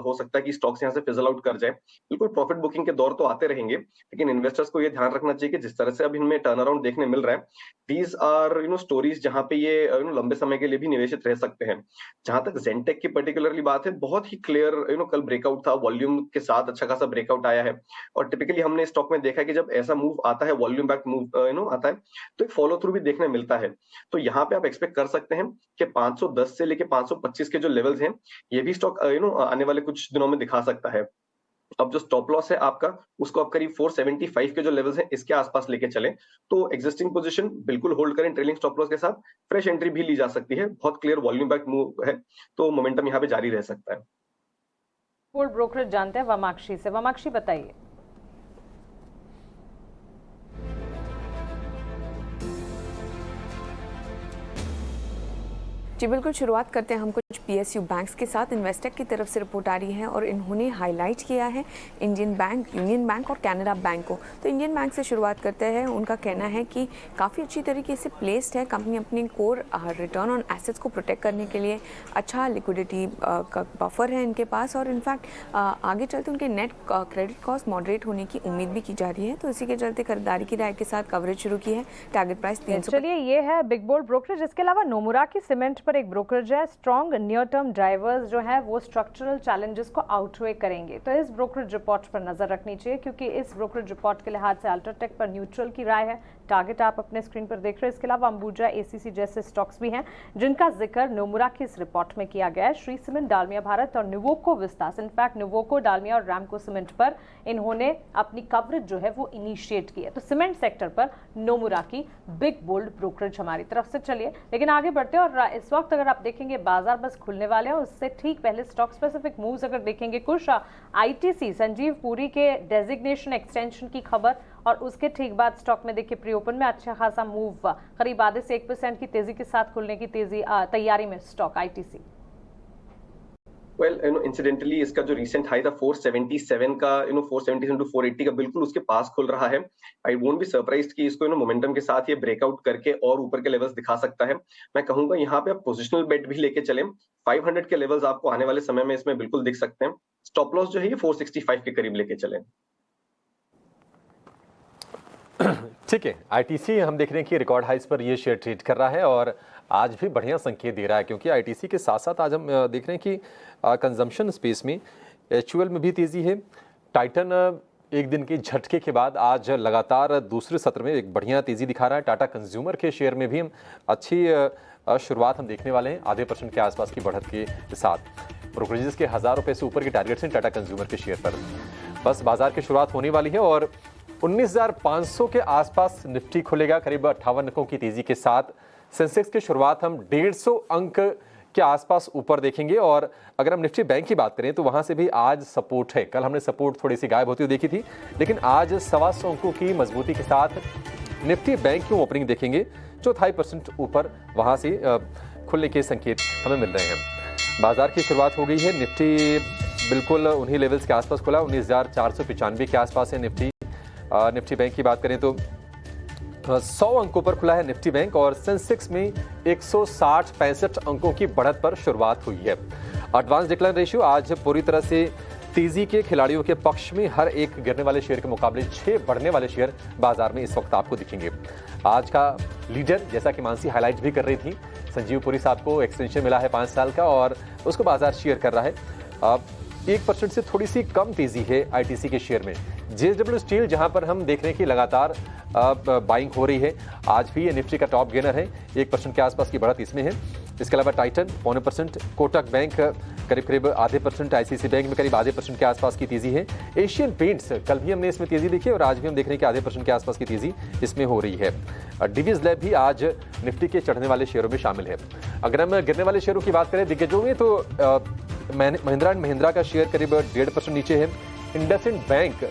हो सकता है कि स्टॉक्स यहाँ से फिजल आउट कर जाए। बिल्कुल प्रॉफिट बुकिंग के दौर तो आते रहेंगे, लेकिन इन्वेस्टर्स को ये ध्यान रखना चाहिए कि जिस तरह से अब इनमें टर्न अराउंड देखने मिल रहा है, दीज आर स्टोरीज जहाँ पे ये लंबे समय के लिए भी निवेशित रह सकते हैं। जहां तक जेनटेक की पर्टिकुलरली बात है, बहुत ही क्लियर कल ब्रेकआउट था, वॉल्यूम के साथ अच्छा खासा ब्रेकआउट आया है। और टिपिकली हमने स्टॉक में देखा कि जब ऐसा मूव आता है, वॉल्यूम बैक मूव आता है, तो एक फॉलो थ्रू भी देखने मिलता है। तो यहाँ पे आप एक्सपेक्ट कर सकते हैं कि 510 से लेके 525 के जो लेवल्स हैं, ये भी स्टॉक आने वाले कुछ दिनों में दिखा सकता है। अब जो स्टॉप लॉस है आपका, उसको आप करीब 475 के जो लेवल्स हैं इसके आसपास लेके चलें तो एक्जिस्टिंग पोजीशन बिल्कुल होल्ड करें ट्रेलिंग स्टॉप लॉस के साथ। फ्रेश एंट्री भी ली जा सकती है, बहुत क्लियर वॉल्यूम बैक मूव है, तो मोमेंटम यहाँ पे जारी रह सकता है। गोल्ड ब्रोकरेज जानते हैं वामाक्षी से। वामाक्षी बताइए। जी बिल्कुल, शुरुआत करते हैं हम कुछ पीएसयू बैंक्स के साथ। इन्वेस्टेक की तरफ से रिपोर्ट आ रही है और इन्होंने हाईलाइट किया है इंडियन बैंक, यूनियन बैंक और कैनरा बैंक को। तो इंडियन बैंक से शुरुआत करते हैं। उनका कहना है कि काफ़ी अच्छी तरीके से प्लेस्ड है कंपनी अपने कोर रिटर्न ऑन एसेट्स को प्रोटेक्ट करने के लिए। अच्छा लिक्विडिटी का बफर है इनके पास और इनफैक्ट आगे चलते उनके नेट क्रेडिट कॉस्ट मॉडरेट होने की उम्मीद भी की जा रही है। तो इसी के चलते खरीदारी की राय के साथ कवरेज शुरू की है। Target price 300। चलिए, ये है बिग बोल्ड ब्रोकरेज। इसके अलावा नोमुरा की सीमेंट पर एक ब्रोकरेज है। स्ट्रॉन्ग नियर टर्म ड्राइवर्स जो है वो स्ट्रक्चरल चैलेंजेस को आउटवे करेंगे। तो इस ब्रोकरेज रिपोर्ट पर नजर रखनी चाहिए क्योंकि इस ब्रोकरेज रिपोर्ट के लिहाज से अल्ट्राटेक पर न्यूट्रल की राय है। टारगेट आप अपने स्क्रीन पर देख रहे हैं। इसके अलावा अंबुजा, एसीसी जैसे स्टॉक्स भी हैं जिनका जिक्र नोमुरा की इस रिपोर्ट में किया गया है। श्री सीमेंट, डालमिया भारत और नुवोको विस्तास, इनफैक्ट नुवोको, डालमिया और रैमको सीमेंट पर इन्होंने अपनी कवरेज जो है वो इनिशिएट की है। तो सीमेंट सेक्टर पर नोमुरा की बिग बोल्ड ब्रोकरेज हमारी तरफ से। चलिए लेकिन आगे बढ़ते हैं और इस वक्त अगर आप देखेंगे बाजार बस खुलने वाले हैं, उससे ठीक पहले स्टॉक स्पेसिफिक मूव्स अगर देखेंगे कुछ आईटीसी, संजीव पुरी के डेजिग्नेशन एक्सटेंशन की खबर और उसके ठीक बाद स्टॉक में देखिए प्री ओपन में अच्छा खासा मूव, करीब आधे से 1% की तेजी के साथ खुलने की तैयारी में स्टॉक आईटीसी। वेल इंसिडेंटली इसका जो रिसेंट हाई था 477 का 477 to 480 का बिल्कुल उसके पास खुल रहा है। आई वोंट बी सरप्राइज्ड कि इसको मोमेंटम के साथ ये ब्रेकआउट करके और ऊपर के लेवल्स दिखा सकता है। मैं कहूंगा यहाँ पे आप पोजिशनल बेट भी लेके चलें। 500 के लेवल्स आपको आने वाले समय में इसमें बिल्कुल दिख सकते हैं। स्टॉप लॉस जो है ये 465 के करीब लेके चलें। ठीक है, आईटीसी हम देख रहे हैं कि रिकॉर्ड हाइस पर ये शेयर ट्रेड कर रहा है और आज भी बढ़िया संकेत दे रहा है क्योंकि आईटीसी के साथ साथ आज हम देख रहे हैं कि कंजम्पशन स्पेस में एचयूएल में भी तेजी है। टाइटन एक दिन के झटके के बाद आज लगातार दूसरे सत्र में एक बढ़िया तेजी दिखा रहा है। टाटा कंज्यूमर के शेयर में भी हम अच्छी शुरुआत हम देखने वाले हैं, आधे % के आसपास की बढ़त के साथ। ब्रोकरेजेस के 1000 रुपये से ऊपर के टारगेट्स हैं टाटा कंज्यूमर के शेयर पर। बस बाजार की शुरुआत होने वाली है और 19,500 के आसपास निफ्टी खुलेगा करीब 58 अंकों की तेजी के साथ। सेंसेक्स की शुरुआत हम 150 अंक के आसपास ऊपर देखेंगे और अगर हम निफ्टी बैंक की बात करें तो वहां से भी आज सपोर्ट है। कल हमने सपोर्ट थोड़ी सी गायब होती हुई देखी थी, लेकिन आज 125 अंकों की मजबूती के साथ निफ्टी बैंक की ओपनिंग देखेंगे 0.25% ऊपर वहां से खुलने के संकेत हमें मिल रहे हैं। बाजार की शुरुआत हो गई है। निफ्टी बिल्कुल उन्हीं लेवल्स के आसपास खुला, 19,495 के आसपास है निफ्टी। निफ्टी बैंक की बात करें तो 100 अंकों पर खुला है निफ्टी बैंक और सेंसेक्स में 160-65 अंकों की बढ़त पर शुरुआत हुई है। एडवांस डिक्लाइन रेशियो आज पूरी तरह से तेजी के खिलाड़ियों के पक्ष में, हर एक गिरने वाले शेयर के मुकाबले 6 बढ़ने वाले शेयर बाजार में इस वक्त आपको दिखेंगे। आज का लीडर, जैसा कि मानसी हाईलाइट भी कर रही थी, संजीव पुरी साहब को एक्सटेंशन मिला है 5 साल का और उसको बाजार शेयर कर रहा है। 1% से थोड़ी सी कम तेजी है आईटीसी के शेयर में। जेएसडब्ल्यू स्टील, जहां पर हम देख रहे हैं कि लगातार बाइंग हो रही है, आज भी ये निफ्टी का टॉप गेनर है, 1% के आसपास की बढ़त इसमें है। इसके अलावा टाइटन 0.25%, कोटक बैंक करीब आधे % आईसीसी बैंक में करीब आधे % के आसपास की तेजी है। एशियन पेंट्स, कल भी हमने इसमें तेजी देखी और आज भी हम देख रहे हैं कि आधे % के आसपास की तेजी इसमें हो रही है। डिवीज लैब भी आज निफ्टी के चढ़ने वाले शेयरों में शामिल है। अगर हम गिरने वाले शेयरों की बात करें दिग्गजों में तो महिंद्रा एंड महिंद्रा का शेयर करीब 1.5% नीचे है। इंडसइंड बैंक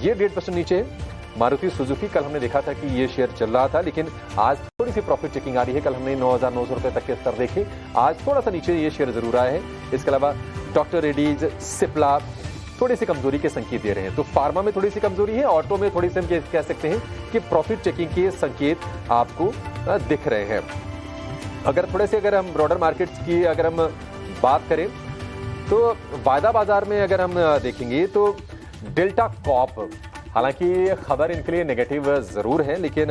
ये 1.5% नीचे है। मारुति सुजुकी, कल हमने देखा था कि ये शेयर चल रहा था लेकिन आज थोड़ी सी प्रॉफिट चेकिंग आ रही है। कल हमने 9,900 रुपए तक के स्तर देखे, आज थोड़ा सा नीचे ये शेयर जरूर आया है। इसके अलावा डॉक्टर रेड्डीज, सिप्ला थोड़ी सी कमजोरी के संकेत दे रहे हैं। तो फार्मा में थोड़ी सी कमजोरी है, ऑटो में थोड़ी सी हम कह सकते हैं कि प्रॉफिट चेकिंग के संकेत आपको दिख रहे हैं। अगर हम ब्रॉडर मार्केट्स की अगर हम बात करें तो वायदा बाजार में अगर हम देखेंगे तो डेल्टा कॉप, हालांकि खबर इनके लिए नेगेटिव जरूर है लेकिन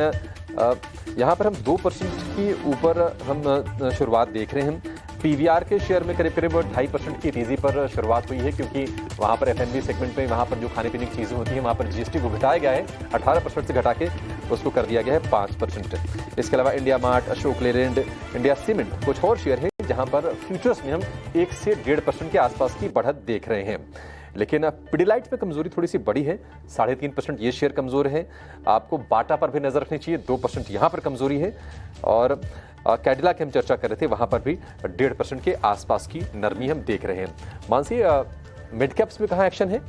यहाँ पर हम 2% की ऊपर हम शुरुआत देख रहे हैं। पीवीआर के शेयर में करीब 2.5% की तेजी पर शुरुआत हुई है क्योंकि वहाँ पर एफएनबी सेगमेंट में वहाँ पर जो खाने पीने की चीज़ें होती हैं वहाँ पर जीएसटी को घटाया गया है, 18% से घटा के उसको कर दिया गया है 5%। इसके अलावा India mart, Ashok Leyland, India cement कुछ और शेयर हैं जहाँ पर फ्यूचर्स में हम 1 से 1.5% के आसपास की बढ़त देख रहे हैं। लेकिन पिडिलाइट में कमजोरी थोड़ी सी बड़ी है, 3.5% ये शेयर कमजोर है। आपको बाटा पर भी नजर रखनी चाहिए, 2% यहाँ पर कमजोरी है। और कैडिला की हम चर्चा कर रहे थे, वहां पर भी 1.5% के आसपास की नरमी हम देख रहे हैं। मानसी, मिड कैप्स में कहाँ एक्शन है?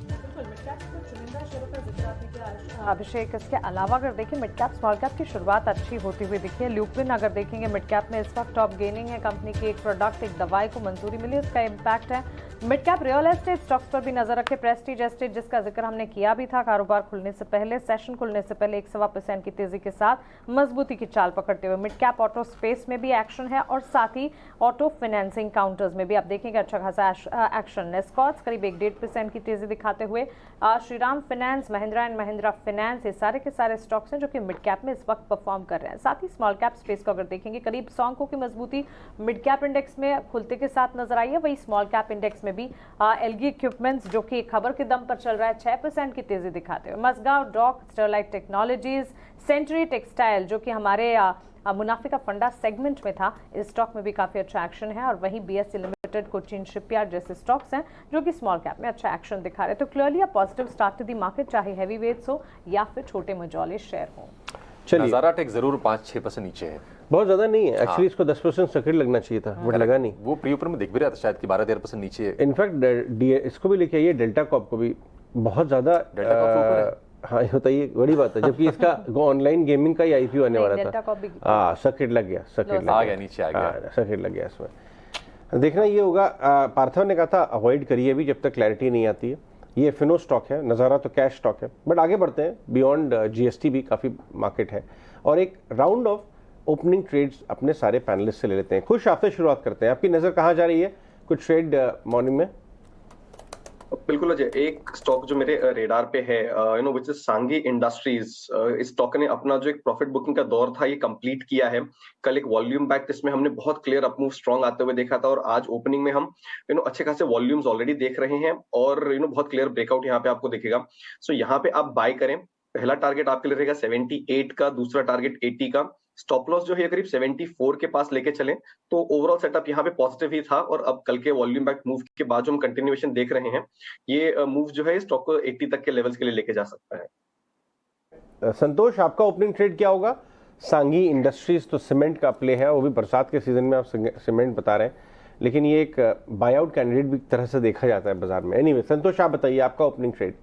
अभिषेक, इसके अलावा अगर देखें मिड कैप स्मॉल कैप की शुरुआत अच्छी होती हुई दिखी है। ल्यूपिन अगर देखेंगे मिड कैप में इस वक्त टॉप गेनिंग है। कंपनी की एक प्रोडक्ट, एक दवाई को मंजूरी मिली, उसका इम्पैक्ट है। Mid cap real estate stocks पर भी नजर रखें। प्रेस्टीज एस्टेट जिसका जिक्र हमने किया भी था, कारोबार खुलने से पहले, सेशन खुलने से पहले 1.25% की तेजी के साथ मजबूती की चाल पकड़ते हुए। मिड कैप ऑटो स्पेस में भी एक्शन है और साथ ही ऑटो फाइनेंसिंग काउंटर्स में भी आप देखेंगे अच्छा खासा एक्शन। नेस्कॉट्स करीब 1.5% की तेजी दिखाते हुए। Shriram finance, Mahindra and Mahindra finance, ये सारे के सारे स्टॉक्स हैं जो कि मिड कैप में इस वक्त परफॉर्म कर रहे हैं। साथ ही स्मॉल कैप स्पेस को अगर देखेंगे करीब सॉन्को की मजबूती मिड कैप इंडेक्स में खुलते के साथ नजर आई है। वही स्मॉल कैप इंडेक्स में भी एलगी इक्विपमेंट्स जो कि खबर के दम पर चल रहा है 6% की तेजी दिखाते हुए। Mazagon Dock, Sterlite Technologies, Century Textile जो कि हमारे मुनाफे का फंडा सेगमेंट में था, इस स्टॉक में भी काफी अच्छा एक्शन है। और वहीं बीएससी लिमिटेड, कोचिन शिपयार्ड जैसे स्टॉक्स हैं जो कि स्मॉल कैप में अच्छा एक्शन दिखा रहे हैं। तो clearly a positive start to the market, चाहे हैवी वेट्स हो या फिर छोटे मझौले शेयर हो। चलिए, नज़ारा टेक जरूर 5-6% नीचे है, बहुत ज्यादा नहीं है एक्चुअली। इसको 10% सर्किट लगना चाहिए था, बट लगा नहीं। वो प्री ओपन में दिख भी रहा था शायद कि 12-13% नीचे है। इनफैक्ट इसको भी लेके आइए, डेल्टा कॉप को भी बहुत ज्यादा। हाँ, ये बताइए, बड़ी बात है, जबकि इसका ऑनलाइन गेमिंग का ही आईपीओ आने वाला था। हाँ, सर्किट लग गया, सर्किट आ गया, नीचे आ गया, सर्किट लग गया इसमें। देखना ये होगा, पार्थव ने कहा था अवॉइड करिए अभी जब तक क्लैरिटी नहीं आती है। ये फिनो स्टॉक है, नज़ारा तो कैश स्टॉक है, बट आगे बढ़ते हैं। बियॉन्ड जीएसटी भी काफ़ी मार्केट है और एक राउंड ऑफ ओपनिंग ट्रेड्स अपने सारे पैनलिस्ट से ले लेते हैं। खुश आपसे शुरुआत करते हैं, आपकी नज़र कहाँ जा रही है कुछ ट्रेड मॉर्निंग में? बिल्कुल अजय, एक स्टॉक जो मेरे रेडार पे है विच इज सांगी इंडस्ट्रीज। इस स्टॉक ने अपना जो एक प्रॉफिट बुकिंग का दौर था ये कंप्लीट किया है। कल एक वॉल्यूम बैक इसमें हमने बहुत क्लियर अपमूव स्ट्रॉन्ग आते हुए देखा था और आज ओपनिंग में हम अच्छे खासे वॉल्यूम्स ऑलरेडी देख रहे हैं और बहुत क्लियर ब्रेकआउट यहाँ पे आपको दिखेगा। सो यहाँ पे आप बाय करें। पहला टारगेट आपके लिए रहेगा 78 का, दूसरा टारगेट 80 का। स्टॉप लॉस जो है करीब 74 के पास लेके चलें तो ओवरऑल सेटअप यहाँ पे पॉजिटिव ही था और अब कल के वॉल्यूम बैक मूव के बाद जो हम कंटिन्यूएशन देख रहे हैं, ये मूव जो है स्टॉक को 80 तक के लेवल्स के लिए लेके जा सकता है। संतोष, आपका ओपनिंग ट्रेड क्या होगा? सांगी इंडस्ट्रीज तो सीमेंट का प्ले है, वो भी बरसात के सीजन में आप सीमेंट बता रहे हैं, लेकिन ये एक बाय आउट कैंडिडेट भी तरह से देखा जाता है बाजार में। एनीवे, संतोष आप बताइए आपका ओपनिंग ट्रेड।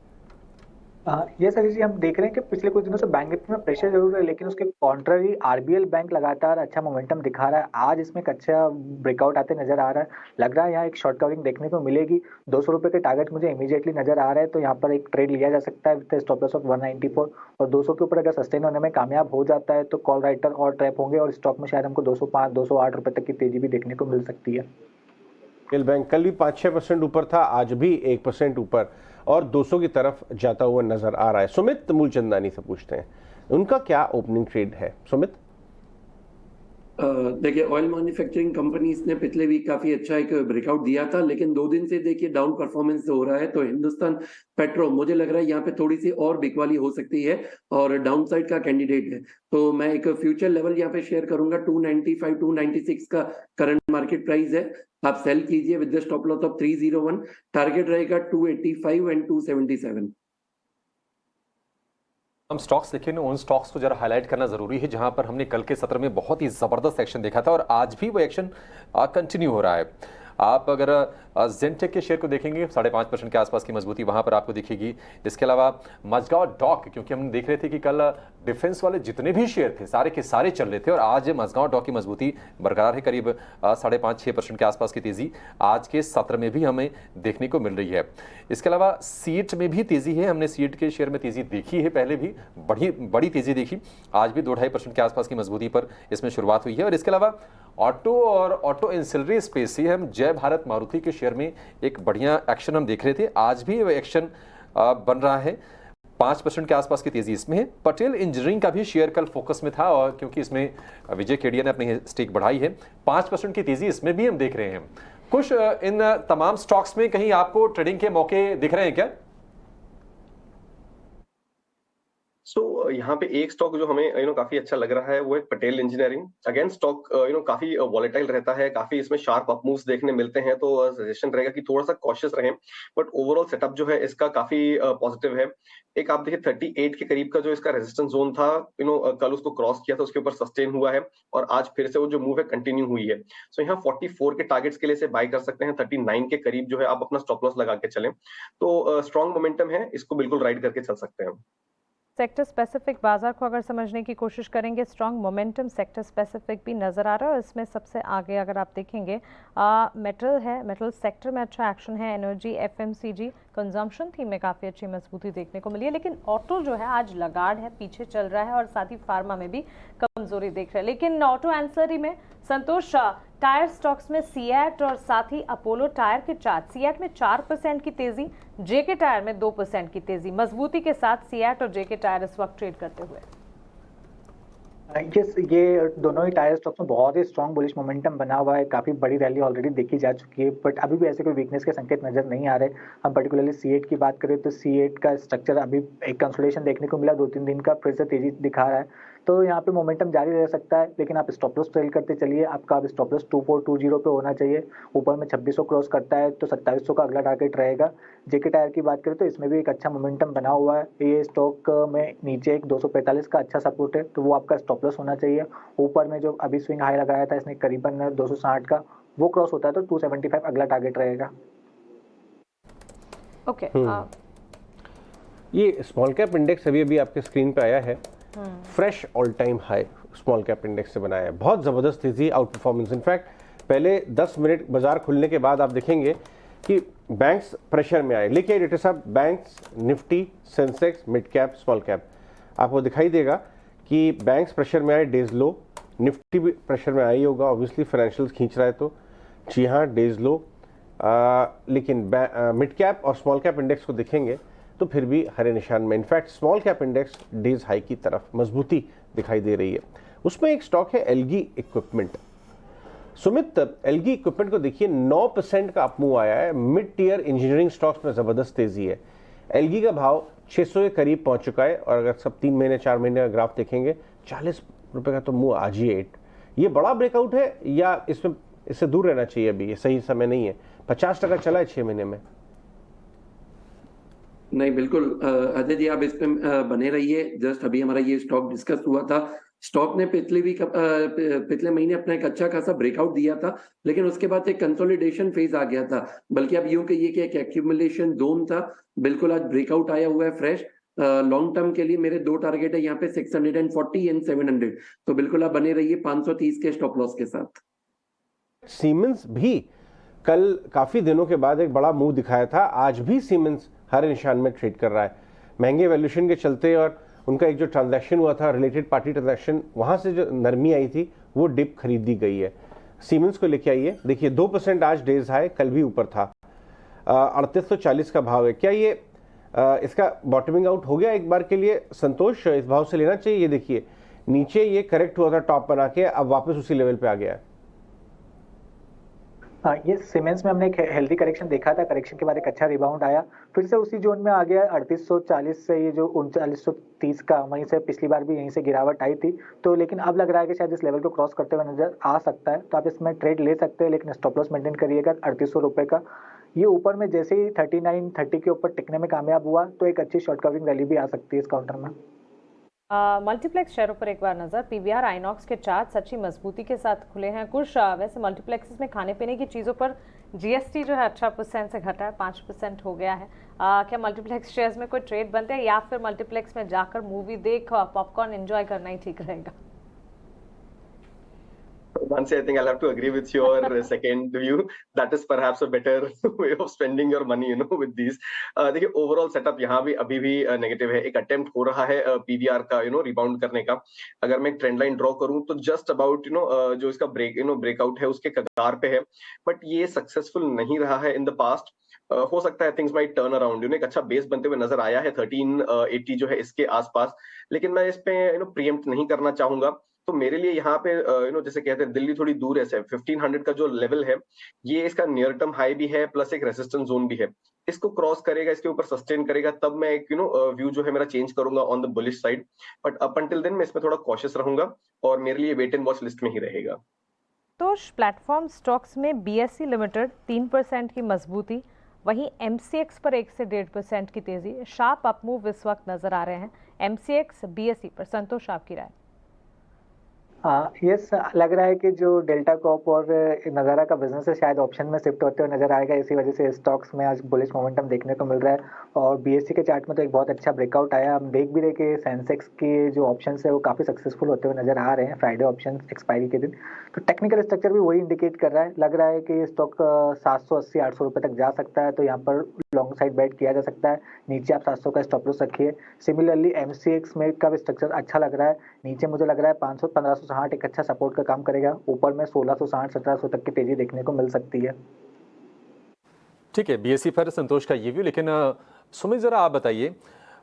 ये सर जी, हम देख रहे हैं कि पिछले कुछ दिनों से बैंक निफ्टी में प्रेशर जरूर है, लेकिन उसके कॉन्ट्ररी आरबीएल बैंक लगातार अच्छा मोमेंटम दिखा रहा है। आज इसमें एक अच्छा ब्रेकआउट आते नजर आ रहा है। लग रहा है यहाँ एक शॉर्ट कवरिंग देखने को मिलेगी। 200 रुपए के टारगेट मुझे इमीडिएटली नजर आ रहा है, तो यहाँ पर एक ट्रेड लिया जा सकता है विद स्टॉप लॉस ऑफ 194 और 200 के ऊपर अगर सस्टेन होने में कामयाब हो जाता है तो कॉल राइटर और ट्रैप होंगे और स्टॉक में शायद हमको 205 208 रुपए तक की तेजी भी देखने को मिल सकती है। आरबीएल बैंक कल भी 5-6% ऊपर था, आज भी 1% ऊपर और 200 की तरफ जाता हुआ नजर आ रहा है। सुमित मूलचंदानी से पूछते हैं उनका क्या ओपनिंग ट्रेड है। सुमित, देखिए, ऑयल मैन्युफैक्चरिंग कंपनीज ने पिछले वीक काफी अच्छा एक ब्रेकआउट दिया था, लेकिन 2 दिन से देखिए डाउन परफॉर्मेंस हो रहा है। तो हिंदुस्तान पेट्रो मुझे लग रहा है यहाँ पे थोड़ी सी और बिकवाली हो सकती है और डाउन साइड का कैंडिडेट है। तो मैं एक फ्यूचर लेवल यहाँ पे शेयर करूंगा, 295 296 का करंट मार्केट प्राइस है। आप सेल कीजिए with the stop loss of 301। Target रहेगा 285 एंड 277। हम स्टॉक्स देखें ना, उन स्टॉक्स को जरा हाईलाइट करना जरूरी है जहां पर हमने कल के सत्र में बहुत ही जबरदस्त एक्शन देखा था और आज भी वो एक्शन कंटिन्यू हो रहा है। आप अगर जेनटेक के शेयर को देखेंगे 5.5% के आसपास की मजबूती वहां पर आपको दिखेगी। इसके अलावा मजगांव डॉक, क्योंकि हम देख रहे थे कि कल डिफेंस वाले जितने भी शेयर थे सारे के सारे चल रहे थे और आज मजगांव डॉक की मजबूती बरकरार है। करीब 5.5-6% के आसपास की तेजी आज के सत्र में भी हमें देखने को मिल रही है। इसके अलावा सीट में भी तेजी है, हमने सीट के शेयर में तेजी देखी है, पहले भी बड़ी तेजी देखी। आज भी 2-2.5% के आसपास की मजबूती पर इसमें शुरुआत हुई है। और इसके अलावा ऑटो और ऑटो इंसिलरी स्पेस से हम जय भारत मारुति के शेयर में एक बढ़िया एक्शन हम देख रहे थे, आज भी वो एक्शन बन रहा है। 5% के आसपास की तेजी इसमें है। पटेल इंजीनियरिंग का भी शेयर कल फोकस में था और क्योंकि इसमें विजय केडिया ने अपनी स्टेक बढ़ाई है, 5% की तेजी इसमें भी हम देख रहे हैं। कुछ इन तमाम स्टॉक्स में कहीं आपको ट्रेडिंग के मौके दिख रहे हैं क्या? यहाँ पे एक स्टॉक जो हमें काफी अच्छा लग रहा है वो है पटेल इंजीनियरिंग। अगेन स्टॉक काफी वॉलेटाइल रहता है, काफी इसमें शार्प अप मूव्स देखने मिलते हैं, तो सजेशन रहेगा कि थोड़ा सा कॉशियस रहें। बट ओवरऑल सेटअप जो है इसका काफी पॉजिटिव है। एक आप देखिए 38 के करीब का जो इसका रेजिस्टेंस जोन था, कल उसको क्रॉस किया था, उसके ऊपर सस्टेन हुआ है और आज फिर से वो जो मूव है कंटिन्यू हुई है। सो यहाँ 44 के टारगेट्स के लिए से बाय कर सकते हैं। 39 के करीब जो है आप अपना स्टॉप लॉस लगा के चलें, तो स्ट्रॉन्ग मोमेंटम है, इसको बिल्कुल राइड करके चल सकते हैं। सेक्टर स्पेसिफिक बाजार को अगर समझने की कोशिश करेंगे, स्ट्रॉन्ग मोमेंटम सेक्टर स्पेसिफिक भी नज़र आ रहा है और इसमें सबसे आगे अगर आप देखेंगे मेटल है, मेटल सेक्टर में अच्छा एक्शन है, एनर्जी, एफएमसीजी, कंजम्पशन थीम में काफ़ी अच्छी मजबूती देखने को मिली है, लेकिन ऑटो जो है आज लगाड़ है, पीछे चल रहा है और साथ ही फार्मा में भी कमजोरी देख रहे हैं। लेकिन ऑटो एंसरी में संतोष, टायर स्टॉक्स में सीएट और साथ ही अपोलो टायर के चार्ट, सीएट में 4% की तेजी, जेके टायर में 2% की तेजी, मजबूती के साथ सीएट और जेके टायर इस वक्त ट्रेड करते हुए। यस, ये दोनों ही टायर स्टॉक्स में बहुत ही स्ट्रॉन्ग बुलिश मोमेंटम बना हुआ है, काफी बड़ी रैली ऑलरेडी देखी जा चुकी है, बट अभी भी ऐसे कोई वीकनेस के संकेत नजर नहीं आ रहे। हम पर्टिकुलरली सीएट की बात करें तो सीएट का स्ट्रक्चर अभी एक कंसोलिडेशन देखने को मिला, 2-3 दिन का फिर से तेजी दिखा रहा है, तो यहाँ पे मोमेंटम जारी रह सकता है, लेकिन आप स्टॉप लॉस ट्रेल करते चलिए। आपका अब स्टॉप लॉस 2420 पे होना चाहिए, ऊपर में 2600 क्रॉस करता है तो 2700 का अगला टारगेट रहेगा। जेके टायर की बात करें तो इसमें भी एक अच्छा मोमेंटम बना हुआ है, ये स्टॉक में नीचे एक 245 का अच्छा सपोर्ट है, तो वो आपका स्टॉप लॉस होना चाहिए। ऊपर में जो अभी स्विंग हाई लगाया था इसने करीबन 260 का, वो क्रॉस होता है तो 275 अगला टारगेट रहेगा। ओके, ये स्मॉल कैप इंडेक्स अभी आपके स्क्रीन पे आया है, fresh all time high small cap index से बनाया है, बहुत ज़बरदस्त तेजी, आउट परफॉर्मेंस। इनफैक्ट पहले 10 मिनट बाजार खुलने के बाद आप देखेंगे कि बैंक्स प्रेशर में आए, लेके डेटा साहब banks, Nifty, Sensex, mid cap, small cap, आपको दिखाई देगा कि बैंक्स प्रेशर में आए, डेज लो, निफ्टी भी प्रेशर में आई होगा, ऑब्वियसली फाइनेंशियल्स खींच रहा है तो जी हाँ डेज लो, लेकिन मिड कैप और स्मॉल कैप इंडेक्स को देखेंगे तो फिर भी हरे निशान में। In fact small cap index days high की तरफ मजबूती दिखाई दे रही है। उसमें एक स्टॉक है algae equipment. Sumit, algae equipment को देखिए 9% का अपमूव आया है, मिड टियर इंजीनियरिंग स्टॉक्स में जबरदस्त तेजी है। एलगी का भाव 600 के करीब पहुंच चुका है और अगर सब 3 महीने 4 महीने का ग्राफ देखेंगे 40 रुपए का तो मूव आज ही 8। ये बड़ा ब्रेकआउट है या इसमें इससे दूर रहना चाहिए? अभी ये सही समय नहीं है, 50% चला है 6 महीने में। नहीं, बिल्कुल अजय जी, आप इस पे बने रहिए। जस्ट अभी हमारा ये स्टॉक डिस्कस हुआ था, स्टॉक ने पिछले महीने अपना एक अच्छा खासा ब्रेकआउट दिया था, लेकिन उसके बाद एक कंसोलिडेशन फेज आ गया था, बल्कि अब यूं कहिए कि एक एक्यूमुलेशन जोन था। बिल्कुल आज ब्रेकआउट आया हुआ है फ्रेश। लॉन्ग टर्म के लिए मेरे 2 टारगेट है यहाँ पे 640 एंड 700, तो बिल्कुल आप बने रहिए 530 के स्टॉप लॉस के साथ। सीमेंस भी कल काफी दिनों के बाद एक बड़ा मूव दिखाया था, आज भी सीमेंस हर निशान में ट्रेड कर रहा है, महंगे वैल्यूएशन के चलते, और उनका एक जो ट्रांजैक्शन हुआ था रिलेटेड पार्टी ट्रांजैक्शन, वहां से जो नरमी आई थी वो डिप खरीदी गई है। सीमेंस को लेके आइए, देखिए 2% आज डेज हाई, कल भी ऊपर था, 3840 का भाव है। क्या ये इसका बॉटमिंग आउट हो गया एक बार के लिए? संतोष, इस भाव से लेना चाहिए? ये देखिए नीचे ये करेक्ट हुआ था टॉप बना के, अब वापस उसी लेवल पे आ गया है। ये सीमेंस में हमने एक हेल्दी करेक्शन देखा था, करेक्शन के बाद एक अच्छा रिबाउंड आया, फिर से उसी जोन में आ गया 3840 से ये जो 3930 का, वहीं से पिछली बार भी यहीं से गिरावट आई थी, तो लेकिन अब लग रहा है कि शायद इस लेवल को क्रॉस करते हुए नजर आ सकता है, तो आप इसमें ट्रेड ले सकते हैं, लेकिन स्टॉप लॉस मेंटेन करिएगा 3800 रुपए का। ये ऊपर में जैसे ही 3930 के ऊपर टिकने में कामयाब हुआ तो एक अच्छी शॉर्ट कवरिंग रैली भी आ सकती है इस काउंटर में। मल्टीप्लेक्स शेयरों पर एक बार नजर, पीवीआर आइनॉक्स के चार्ट अच्छी मजबूती के साथ खुले हैं। कुछ वैसे मल्टीप्लेक्सेस में खाने पीने की चीज़ों पर जीएसटी जो है 18% से घटा है, 5% हो गया है। क्या मल्टीप्लेक्स शेयर्स में कोई ट्रेड बनते हैं या फिर मल्टीप्लेक्स में जाकर मूवी देख पॉपकॉर्न एंजॉय करना ही ठीक रहेगा? Mansi, I think I'll have to agree with your second view. That is perhaps a better way of spending your money, with these. देखिए ओवरऑल सेटअप यहाँ भी अभी भी नेगेटिव है। एक अटेम्प्ट हो रहा है पीवीआर का रिबाउंड करने का। अगर मैं एक ट्रेंड लाइन ड्रॉ करूं तो जस्ट अबाउट जो इसका ब्रेकआउट है उसके कगार पे है, बट ये सक्सेसफुल नहीं रहा है इन द पास्ट। हो सकता है थिंग्स माइट टर्न अराउंड, एक अच्छा बेस बनते हुए नजर आया है 1380 जो है इसके आसपास, लेकिन मैं इस पे प्रीएम्प्ट नहीं करना चाहूंगा। तो मेरे लिए यहाँ पे जैसे कहते हैं दिल्ली थोड़ी दूर है से 1500 का जो लेवल है ये इसका नियर टर्म हाई भी है प्लस एक रेजिस्टेंस जोन भी है। इसको क्रॉस करेगा, इसके ऊपर सस्टेन करेगा, तब मैं एक व्यू जो है मेरा चेंज करूंगा on the bullish side, but up until then मैं इसमें थोड़ा कॉशियस रहूंगा और मेरे लिए वेट एंड वॉच लिस्ट में ही रहेगा। तो प्लेटफॉर्म स्टॉक्स में बीएसई लिमिटेड 3% की मजबूती, वहीं एमसीएक्स पर 1 से 1.5% की तेजी, शार्प अपमूव इस वक्त नजर आ रहे हैं एमसीएक्स बीएसई पर। संतोष, आपकी राय? यस, लग रहा है कि जो डेल्टा कॉप और नज़ारा का बिजनेस है शायद ऑप्शन में शिफ्ट होते हुए नजर आएगा। इसी वजह से स्टॉक्स में आज बुलिश मोमेंटम देखने को मिल रहा है और बीएससी के चार्ट में तो एक बहुत अच्छा ब्रेकआउट आया। हम देख भी रहे कि सेंसेक्स के जो ऑप्शंस है वो काफ़ी सक्सेसफुल होते हुए नजर आ रहे हैं फ्राइडे ऑप्शन एक्सपायरी के दिन। तो टेक्निकल स्ट्रक्चर भी वही इंडिकेट कर रहा है। लग रहा है कि ये स्टॉक 780-800 रुपये तक जा सकता है, तो यहाँ पर लॉन्ग साइड बैट किया जा सकता है। नीचे आप 700 का स्टॉप लॉस रखिए। सिमिलरली एमसीएक्स में का भी स्ट्रक्चर अच्छा लग रहा है। नीचे मुझे लग रहा है 1560 एक अच्छा सपोर्ट का काम करेगा। ऊपर में 1660-1700 तक की तेजी देखने को मिल सकती है। ठीक है, बीएससी पर संतोष का ये व्यू। लेकिन सुमित जरा आप बताइए,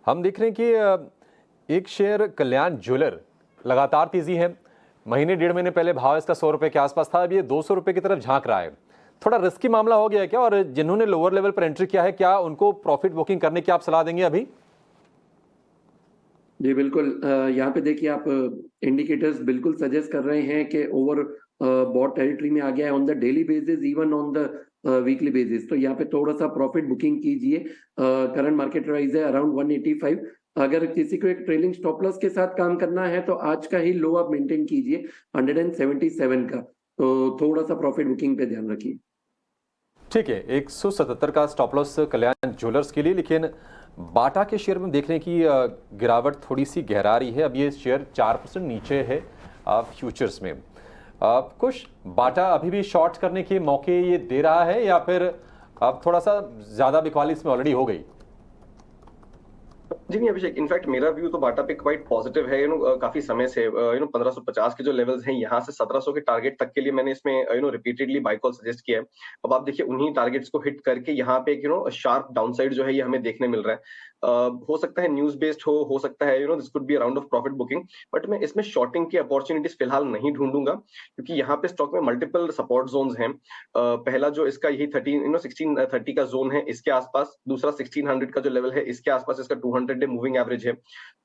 हम देख रहे हैं कि एक शेयर कल्याण ज्वेलर लगातार तेजी है। महीने डेढ़ महीने पहले भाव इसका 100 रुपए के आसपास था, अब ये 200 रुपए की तरफ झांक रहा है। थोड़ा रिस्की मामला हो गया है क्या? और जिन्होंने लोअर लेवल पर एंट्री किया है, क्या उनको प्रॉफिट बुकिंग करने की आप सलाह देंगे अभी? जी बिल्कुल, यहाँ पे देखिए आप इंडिकेटर्स बिल्कुल सजेस्ट कर रहे हैं कि ओवर बॉट टेरिटरी में आ गया है on the daily basis, even on the weekly basis. तो यहाँ पे थोड़ा सा प्रॉफिट बुकिंग कीजिए। करंट मार्केट प्राइस है अराउंड 185। अगर किसी को एक ट्रेलिंग स्टॉप लॉस के साथ काम करना है तो आज का ही लो आप मेंटेन कीजिए 177 का, तो थोड़ा सा प्रॉफिट बुकिंग पे ध्यान रखिए। ठीक है, 177 का स्टॉप लॉस कल्याण ज्वेलर्स के लिए। लेकिन बाटा के शेयर में देखने की गिरावट थोड़ी सी गहरा रही है। अब ये शेयर 4% नीचे है फ्यूचर्स में। कुछ बाटा अभी भी शॉर्ट करने के मौके ये दे रहा है या फिर अब थोड़ा सा ज्यादा बिकवाली इसमें ऑलरेडी हो गई? जी नहीं अभिषेक, इनफैक्ट मेरा व्यू तो बाटा पे क्वाइट पॉजिटिव है। काफी समय से 1550 के जो लेवल्स हैं, यहाँ से 1700 के टारगेट तक के लिए मैंने इसमें रिपीटेडली बाय कॉल सजेस्ट किया है। अब आप देखिए उन्हीं टारगेट्स को हिट करके यहाँ पे एक शार्प डाउनसाइड जो है ये हमें देखने मिल रहा है। हो सकता है न्यूज बेस्ड हो सकता है this could be a round of profit booking, but मैं इसमें शॉर्टिंग की अपॉर्चुनिटीज फिलहाल नहीं ढूंढूंगा, क्योंकि यहाँ पे स्टॉक में मल्टीपल सपोर्ट जोन्स हैं। पहला जो इसका यही 1630 का जोन है इसके आसपास, दूसरा 1600 का जो लेवल है इसके आसपास इसका 200 डे मूविंग एवरेज है।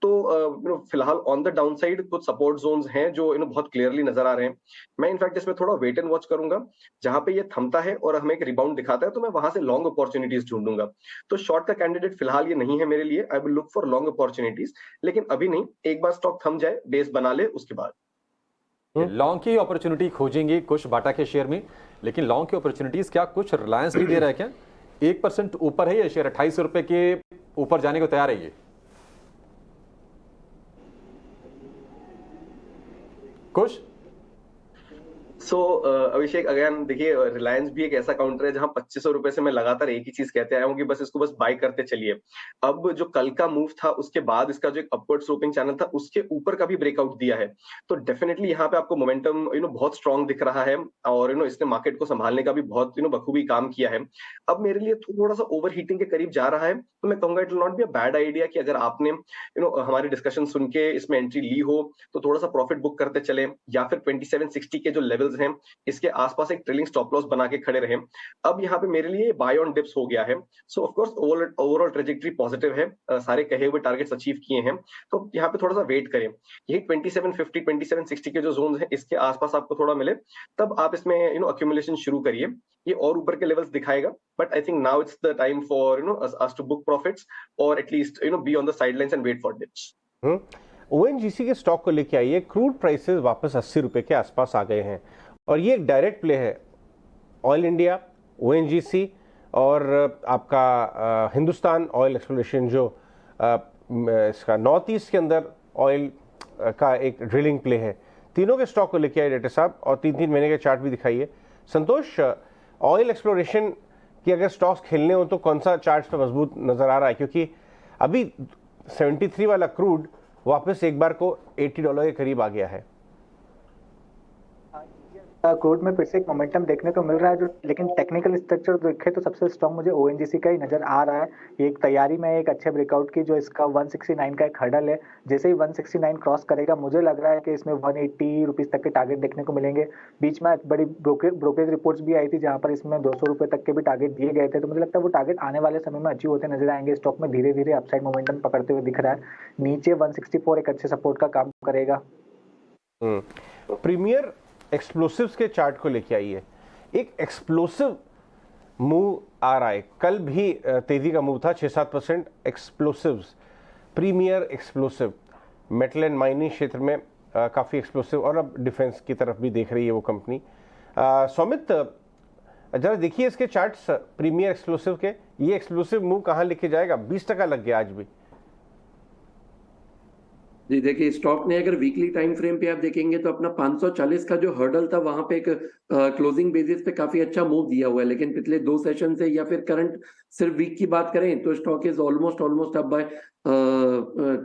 तो फिलहाल ऑन द डाउन साइड कुछ सपोर्ट जोन्स हैं जो बहुत क्लियरली नजर आ रहे हैं। मैं इनफैक्ट इसमें थोड़ा वेट एंड वॉच करूंगा, जहां पे ये थमता है और हमें एक रिबाउंड दिखाता है तो मैं वहां से लॉन्ग अपॉर्चुनिटीज ढूंढूंगा। तो शॉर्ट का कैंडिडेट फिलहाल ये नहीं है मेरे लिए। I will look for long opportunities, लेकिन अभी नहीं, एक बार स्टॉक थम जाए, बेस बना ले, उसके बाद लॉन्ग की अपॉर्चुनिटी खोजेंगे कुछ बाटा के शेयर में। लेकिन लॉन्ग की अपॉर्चुनिटीज क्या कुछ रिलायंस भी दे रहा है क्या? 1% ऊपर है ये शेयर, 28 रुपए के ऊपर जाने को तैयार है ये। कुछ अभिषेक अगेन देखिए, रिलायंस भी एक ऐसा काउंटर है जहां 2500 रुपए से मैं लगातार एक ही चीज कहते आया हूं कि बस इसको बस बाय करते चलिए। अब जो कल का मूव था उसके बाद इसका जो एक अपवर्ड स्लोपिंग चैनल था उसके ऊपर का भी ब्रेकआउट दिया है, तो डेफिनेटली यहाँ पे आपको मोमेंटम बहुत स्ट्रांग दिख रहा है और इसने मार्केट को संभालने का भी बहुत बखूबी काम किया है। अब मेरे लिए थोड़ा सा ओवर हीटिंग के करीब जा रहा है, तो मैं कहूंगा it will not be a bad idea कि अगर आपने हमारी डिस्कशन सुन के इसमें एंट्री ली हो तो थोड़ा सा प्रॉफिट बुक करते चले, या फिर 2760 के जो लेवल्स हैं इसके आसपास एक ट्रेलिंग स्टॉप लॉस बना के खड़े रहे। अब यहाँ पे मेरे लिए बाय ऑन डिप्स हो गया है। सो of course overall trajectory positive है, सारे कहे हुए टारगेट्स अचीव किए हैं, तो यहाँ पे थोड़ा सा वेट करें। यही 2750 2760 के जो जोन्स हैं इसके आसपास आपको थोड़ा मिले तब आप इसमें एक्यूमुलेशन शुरू करिए। ये और ऊपर के लेवल्स दिखाएगा, but I think now it's the time for us to book profits or at least be on the sidelines and wait for dips. ONGC के स्टॉक को लेके आइए। क्रूड प्राइसेस वापस 80 रुपए के आसपास आ गए हैं और ये एक डायरेक्ट प्ले है ऑयल इंडिया, ओएनजीसी और आपका हिंदुस्तान ऑयल एक्सप्लोरेशन जो इसका नॉर्थ ईस्ट के अंदर ऑयल का एक ड्रिलिंग प्ले है। तीनों के स्टॉक को लेके आए डाक्टर साहब और 3-3 महीने के चार्ट भी दिखाइए। संतोष, ऑयल एक्सप्लोरेशन की अगर स्टॉक्स खेलने हो तो कौन सा चार्ट पे मजबूत नजर आ रहा है? क्योंकि अभी 73 वाला क्रूड वापस एक बार को $80 के करीब आ गया है। क्रूड में फिर से एक मोमेंटम देखने को मिल रहा है, जो लेकिन टेक्निकल स्ट्रक्चर देखे तो सबसे स्ट्रॉन्ग मुझे ओएनजीसी का ही नजर आ रहा है। ये एक तैयारी में एक अच्छे ब्रेकआउट की, जो इसका 169 का एक हर्डल है। जैसे ही 169 क्रॉस करेगा मुझे लग रहा है कि इसमें 180 रुपीज तक के टारगेट देखने को मिलेंगे। बीच में बड़ी ब्रोकरेज रिपोर्ट्स भी आई थी जहां पर इसमें 200 रुपए तक के भी टारगेट दिए गए थे, तो मुझे लगता है वो टारगेट आने वाले समय में अचीव होते नजर आएंगे। स्टॉक में धीरे धीरे अपसाइड मोमेंटम पकड़ते हुए दिख रहा है। नीचे 164 एक अच्छे सपोर्ट का काम करेगा। प्रीमियर एक्सप्लोसिव्स के चार्ट को लेके आइए। एक एक्सप्लोसिव मूव आ रहा है, कल भी तेजी का मूव था 6-7%। Explosives, Premier Explosive, metal and mining क्षेत्र में काफ़ी एक्सप्लोसिव, और अब डिफेंस की तरफ भी देख रही है वो कंपनी। सौमित, जरा देखिए इसके चार्ट्स प्रीमियर एक्सप्लोसिव के, ये एक्सप्लोसिव मूव कहाँ लेके जाएगा? 20% लग गया आज भी। जी देखिए, स्टॉक ने अगर वीकली टाइम फ्रेम पे आप देखेंगे तो अपना 540 का जो हर्डल था वहां पे एक क्लोजिंग बेसिस पे काफी अच्छा मूव दिया हुआ है, लेकिन पिछले 2 सेशन से या फिर करंट सिर्फ वीक की बात करें तो stock is almost up by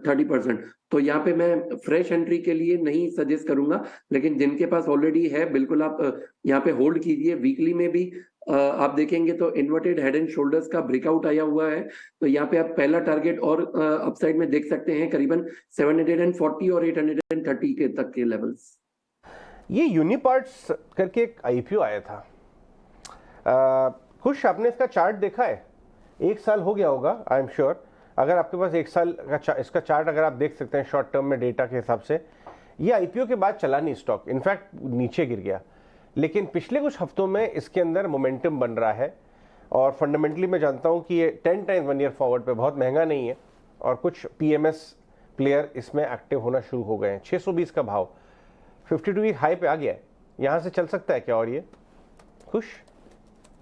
30%। तो यहाँ पे मैं फ्रेश एंट्री के लिए नहीं सजेस्ट करूंगा, लेकिन जिनके पास ऑलरेडी है बिल्कुल आप यहाँ पे होल्ड कीजिए। वीकली में भी आप देखेंगे तो इन्वर्टेड हेड एंड शोल्डर्स का ब्रेकआउट आया हुआ है, तो यहाँ पे आप पहला टारगेट और अपसाइड में देख सकते हैं करीबन 740 और 830 के तक के लेवल्स। ये यूनिपार्ट्स करके एक आईपीओ आया था, खुश, आपने इसका चार्ट देखा है? 1 साल हो गया होगा आई एम श्योर। अगर आपके पास 1 साल का इसका चार्ट अगर आप देख सकते हैं शॉर्ट टर्म में डेटा के हिसाब से, ये आईपीओ के बाद चला नहीं स्टॉक, इनफैक्ट नीचे गिर गया, लेकिन पिछले कुछ हफ्तों में इसके अंदर मोमेंटम बन रहा है। और फंडामेंटली मैं जानता हूं कि ये 10 टाइम्स 1 ईयर फॉरवर्ड पे बहुत महंगा नहीं है, और कुछ पीएमएस प्लेयर इसमें एक्टिव होना शुरू हो गए हैं। 620 का भाव 52 वीक हाई पे आ गया है, यहां से चल सकता है क्या? और ये खुश?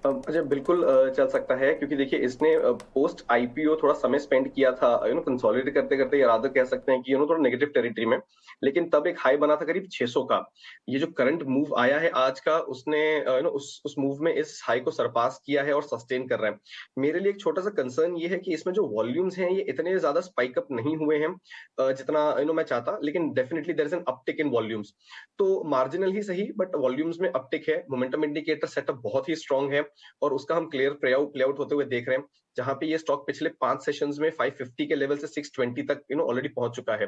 अच्छा, बिल्कुल चल सकता है, क्योंकि देखिए इसने पोस्ट आईपीओ थोड़ा समय स्पेंड किया था कंसोलिडेट करते करते, या रादर कह सकते हैं कि थोड़ा नेगेटिव टेरिटरी में, लेकिन तब एक हाई बना था करीब 600 का। ये जो करंट मूव आया है आज का, उसने उस मूव में इस हाई को सरपास किया है और सस्टेन कर रहा है। मेरे लिए एक छोटा सा कंसर्न ये है कि इसमें जो वॉल्यूम्स हैं ये इतने ज्यादा स्पाइक अप नहीं हुए हैं जितना मैं चाहता, लेकिन definitely there is an uptick in volumes. तो मार्जिनल ही सही बट वॉल्यूम्स में अपटिक है। मोमेंटम इंडिकेटर सेटअप बहुत ही स्ट्रांग है और उसका हम क्लियर प्ले आउट होते हुए देख रहे हैं, जहां पे ये स्टॉक पिछले 5 सेशंस में 550 के लेवल से 620 तक ऑलरेडी पहुंच चुका है।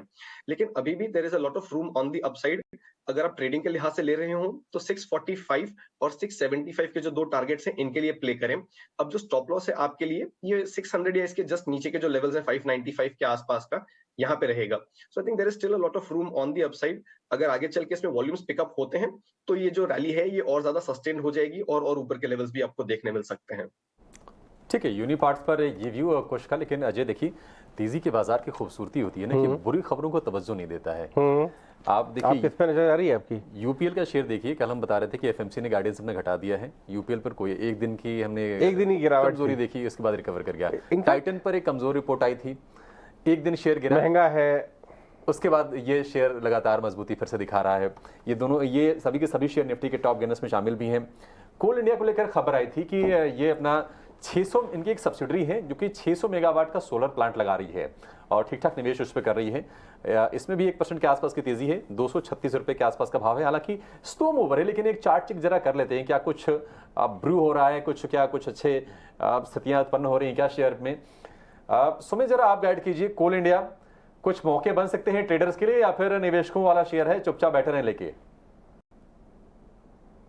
लेकिन अभी भी there is a lot of room on the upside. अगर आप ट्रेडिंग के लिहाज से ले रहे हो तो 645 और 675 के जो 2 टारगेट्स हैं इनके लिए प्ले करें। अब जो स्टॉप लॉस है आपके लिए ये 600 या इसके जस्ट नीचे के जो लेवल्स हैं 595 के आसपास का, यहाँ पे रहेगा। So I think there is still a lot of room on the upside. अगर आगे चल के इसमें वॉल्यूम्स पिकअप होते हैं तो ये जो रैली है ये और ज्यादा सस्टेन हो जाएगी और ऊपर के लेवल्स भी आपको देखने मिल सकते हैं। ठीक है, यूनिपार्ट्स पर ये व्यू कुछ का, लेकिन अजय देखिए तेजी के बाजार की खूबसूरती होती है ना कि बुरी खबरों को तवज्जो नहीं देता है। आप देखिए किस पे नजर आ रही है आपकी? यूपीएल का शेयर देखिए, कल हम बता रहे थे कि एफएमसी ने गाइडेंस अपने घटा दिया है। यूपीएल पर कोई एक दिन की हमने एक दिन ही गिरावट कमजोरी देखी, उसके बाद रिकवर कर गया। टाइटन पर एक कमजोर रिपोर्ट आई थी, एक दिन शेयर गिरा, महंगा है, उसके बाद ये शेयर लगातार मजबूती फिर से दिखा रहा है। ये दोनों, ये सभी के सभी शेयर निफ्टी के टॉप गेनर्स में शामिल भी हैं। कोल इंडिया को लेकर खबर आई थी कि ये अपना 600, इनकी एक सब्सिडरी है जो कि 600 मेगावाट का सोलर प्लांट लगा रही है और ठीक ठाक निवेश उस पर कर रही है। इसमें भी 1% के आसपास की तेजी है, 236 रुपए के आसपास का भाव है। हालांकि स्लो मूवर है, लेकिन एक चार्ट चेक जरा कर लेते हैं, क्या कुछ ब्रू हो रहा है, कुछ अच्छे स्थितियां उत्पन्न हो रही हैं क्या शेयर में? सुमित, जरा आप गाइड कीजिए, कोल इंडिया कुछ मौके बन सकते हैं ट्रेडर्स के लिए या फिर निवेशकों वाला शेयर है, चुपचाप बैठे रहें लेके?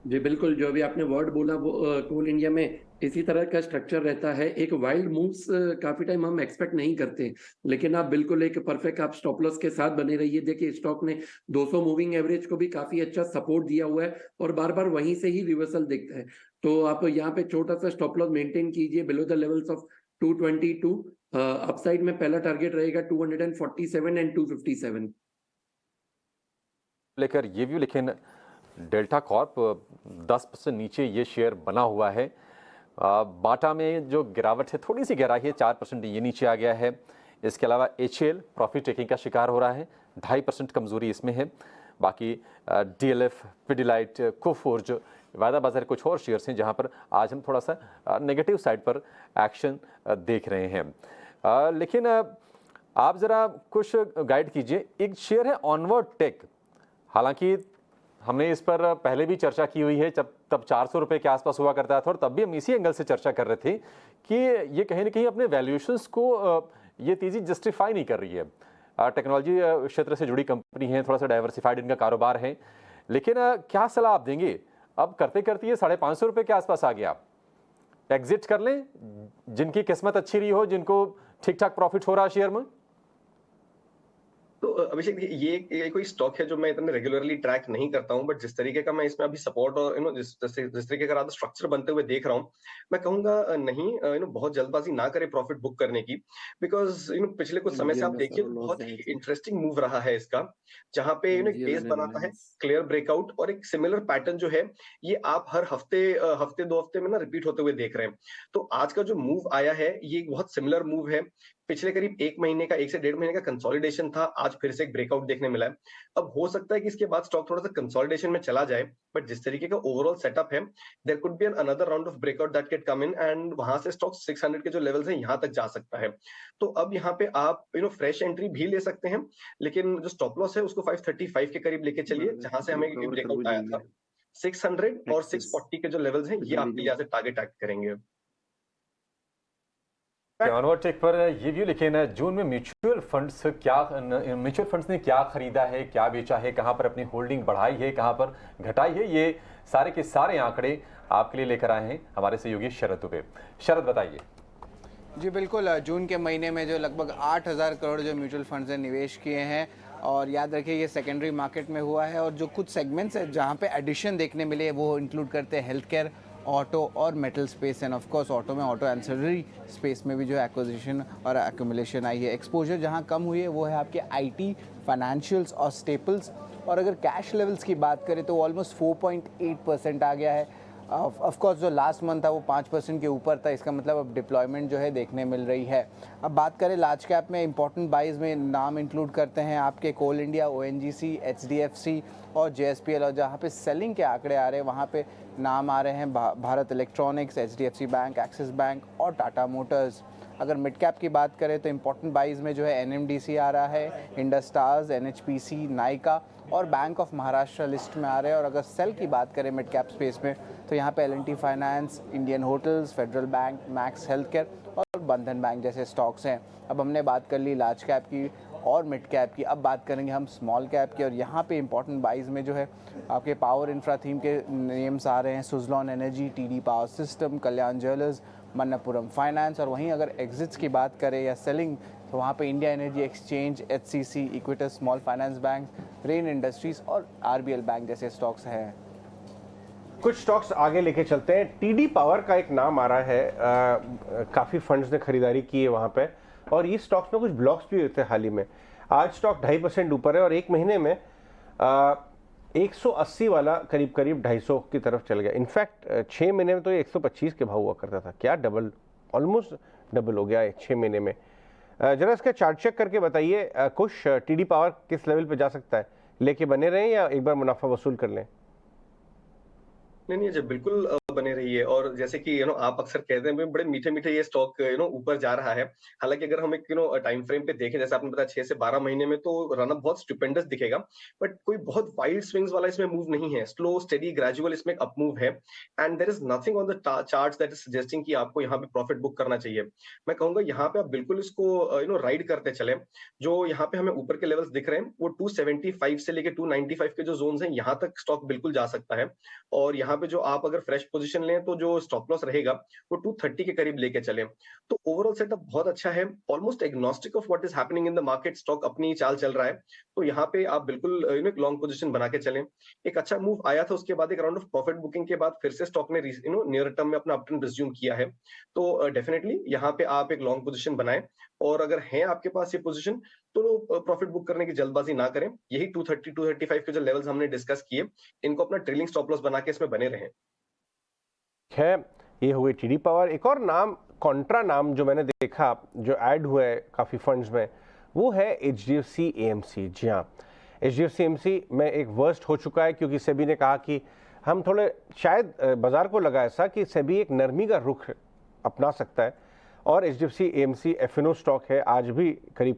जी बिल्कुल, जो भी आपने वर्ड बोला वो कोल इंडिया में इसी तरह का स्ट्रक्चर रहता है। एक वाइल्ड मूव्स काफी टाइम हम एक्सपेक्ट नहीं करते, लेकिन आप बिल्कुल एक परफेक्ट आप स्टॉप लॉस के साथ बने रहिए। देखिए स्टॉक ने 200 मूविंग एवरेज को भी काफी अच्छा सपोर्ट दिया हुआ है और बार बार वहीं से ही रिवर्सल दिखता है। तो आप यहाँ पे छोटा सा स्टॉप लॉस मेंटेन कीजिए below the levels of 222। Upside में पहला टारगेट रहेगा 247 एंड 257 लेकर ये व्यू। लेकिन डेल्टा कॉर्प 10% नीचे ये शेयर बना हुआ है। बाटा में जो गिरावट है, थोड़ी सी गहराई है, 4% ये नीचे आ गया है। इसके अलावा HAL प्रॉफिट टेकिंग का शिकार हो रहा है, 2.5% कमजोरी इसमें है। बाकी DLF, पिडिलाइट, कोफोर्ज, वायदा बाजार कुछ और शेयर्स हैं जहां पर आज हम थोड़ा सा नेगेटिव साइड पर एक्शन देख रहे हैं। लेकिन आप जरा कुछ गाइड कीजिए। एक शेयर है ऑनवर्ड टेक, हालांकि हमने इस पर पहले भी चर्चा की हुई है, जब तब 400 रुपए के आसपास हुआ करता था और तब भी हम इसी एंगल से चर्चा कर रहे थे कि ये कहीं ना कहीं अपने वैल्यूएशंस को ये तेजी जस्टिफाई नहीं कर रही है। टेक्नोलॉजी क्षेत्र से जुड़ी कंपनी है, थोड़ा सा डाइवर्सिफाइड इनका कारोबार है, लेकिन क्या सलाह आप देंगे? अब करते करते ये 550 रुपए के आसपास आ गया, एग्जिट कर लें जिनकी किस्मत अच्छी रही हो, जिनको ठीक ठाक प्रॉफिट हो रहा है शेयर में? तो अभिषेक देखिए, ये कोई स्टॉक है जो मैं इतने रेगुलरली ट्रैक नहीं करता हूँ, बट जिस तरीके का मैं इसमें अभी सपोर्ट और जिस तरीके का स्ट्रक्चर बनते हुए देख रहा हूँ, मैं कहूंगा नहीं बहुत जल्दबाजी ना करे प्रॉफिट बुक करने की, बिकॉज पिछले कुछ समय से आप देखिए तो बहुत ही इंटरेस्टिंग मूव रहा है इसका, जहां पे एक बेस बनाता है, क्लियर ब्रेकआउट और एक सिमिलर पैटर्न जो है ये आप हर हफ्ते 2 हफ्ते में ना रिपीट होते हुए देख रहे हैं। तो आज का जो मूव आया है ये एक बहुत सिमिलर मूव है। पिछले करीब 1 से 1.5 महीने का कंसोलिडेशन था, आज फिर से एक ब्रेकआउट देखने मिला है। अब हो सकता है कि इसके बाद स्टॉक थोड़ा सा कंसोलिडेशन में चला जाए, बट जिस तरीके का ओवरऑल सेटअप है, there could be another round of breakout that can come in and वहां से स्टॉक 600 के जो लेवल्स हैं यहां तक जा सकता है। तो अब यहाँ पे आप फ्रेश एंट्री भी ले सकते हैं, लेकिन जो स्टॉप लॉस है उसको 535 के करीब लेके चलिए, जहां से हमें ब्रेकआउट आया था। 600 और 640 के जो लेवल्स हैं ये आपके लिए टारगेट एक्ट करेंगे। ऑनवर्ड टेक पर ये व्यू, लेकिन जून में म्यूचुअल फंड्स ने क्या खरीदा है, क्या बेचा है, कहां पर अपनी होल्डिंग बढ़ाई है, कहां पर घटाई है, ये सारे के सारे आंकड़े आपके लिए लेकर आए हैं हमारे सहयोगी शरद दुबे। शरद बताइए। जी बिल्कुल, जून के महीने में जो लगभग 8,000 करोड़ जो म्यूचुअल फंड्स ने निवेश किए हैं, और याद रखिए ये सेकेंडरी मार्केट में हुआ है, और जो कुछ सेगमेंट्स है जहाँ पे एडिशन देखने मिले वो इंक्लूड करते हैं हेल्थ केयर, ऑटो और metal space, end of course auto में ऑटो एंसेसरी स्पेस में भी जो एक्विजिशन और एक्यूमुलेशन आई है। एक्सपोजर जहां कम हुई है वो है आपके आईटी, फाइनेंशियल्स और स्टेपल्स, और अगर कैश लेवल्स की बात करें तो ऑलमोस्ट 4.8% आ गया है। ऑफ कोर्स जो लास्ट मंथ था वो 5% के ऊपर था, इसका मतलब अब डिप्लॉयमेंट जो है देखने मिल रही है। अब बात करें लार्ज कैप में, इंपॉर्टेंट बाइज में नाम इंक्लूड करते हैं आपके कोल इंडिया, ओएनजीसी, एचडीएफसी और जेएसपीएल, और जहाँ पे सेलिंग के आंकड़े आ रहे हैं वहाँ पे नाम आ रहे हैं Bharat electronics, HDFC bank, axis bank और टाटा मोटर्स। अगर मिड कैप की बात करें तो इंपॉर्टेंट बाइज में जो है एनएमडीसी आ रहा है, इंडस्टार्स, एनएचपीसी, नाइका और बैंक ऑफ महाराष्ट्र लिस्ट में आ रहे हैं। और अगर सेल की बात करें मिड कैप स्पेस में तो यहाँ पे L&T finance, Indian hotels, federal bank, max health care और बंधन बैंक जैसे स्टॉक्स हैं। अब हमने बात कर ली लार्ज कैप की और मिड कैप की, अब बात करेंगे हम स्मॉल कैप की, और यहाँ पे इंपॉर्टेंट बाइज में जो है आपके पावर इंफ्रा थीम के नेम्स आ रहे हैं, Suzlon energy, T D power system, Kalyan jewellers, Manappuram finance. और वहीं अगर एग्जिट्स की बात करें या सेलिंग तो वहाँ पे India energy exchange, HCC, Equitas small finance bank, rain industries और आरबीएल बैंक जैसे स्टॉक्स हैं। कुछ स्टॉक्स आगे लेके चलते हैं। टीडी पावर का एक नाम आ रहा है, काफ़ी फंड्स ने खरीदारी की है वहाँ पे, और ये स्टॉक्स में कुछ ब्लॉक्स भी हुए थे हाल ही में। आज स्टॉक 2.5% ऊपर है और एक महीने में 180 वाला करीब 250 की तरफ चल गया। इनफैक्ट 6 महीने में तो ये 125 के भाव हुआ करता था। क्या डबल, ऑलमोस्ट डबल हो गया है 6 महीने में। जरा इसका चार्ट चेक करके बताइए कुछ, टीडी पावर किस लेवल पे जा सकता है? लेके बने रहें या एक बार मुनाफा वसूल कर लें? नहीं जब बिल्कुल बने रही है, और जैसे कि आप अक्सर कहते हैं बड़े मीठे मीठे ये स्टॉक ऊपर जा रहा है। हालांकि अगर हम एक टाइम फ्रेम पे देखें, जैसे आपने बताया 6 से 12 महीने में, तो रनअप बहुत स्टुपेंडस दिखेगा, बट कोई बहुत वाइल्ड स्विंग्स वाला इसमें मूव नहीं है। स्लो स्टेडी ग्रेजुअल इसमें एक अप मूव है, and there is nothing on the charts that is suggesting कि आपको यहाँ पे प्रॉफिट बुक करना चाहिए। मैं कहूंगा यहाँ पे आप बिल्कुल इसको राइड करते चले। जो यहाँ पे हमें ऊपर के लेवल्स दिख रहे हैं वो 275 से लेके 295 के जो जोन्स हैं यहाँ तक स्टॉक बिल्कुल जा सकता है। और यहाँ पे जो आप अगर फ्रेश पोजीशन लें तो जो स्टॉप लॉस रहेगा वो 230 के करीब लेके चलें। तो ओवरऑल सेटअप बहुत अच्छा है, almost agnostic of what is happening in the market. Stock अपनी चाल चल रहा है, तो यहाँ पे आप बिल्कुल एक लॉन्ग पोजीशन बना के चलें। एक अच्छा मूव आया था, उसके बाद एक राउंड ऑफ प्रॉफिट बुकिंग के बाद फिर से स्टॉक ने नियर टर्म में अपना अपट्रेंड रिज्यूम किया है। तो डेफिनेटली यहाँ पे आप एक लॉन्ग पोजीशन बनाएं, और अगर है आपके पास ये पोजीशन तो प्रॉफिट बुक करने की जल्दबाजी ना करें। यही 230 235 के जो लेवल्स हमने डिस्कस किए, इनको अपना ट्रेलिंग स्टॉप लॉस बना के इसमें बने रहें। है, ये हो गई टीडी पावर। एक और नाम, कॉन्ट्रा नाम जो मैंने देखा जो ऐड हुआ है काफ़ी फंड्स में, वो है HDFC AMC। जी हाँ, HDFC AMC में एक वर्स्ट हो चुका है, क्योंकि सेबी ने कहा कि हम थोड़े, शायद बाजार को लगा ऐसा कि सेबी एक नरमी का रुख अपना सकता है, और HDFC AMC F&O स्टॉक है, आज भी करीब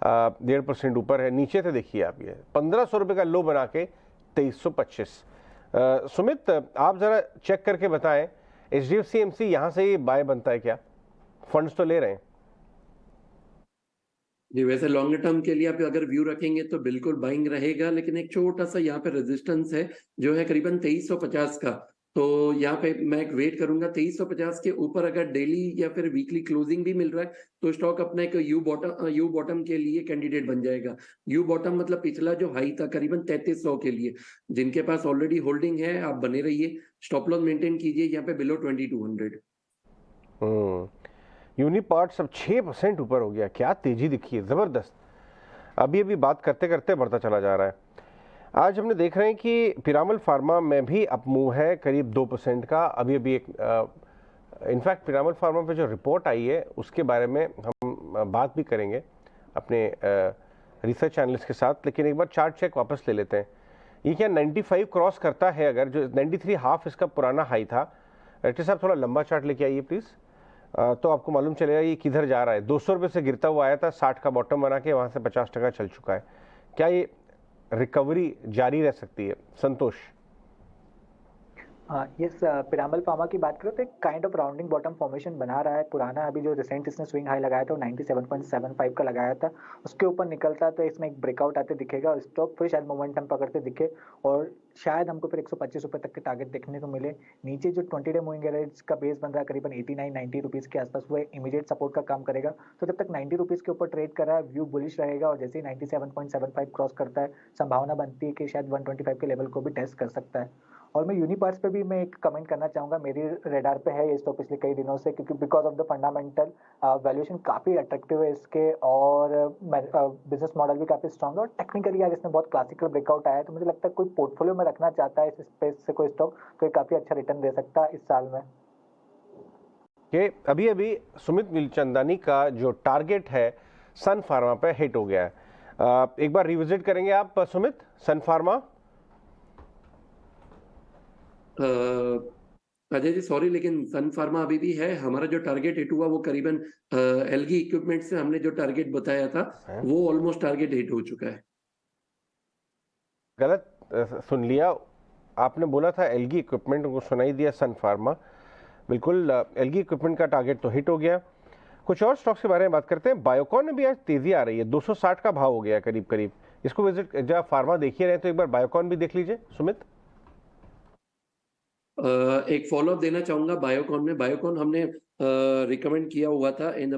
1.5% ऊपर है। नीचे से देखिए आप, ये 1500 रुपये का लो बना के 2325। सुमित, आप जरा चेक करके बताएं, HDFC AMC यहाँ से ये बाय बनता है क्या? फंड्स तो ले रहे हैं जी। वैसे लॉन्ग टर्म के लिए आप अगर व्यू रखेंगे तो बिल्कुल बाइंग रहेगा, लेकिन एक छोटा सा यहाँ पे रेजिस्टेंस है जो है करीबन 2350 का। तो यहाँ पे मैं एक वेट करूंगा 2350 के ऊपर अगर डेली या फिर वीकली क्लोजिंग भी मिल रहा है तो स्टॉक अपना एक यू बॉटम के लिए कैंडिडेट बन जाएगा। यू बॉटम मतलब पिछला जो हाई था करीबन 3300 के लिए, जिनके पास ऑलरेडी होल्डिंग है आप बने रहिए, स्टॉप लॉस मेंटेन कीजिए यहाँ पे बिलो 2200। यूनिपार्ट सब 6% ऊपर हो गया, क्या तेजी दिखी है, जबरदस्त। अभी अभी बात करते करते बढ़ता चला जा रहा है। आज हमने देख रहे हैं कि पिरामल फार्मा में भी अप मूव है करीब 2% का। अभी अभी एक इनफैक्ट पिरामल फार्मा पे जो रिपोर्ट आई है उसके बारे में हम बात भी करेंगे अपने रिसर्च एनालिस्ट के साथ, लेकिन एक बार चार्ट चेक वापस ले लेते हैं। ये क्या 95 क्रॉस करता है? अगर जो 93 हाफ इसका पुराना हाई था। रेड्डी साहब थोड़ा लंबा चार्ट लेके आइए प्लीज़, तो आपको मालूम चलेगा ये किधर जा रहा है। 200 रुपये से गिरता हुआ आया था, 60 का बॉटम बना के वहाँ से 50% चल चुका है। क्या ये रिकवरी जारी रह सकती है? संतोष। यस, पिरामल फार्मा की बात करें तो एक kind of rounding bottom formation बना रहा है। पुराना अभी जो रिसेंट इसने स्विंग हाई लगाया था वो 97.75 का लगाया था, उसके ऊपर निकलता तो इसमें एक ब्रेकआउट आते दिखेगा और स्टॉक फिर शायद मोमेंटम पकड़ते दिखे और शायद हमको फिर 125 रुपये तक के टारगेट देखने को मिले। नीचे जो 20 डे मूविंग एवरेज का बेस बन रहा है करीबन 89-90 रुपीज़ के आसपास, वो इमीडिएट सपोर्ट का काम करेगा। तो जब तक 90 रुपीज़ के ऊपर ट्रेड कर रहा है व्यू बुलिश रहेगा और जैसे ही 97.75 क्रॉस करता है संभावना बनती है कि शायद 125 के लेवल को भी टेस्ट कर सकता है। और मैं यूनिपार्ट्स पे भी मैं एक कमेंट करना चाहूँगा, मेरी रेडार पे है ये स्टॉक पिछले कई दिनों से, क्योंकि because of the fundamental valuation काफ़ी अट्रैक्टिव है इसके और बिजनेस मॉडल भी काफ़ी स्ट्रॉन्ग है और टेक्निकली आज इसमें बहुत क्लासिकल ब्रेकआउट आया है। तो मुझे लगता है कोई पोर्टफोलियो में रखना चाहता है इस स्पेस से कोई स्टॉक तो ये काफ़ी अच्छा रिटर्न दे सकता है इस साल में। कि अभी अभी सुमित मिलचंदानी का जो टारगेट है सन फार्मा पे हिट हो गया है। एक बार रिविजिट करेंगे आप सुमित सन फार्मा? अजय जी सॉरी, लेकिन सन फार्मा अभी भी है। हमारा जो टारगेट हिट हुआ वो करीबन एलगी इक्विपमेंट से हमने जो टारगेट बताया था वो ऑलमोस्ट टारगेट हिट हो चुका है। गलत सुन लिया आपने, बोला था एलगी इक्विपमेंट, उनको सुनाई दिया सन फार्मा। बिल्कुल एलगी इक्विपमेंट का टारगेट तो हिट हो गया। कुछ और स्टॉक्स के बारे में बात करते हैं। बायोकॉन में भी आज तेजी आ रही है, 260 का भाव हो गया करीब करीब। इसको विजिट जब फार्मा देखिए रहे तो एक बार बायोकॉन भी देख लीजिए सुमित। एक फॉलोअप देना चाहूंगा बायोकॉन में। बायोकॉन हमने रिकमेंड किया हुआ था इन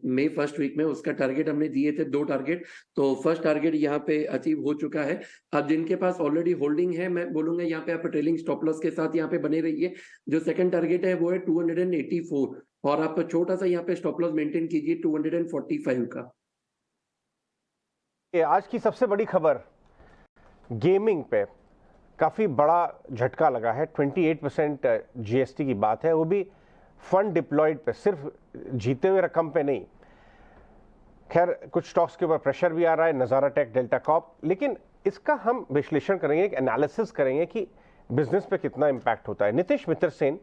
मई फर्स्ट वीक में, उसका टारगेट हमने दिए थे 2 टारगेट, तो फर्स्ट टारगेट यहाँ पे अचीव हो चुका है। अब जिनके पास ऑलरेडी होल्डिंग है मैं बोलूंगा यहाँ पे आप ट्रेलिंग स्टॉप लॉस के साथ यहाँ पे बने रहिए। जो सेकंड टारगेट है वो है 284 और आप छोटा सा यहाँ पे स्टॉप लॉस मेंटेन कीजिए 245 का। आज की सबसे बड़ी खबर, गेमिंग पे काफ़ी बड़ा झटका लगा है। 28% जीएसटी की बात है, वो भी फंड डिप्लॉयड पे, सिर्फ जीते हुए रकम पे नहीं। खैर कुछ स्टॉक्स के ऊपर प्रेशर भी आ रहा है, नज़ारा टेक, डेल्टा कॉप, लेकिन इसका हम विश्लेषण करेंगे, एक एनालिसिस करेंगे कि बिजनेस पे कितना इम्पैक्ट होता है। नितिश मित्र सेन,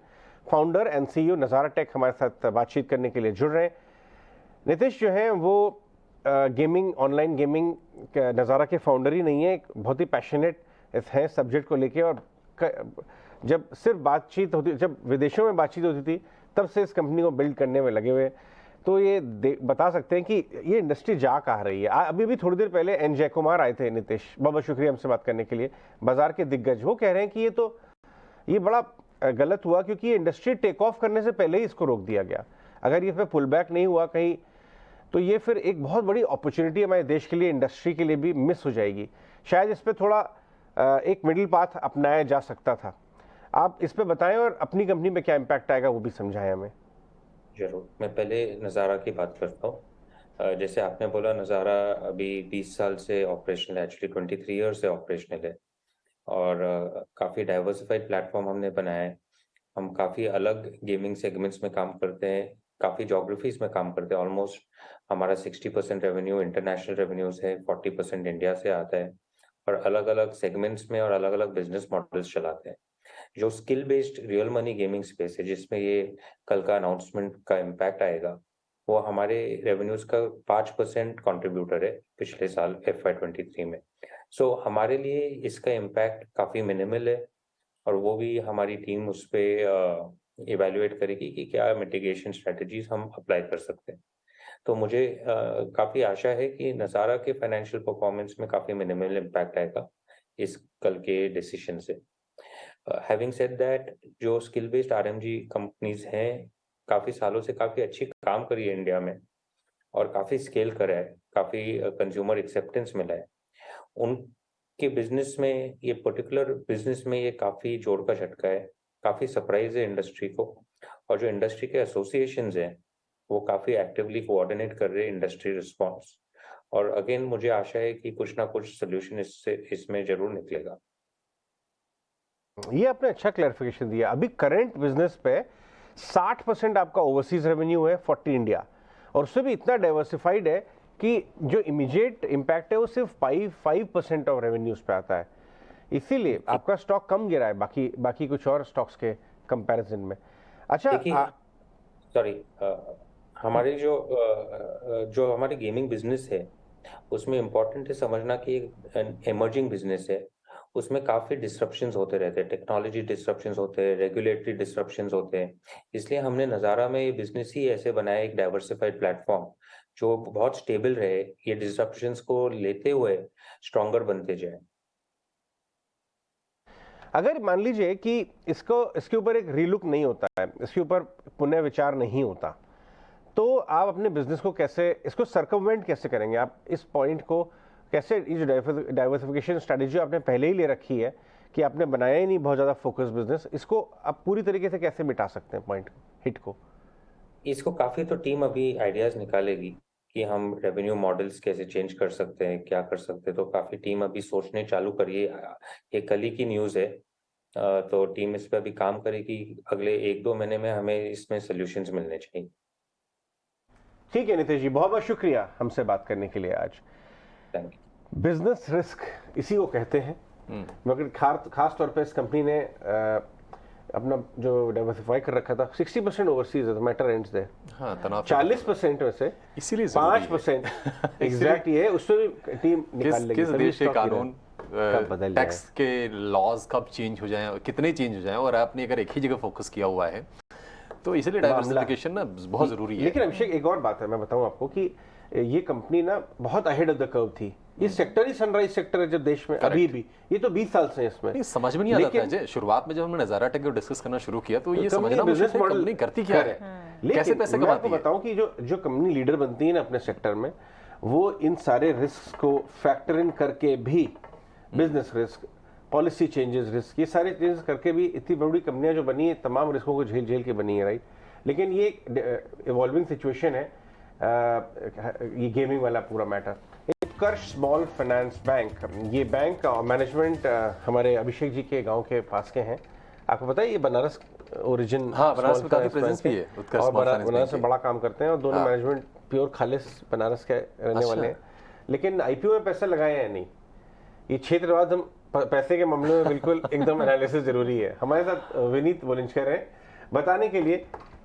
फाउंडर एंड सीईओ नज़ारा टेक, हमारे साथ बातचीत करने के लिए जुड़ रहे हैं। नितिश जो हैं वो गेमिंग, ऑनलाइन गेमिंग नज़ारा के फाउंडर ही नहीं है, एक बहुत ही पैशनेट है सब्जेक्ट को लेके, और जब सिर्फ बातचीत होती, जब विदेशों में बातचीत होती थी तब से इस कंपनी को बिल्ड करने में लगे हुए। तो ये बता सकते हैं कि ये इंडस्ट्री जा कहाँ रही है। अभी भी थोड़ी देर पहले एन जय कुमार आए थे, नितिश, बहुत शुक्रिया हमसे बात करने के लिए, बाजार के दिग्गज। वो कह रहे हैं कि ये बड़ा गलत हुआ क्योंकि ये इंडस्ट्री टेक ऑफ करने से पहले ही इसको रोक दिया गया। अगर ये पे पुल बैक नहीं हुआ कहीं तो ये फिर एक बहुत बड़ी अपॉर्चुनिटी हमारे देश के लिए, इंडस्ट्री के लिए भी मिस हो जाएगी। शायद इस पर थोड़ा एक मिडिल पाथ अपनाया जा सकता था। आप इस पे बताएं और अपनी कंपनी में क्या इम्पैक्ट आएगा वो भी समझाएं हमें। जरूर, मैं पहले नज़ारा की बात करता हूँ। जैसे आपने बोला, नज़ारा अभी 20 साल से ऑपरेशनल है, एक्चुअली 23 ईयर से ऑपरेशनल है और काफ़ी डाइवर्सिफाइड प्लेटफॉर्म हमने बनाया है। हम काफ़ी अलग गेमिंग सेगमेंट्स में काम करते हैं, काफ़ी जोग्राफीज में काम करते हैं। ऑलमोस्ट हमारा 60% रेवेन्यू इंटरनेशनल रेवेन्यूज़ है, 40% इंडिया से आता है और अलग अलग सेगमेंट्स में और अलग अलग बिजनेस मॉडल्स चलाते हैं। जो skill based real money gaming space है, जिसमें ये कल का अनाउंसमेंट का इम्पैक्ट आएगा, वो हमारे रेवेन्यूज का 5% कंट्रीब्यूटर है पिछले साल FY23 में। सो हमारे लिए इसका इम्पैक्ट काफ़ी मिनिमल है और वो भी हमारी टीम उस पर इवेल्युएट करेगी कि क्या मिटिगेशन स्ट्रेटजीज हम अप्लाई कर सकते हैं। तो मुझे काफ़ी आशा है कि नज़ारा के फाइनेंशियल परफॉर्मेंस में काफ़ी मिनिमल इम्पैक्ट आएगा इस कल के डिसीजन से। हैविंग सेड दैट, जो स्किल बेस्ड आरएमजी कंपनीज हैं, काफ़ी सालों से काफ़ी अच्छी काम करी है इंडिया में और काफ़ी स्केल करा है, काफ़ी कंज्यूमर एक्सेप्टेंस मिला है, उनके बिजनेस में, ये पर्टिकुलर बिजनेस में ये काफ़ी जोड़ का झटका है, काफ़ी सरप्राइज है इंडस्ट्री को। और जो इंडस्ट्री के एसोसिएशंस हैं वो काफ़ी एक्टिवली कोऑर्डिनेट कर रहे हैं इंडस्ट्री रिस्पॉन्स। और अगेन मुझे आशा है कि कुछ ना कुछ सोल्यूशन इसमें जरूर निकलेगा। ये आपने अच्छा क्लैरिफिकेशन दिया। अभी करंट बिजनेस पे 60% आपका ओवरसीज रेवेन्यू है, 40 इंडिया, और उससे भी इतना डाइवर्सिफाइड है कि जो इमीडिएट इम्पैक्ट है वो सिर्फ 5% ऑफ रेवेन्यूज पे आता है, इसीलिए आपका स्टॉक कम गिरा है बाकी कुछ और स्टॉक्स के कंपैरिजन में। अच्छा, सॉरी, हमारे जो हमारे गेमिंग बिजनेस है उसमें इम्पोर्टेंट है समझना कि एक इमर्जिंग बिजनेस है, उसमें काफ़ी डिस्रप्शंस होते रहते हैं, टेक्नोलॉजी डिस्रप्शंस होते हैं, रेगुलेटरी डिस्रप्शंस होते हैं, इसलिए हमने नज़ारा में ये बिजनेस ही ऐसे बनाया, एक डाइवर्सिफाइड प्लेटफॉर्म जो बहुत स्टेबल रहे, ये डिस्रप्शंस को लेते हुए स्ट्रॉन्गर बनते जाए। अगर मान लीजिए कि इसके ऊपर एक रीलुक नहीं होता है, इसके ऊपर पुनः विचार नहीं होता, तो आप अपने बिजनेस को कैसे, इसको सर्कमवेंट कैसे करेंगे? आप इस पॉइंट को कैसे, ये जो डाइवर्सिफिकेशन स्ट्रेटेजी आपने पहले ही ले रखी है कि आपने बनाया ही नहीं बहुत ज़्यादा फोकस बिजनेस, इसको आप पूरी तरीके से कैसे मिटा सकते हैं पॉइंट हिट को? इसको काफ़ी तो टीम अभी आइडियाज़ निकालेगी कि हम रेवेन्यू मॉडल्स कैसे चेंज कर सकते हैं, क्या कर सकते हैं, तो काफ़ी टीम अभी सोचने चालू करिए। ये कल ही की न्यूज़ है, तो टीम इस पर अभी काम करेगी, अगले 1-2 महीने में हमें इसमें सोल्यूशंस मिलने चाहिए। ठीक है नितेश जी, बहुत बहुत शुक्रिया हमसे बात करने के लिए आज। बिजनेस रिस्क इसी को कहते हैं, मगर खास तौर पे इस कंपनी ने अपना जो डाइवर्सिफाई कर रखा था, 60% ओवरसीज है, मैटर एंड्स दे, 40% में से इसीलिए 5% एग्जैक्ट ये है, उससे भी टीम निकाल लेगी। किस देश के कानून, टैक्स के लॉज कब चेंज हो जाएं, कितने चेंज हो जाएं, और आपने अगर एक ही जगह फोकस किया हुआ है तो इसलिए डाइवर्सिफिकेशन ना बहुत जरूरी है। लेकिन अभिषेक, एक और बात है, मैं बताऊं आपको कि ये कंपनी ना बहुत अहेड ऑफ द कर्व थी। ये सेक्टर ही सनराइज सेक्टर है जो देश में अभी भी, ये तो 20 साल से है इसमें। समझ में नहीं आता था शुरुआत में जब हमने नज़ारा टेक को डिस्कस करना शुरू किया तो ये समझना बिजनेस मॉडल करती क्या है, कैसे पैसे कमाती है। मैं बताऊं कि जो कंपनी लीडर बनती है ना अपने सेक्टर में, वो इन सारे रिस्क को फैक्टर इन करके भी, business risk, policy changes risk, ये सारे चेंजेस करके भी इतनी बड़ी कंपनियां जो बनी है, तमाम रिस्कों को झेल के बनी है, राइट। लेकिन ये इवॉल्विंग सिचुएशन है, ये गेमिंग वाला पूरा मैटर। उत्कर्ष स्मॉल फाइनेंस बैंक, ये बैंक मैनेजमेंट हमारे अभिषेक जी के गांव के पास के हैं। आपको पता है ये बनारस ओरिजिन, बनारस में काफी प्रेजेंस भी है, और बनारस में बड़ा काम करते हैं, और दोनों मैनेजमेंट प्योर खालिस बनारस के रहने वाले हैं। लेकिन आईपीओ में पैसा लगाए हैं नहीं, ये क्षेत्रवाद, हम पैसे के मामले में बिल्कुल एकदम एनालिसिस जरूरी है। हमारे साथ विनीत बोलिंजकर है बताने के लिए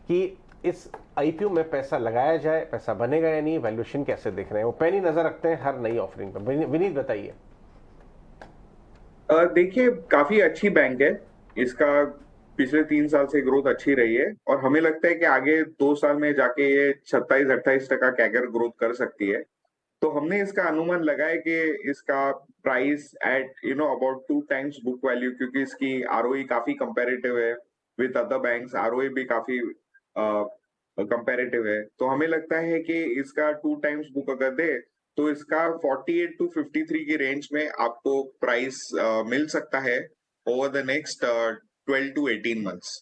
कि इस आईपीओ में पैसा लगाया जाए, पैसा बनेगा या नहीं, वैल्यूएशन कैसे देख रहे हैं, वो पैनी नजर रखते हैं हर नई ऑफरिंग पर। विनीत बताइए। देखिए, काफी अच्छी बैंक है, इसका पिछले 3 साल से ग्रोथ अच्छी रही है, और हमें लगता है कि आगे 2 साल में जाके ये 27-28% कैगर ग्रोथ कर सकती है। तो हमने इसका अनुमान लगाया कि इसका price at about 2 times book value, क्योंकि इसकी आरओई काफी कंपैरेटिव है विद अदर बैंक्स, आरओई भी काफी कंपैरेटिव है। तो हमें लगता है कि इसका 2 times बुक अगर दे तो इसका 48 to 53 की रेंज में आपको प्राइस मिल सकता है over the next 12 to 18 months।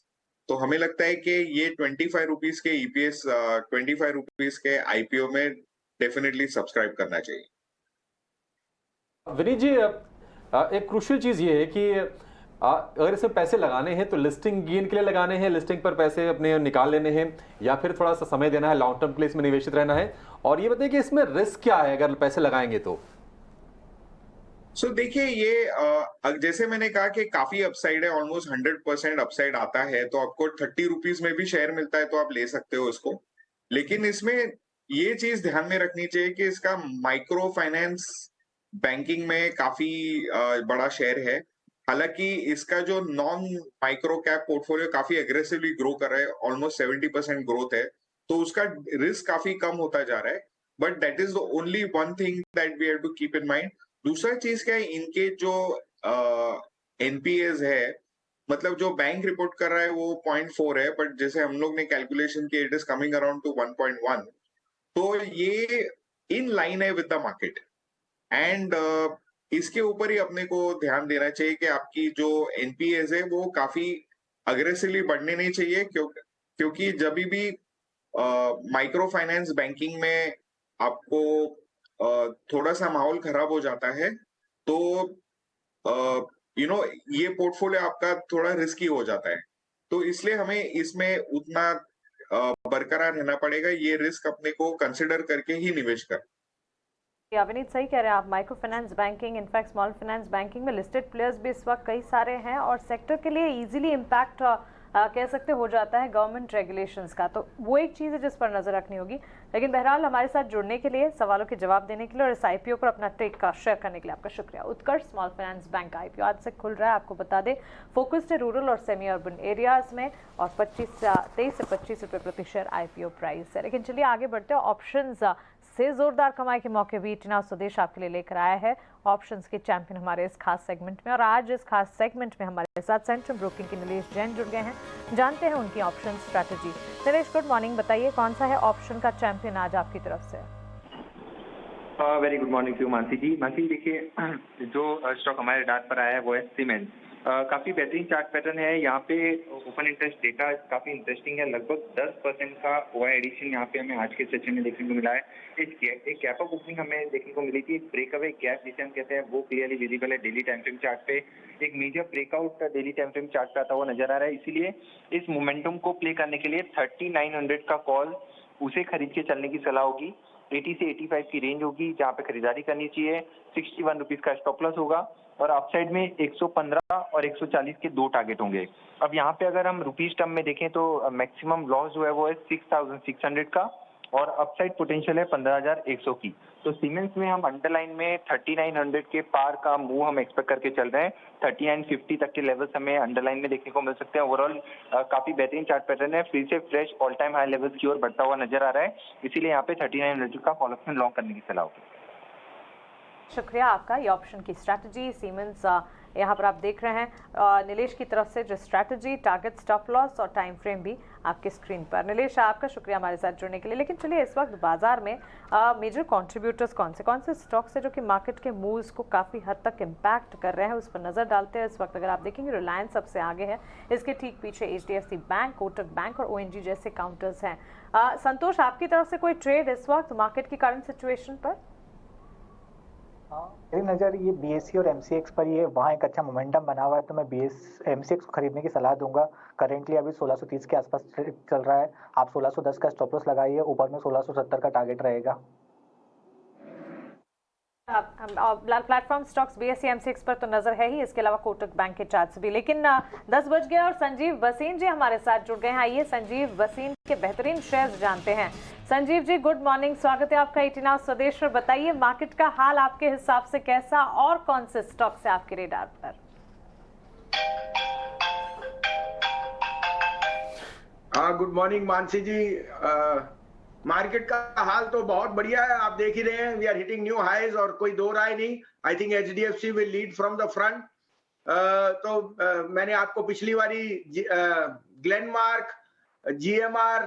तो हमें लगता है कि ये 25 रुपीज के ईपीएस, 25 रुपीज के आईपीओ में डेफिनेटली सब्सक्राइब करना चाहिए। विनीत जी, एक क्रूशियल चीज ये है कि अगर इसमें पैसे लगाने हैं तो लिस्टिंग गेन के लिए लगाने हैं, लिस्टिंग पर पैसे अपने निकाल लेने हैं, या फिर थोड़ा सा समय देना है, लॉन्ग टर्म प्लेस में निवेशित रहना है, और ये बताइए कि इसमें रिस्क क्या है अगर पैसे लगाएंगे तो? देखिए, ये जैसे मैंने कहा कि काफी अपसाइड है, ऑलमोस्ट 100% अपसाइड आता है, तो आपको 30 रुपीज में भी शेयर मिलता है तो आप ले सकते हो इसको। लेकिन इसमें ये चीज ध्यान में रखनी चाहिए कि इसका माइक्रो फाइनेंस बैंकिंग में काफी बड़ा शेयर है। हालांकि इसका जो नॉन माइक्रो कैप पोर्टफोलियो काफी एग्रेसिवली ग्रो कर रहा है, ऑलमोस्ट 70% ग्रोथ है, तो उसका रिस्क काफी कम होता जा रहा है। But that is the only one thing that we have to keep in mind. दूसरा चीज क्या है, इनके जो एनपीएस है मतलब जो बैंक रिपोर्ट कर रहा है वो 0.4 है, बट जैसे हम लोग ने कैलकुलेशन की it is coming around two 1.1, तो ये इन लाइन है विद द मार्केट। एंड इसके ऊपर ही अपने को ध्यान देना चाहिए कि आपकी जो एनपीएस है वो काफी अग्रेसिवली बढ़ने नहीं चाहिए, क्योंकि जब भी माइक्रो फाइनेंस बैंकिंग में आपको थोड़ा सा माहौल खराब हो जाता है तो ये पोर्टफोलियो आपका थोड़ा रिस्की हो जाता है, तो इसलिए हमें इसमें उतना बरकरार रहना पड़ेगा। ये रिस्क अपने को कंसिडर करके ही निवेश कर। अविनीत सही कह रहे हैं आप, micro finance banking in fact small finance banking में लिस्टेड प्लेयर्स भी इस वक्त कई सारे हैं और सेक्टर के लिए इजीली इम्पैक्ट कह सकते हो जाता है गवर्नमेंट रेगुलेशंस का, तो वो एक चीज़ है जिस पर नजर रखनी होगी। लेकिन बहरहाल हमारे साथ जुड़ने के लिए, सवालों के जवाब देने के लिए और इस आईपीओ पर अपना टेक का शेयर करने के लिए आपका शुक्रिया। उत्कर्ष स्मॉल फाइनेंस बैंक का आईपीओ आज से खुल रहा है, आपको बता दें फोकस्ड है रूरल और सेमी अर्बन एरियाज में और 23 से 25 रुपये प्रति शेयर आईपीओ प्राइस है। लेकिन चलिए आगे बढ़ते हैं। ऑप्शंस से जोरदार कमाई के मौके भी इतना स्वदेश आपके लिए लेकर आया है, ऑप्शंस के चैंपियन हमारे इस खास सेगमेंट में। और आज इस खास सेगमेंट में हमारे साथ सेंट्रम ब्रोकिंग के नीलेश जैन जुड़ गए हैं, जानते हैं उनकी option strategy. Nilesh good morning, बताइए कौन सा है ऑप्शन का चैंपियन आज आपकी तरफ से? Very good morning to Mansi ji. Mansi देखिए जो स्टॉक हमारे डाट पर आया है वो है सीमेंस। काफी बेहतरीन चार्ट पैटर्न है। यहाँ पे ओपन इंटरेस्ट डेटा काफी इंटरेस्टिंग है, लगभग 10% का ओआई एडिशन यहाँ पे हमें आज के सेशन में देखने को मिला है। एक गैप अप ओपनिंग हमें देखने को मिली थी, एक ब्रेकअवे गैप जिसे हम कहते हैं वो क्लियरली विजिबल है डेली टाइम फ्रेम चार्ट पे। एक major breakout daily time frame chart पे आता हुआ नजर आ रहा है, इसीलिए इस मोमेंटम को प्ले करने के लिए 3900 का कॉल उसे खरीद के चलने की सलाह होगी। 80 से 85 की रेंज होगी जहाँ पे खरीदारी करनी चाहिए। 61 रुपीज का स्टॉप लॉस होगा और अपसाइड में 115 और 140 के दो टारगेट होंगे। अब यहाँ पे अगर हम रुपीज टर्म में देखें तो मैक्सिमम लॉस जो है वो है 6600 का और अपसाइड पोटेंशियल है 15100 की। तो सीमेंस में हम अंडरलाइन में 3900 के पार का मूव हम एक्सपेक्ट करके चल रहे हैं। 3950 तक के लेवल्स हमें अंडरलाइन में देखने को मिल सकते हैं। ओवरऑल काफी बेहतरीन चार्ट पैटर्न है, फिर से fresh all time high levels की ओर बढ़ता हुआ नजर आ रहा है, इसीलिए यहाँ पे 3900 का कॉल ऑप्शन लॉन्ग करने की सलाह होगी। शुक्रिया आपका। ये ऑप्शन की स्ट्रैटेजी सीमेंस यहाँ पर आप देख रहे हैं नीलेश की तरफ से जो स्ट्रैटेजी, टारगेट, स्टॉप लॉस और टाइम फ्रेम भी आपके स्क्रीन पर। नीलेश आपका शुक्रिया हमारे साथ जुड़ने के लिए। लेकिन चलिए इस वक्त बाजार में मेजर कंट्रीब्यूटर्स कौन से स्टॉक्स है जो कि मार्केट के मूव्स को काफ़ी हद तक इम्पैक्ट कर रहे हैं, उस पर नज़र डालते हैं। इस वक्त अगर आप देखेंगे रिलायंस सबसे आगे है, इसके ठीक पीछे HDFC बैंक, कोटक बैंक और ONG जैसे काउंटर्स हैं। संतोष आपकी तरफ से कोई ट्रेड इस वक्त मार्केट की करंट सिचुएशन पर? मेरी नज़र ये BSE और MCX पर, ये वहाँ एक अच्छा मोमेंटम बना हुआ है, तो मैं MCX को खरीदने की सलाह दूंगा। करेंटली अभी 1630 के आसपास चल रहा है, आप 1610 का स्टॉप लॉस लगाइए, ऊपर में 1670 का टारगेट रहेगा। प्लेटफॉर्म स्टॉक्स BSE MCX पर तो नजर है ही, इसके अलावा कोटक बैंक के चार्ट्स भी। लेकिन 10 बज गए और संजीव वसीम जी हमारे साथ जुड़ गए हैं। आइए संजीव वसीम के बेहतरीन शेयर्स जानते हैं। संजीव जी गुड मॉर्निंग, स्वागत है आपका 18 स्वदेश पर। बताइए मार्केट का हाल आपके हिसाब से कैसा और कौन से स्टॉक्स है आपके रेडार पर? गुड मॉर्निंग मानसी जी। मार्केट का हाल तो बहुत बढ़िया है, आप देख ही रहे हैं, we are hitting new highs और कोई दो राय नहीं। I think HDFC will lead from the front. मैंने आपको पिछली बारी ग्लेनमार्क, GMR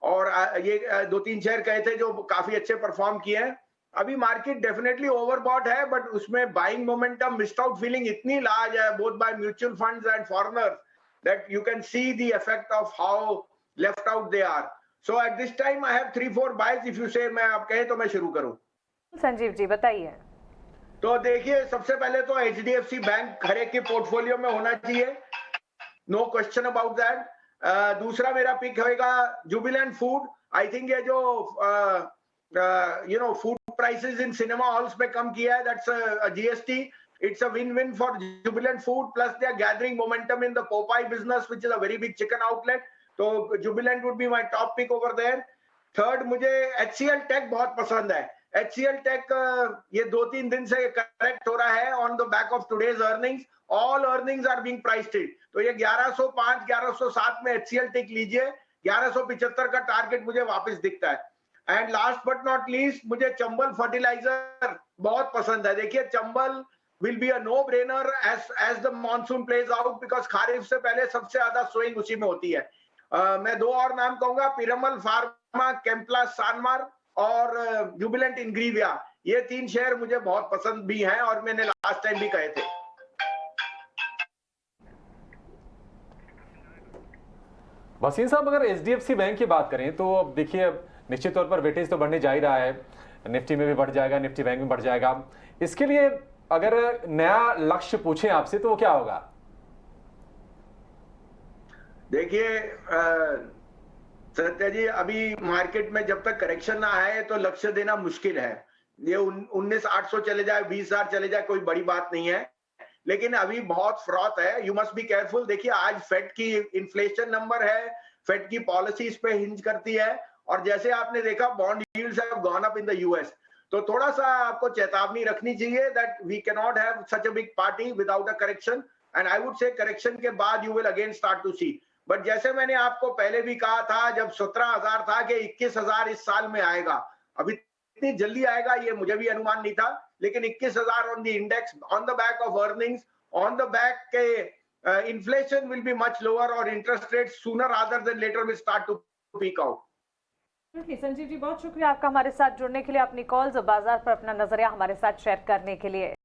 और ये 2-3 शेयर कहे थे जो काफी अच्छे परफॉर्म किए हैं। अभी मार्केट डेफिनेटली ओवरबॉट है, बट उसमें buying momentum, missed out feeling इतनी लार्ज है both by mutual funds and foreigners that you can see the effect of how left out they are. So at this time I have 3-4 buys if you say, मैं आप कहें तो मैं शुरू करूं। संजीव जी बताइए। तो देखिए सबसे पहले तो HDFC बैंक हर एक के पोर्टफोलियो में होना चाहिए, नो क्वेश्चन अबाउट दैट। दूसरा मेरा पिक होगा जुबिलेंट फूड। आई थिंक ये जो food prices in cinema halls पे कम किया है, that's GST, it's a win-win for Jubilant Food, plus they are gathering momentum in the Popeye business which is a very big chicken outlet. तो Jubilant would be my top pick over there. Third मुझे HCL take बहुत पसंद है। HCL take ये 2-3 दिन से correct हो रहा है on the back of today's earnings. All earnings are being priced in, तो ये 1105 1107 में HCL टेक लीजिए। 1175 का टारगेट मुझे वापस दिखता है। And last but not least मुझे चंबल फर्टिलाइजर बहुत पसंद है। देखिए Chambal will be a no-brainer as the monsoon plays out because kharif से पहले सबसे ज्यादा सोइंग उसी में होती है। मैं दो और नाम कहूंगा, पिरामल फार्मा, केम्प्लास सानमार और जुबिलेंट इंग्रीविया। ये तीन शेयर मुझे बहुत पसंद भी हैं और मैंने लास्ट टाइम भी कहे थे। वसीम साहब, अगर एचडीएफसी बैंक की बात करें तो अब देखिए, अब निश्चित तौर पर वेटेज तो बढ़ने जा ही रहा है, निफ्टी में भी बढ़ जाएगा, निफ्टी बैंक में बढ़ जाएगा। इसके लिए अगर नया लक्ष्य पूछें आपसे तो वो क्या होगा? देखिए सत्या जी, अभी मार्केट में जब तक करेक्शन ना आए तो लक्ष्य देना मुश्किल है। ये 19,800 चले जाए, 20,000 चले जाए, कोई बड़ी बात नहीं है, लेकिन अभी बहुत फ्रॉथ है। You must be careful. देखिए आज फेड की इन्फ्लेशन नंबर है, फेड की पॉलिसीज पे हिंज करती है, और जैसे आपने देखा bond yields have gone up in the US, तो थोड़ा सा आपको चेतावनी रखनी चाहिए that we can not have such a big party without a correction, and I would say correction के बाद you will again start to see. But जैसे मैंने आपको पहले भी कहा था जब 17,000 था कि 21,000 इस साल में आएगा, अभी इतनी जल्दी आएगा ये मुझे भी अनुमान नहीं था, लेकिन 21,000 on the index, on the back of earnings, on the back के inflation will be much lower और interest rate sooner rather than later will start to peak out. Sanjeev ji, बहुत शुक्रिया आपका हमारे साथ जुड़ने के लिए, अपनी कॉल्स और बाजार पर अपना नजरिया हमारे साथ शेयर करने के लिए।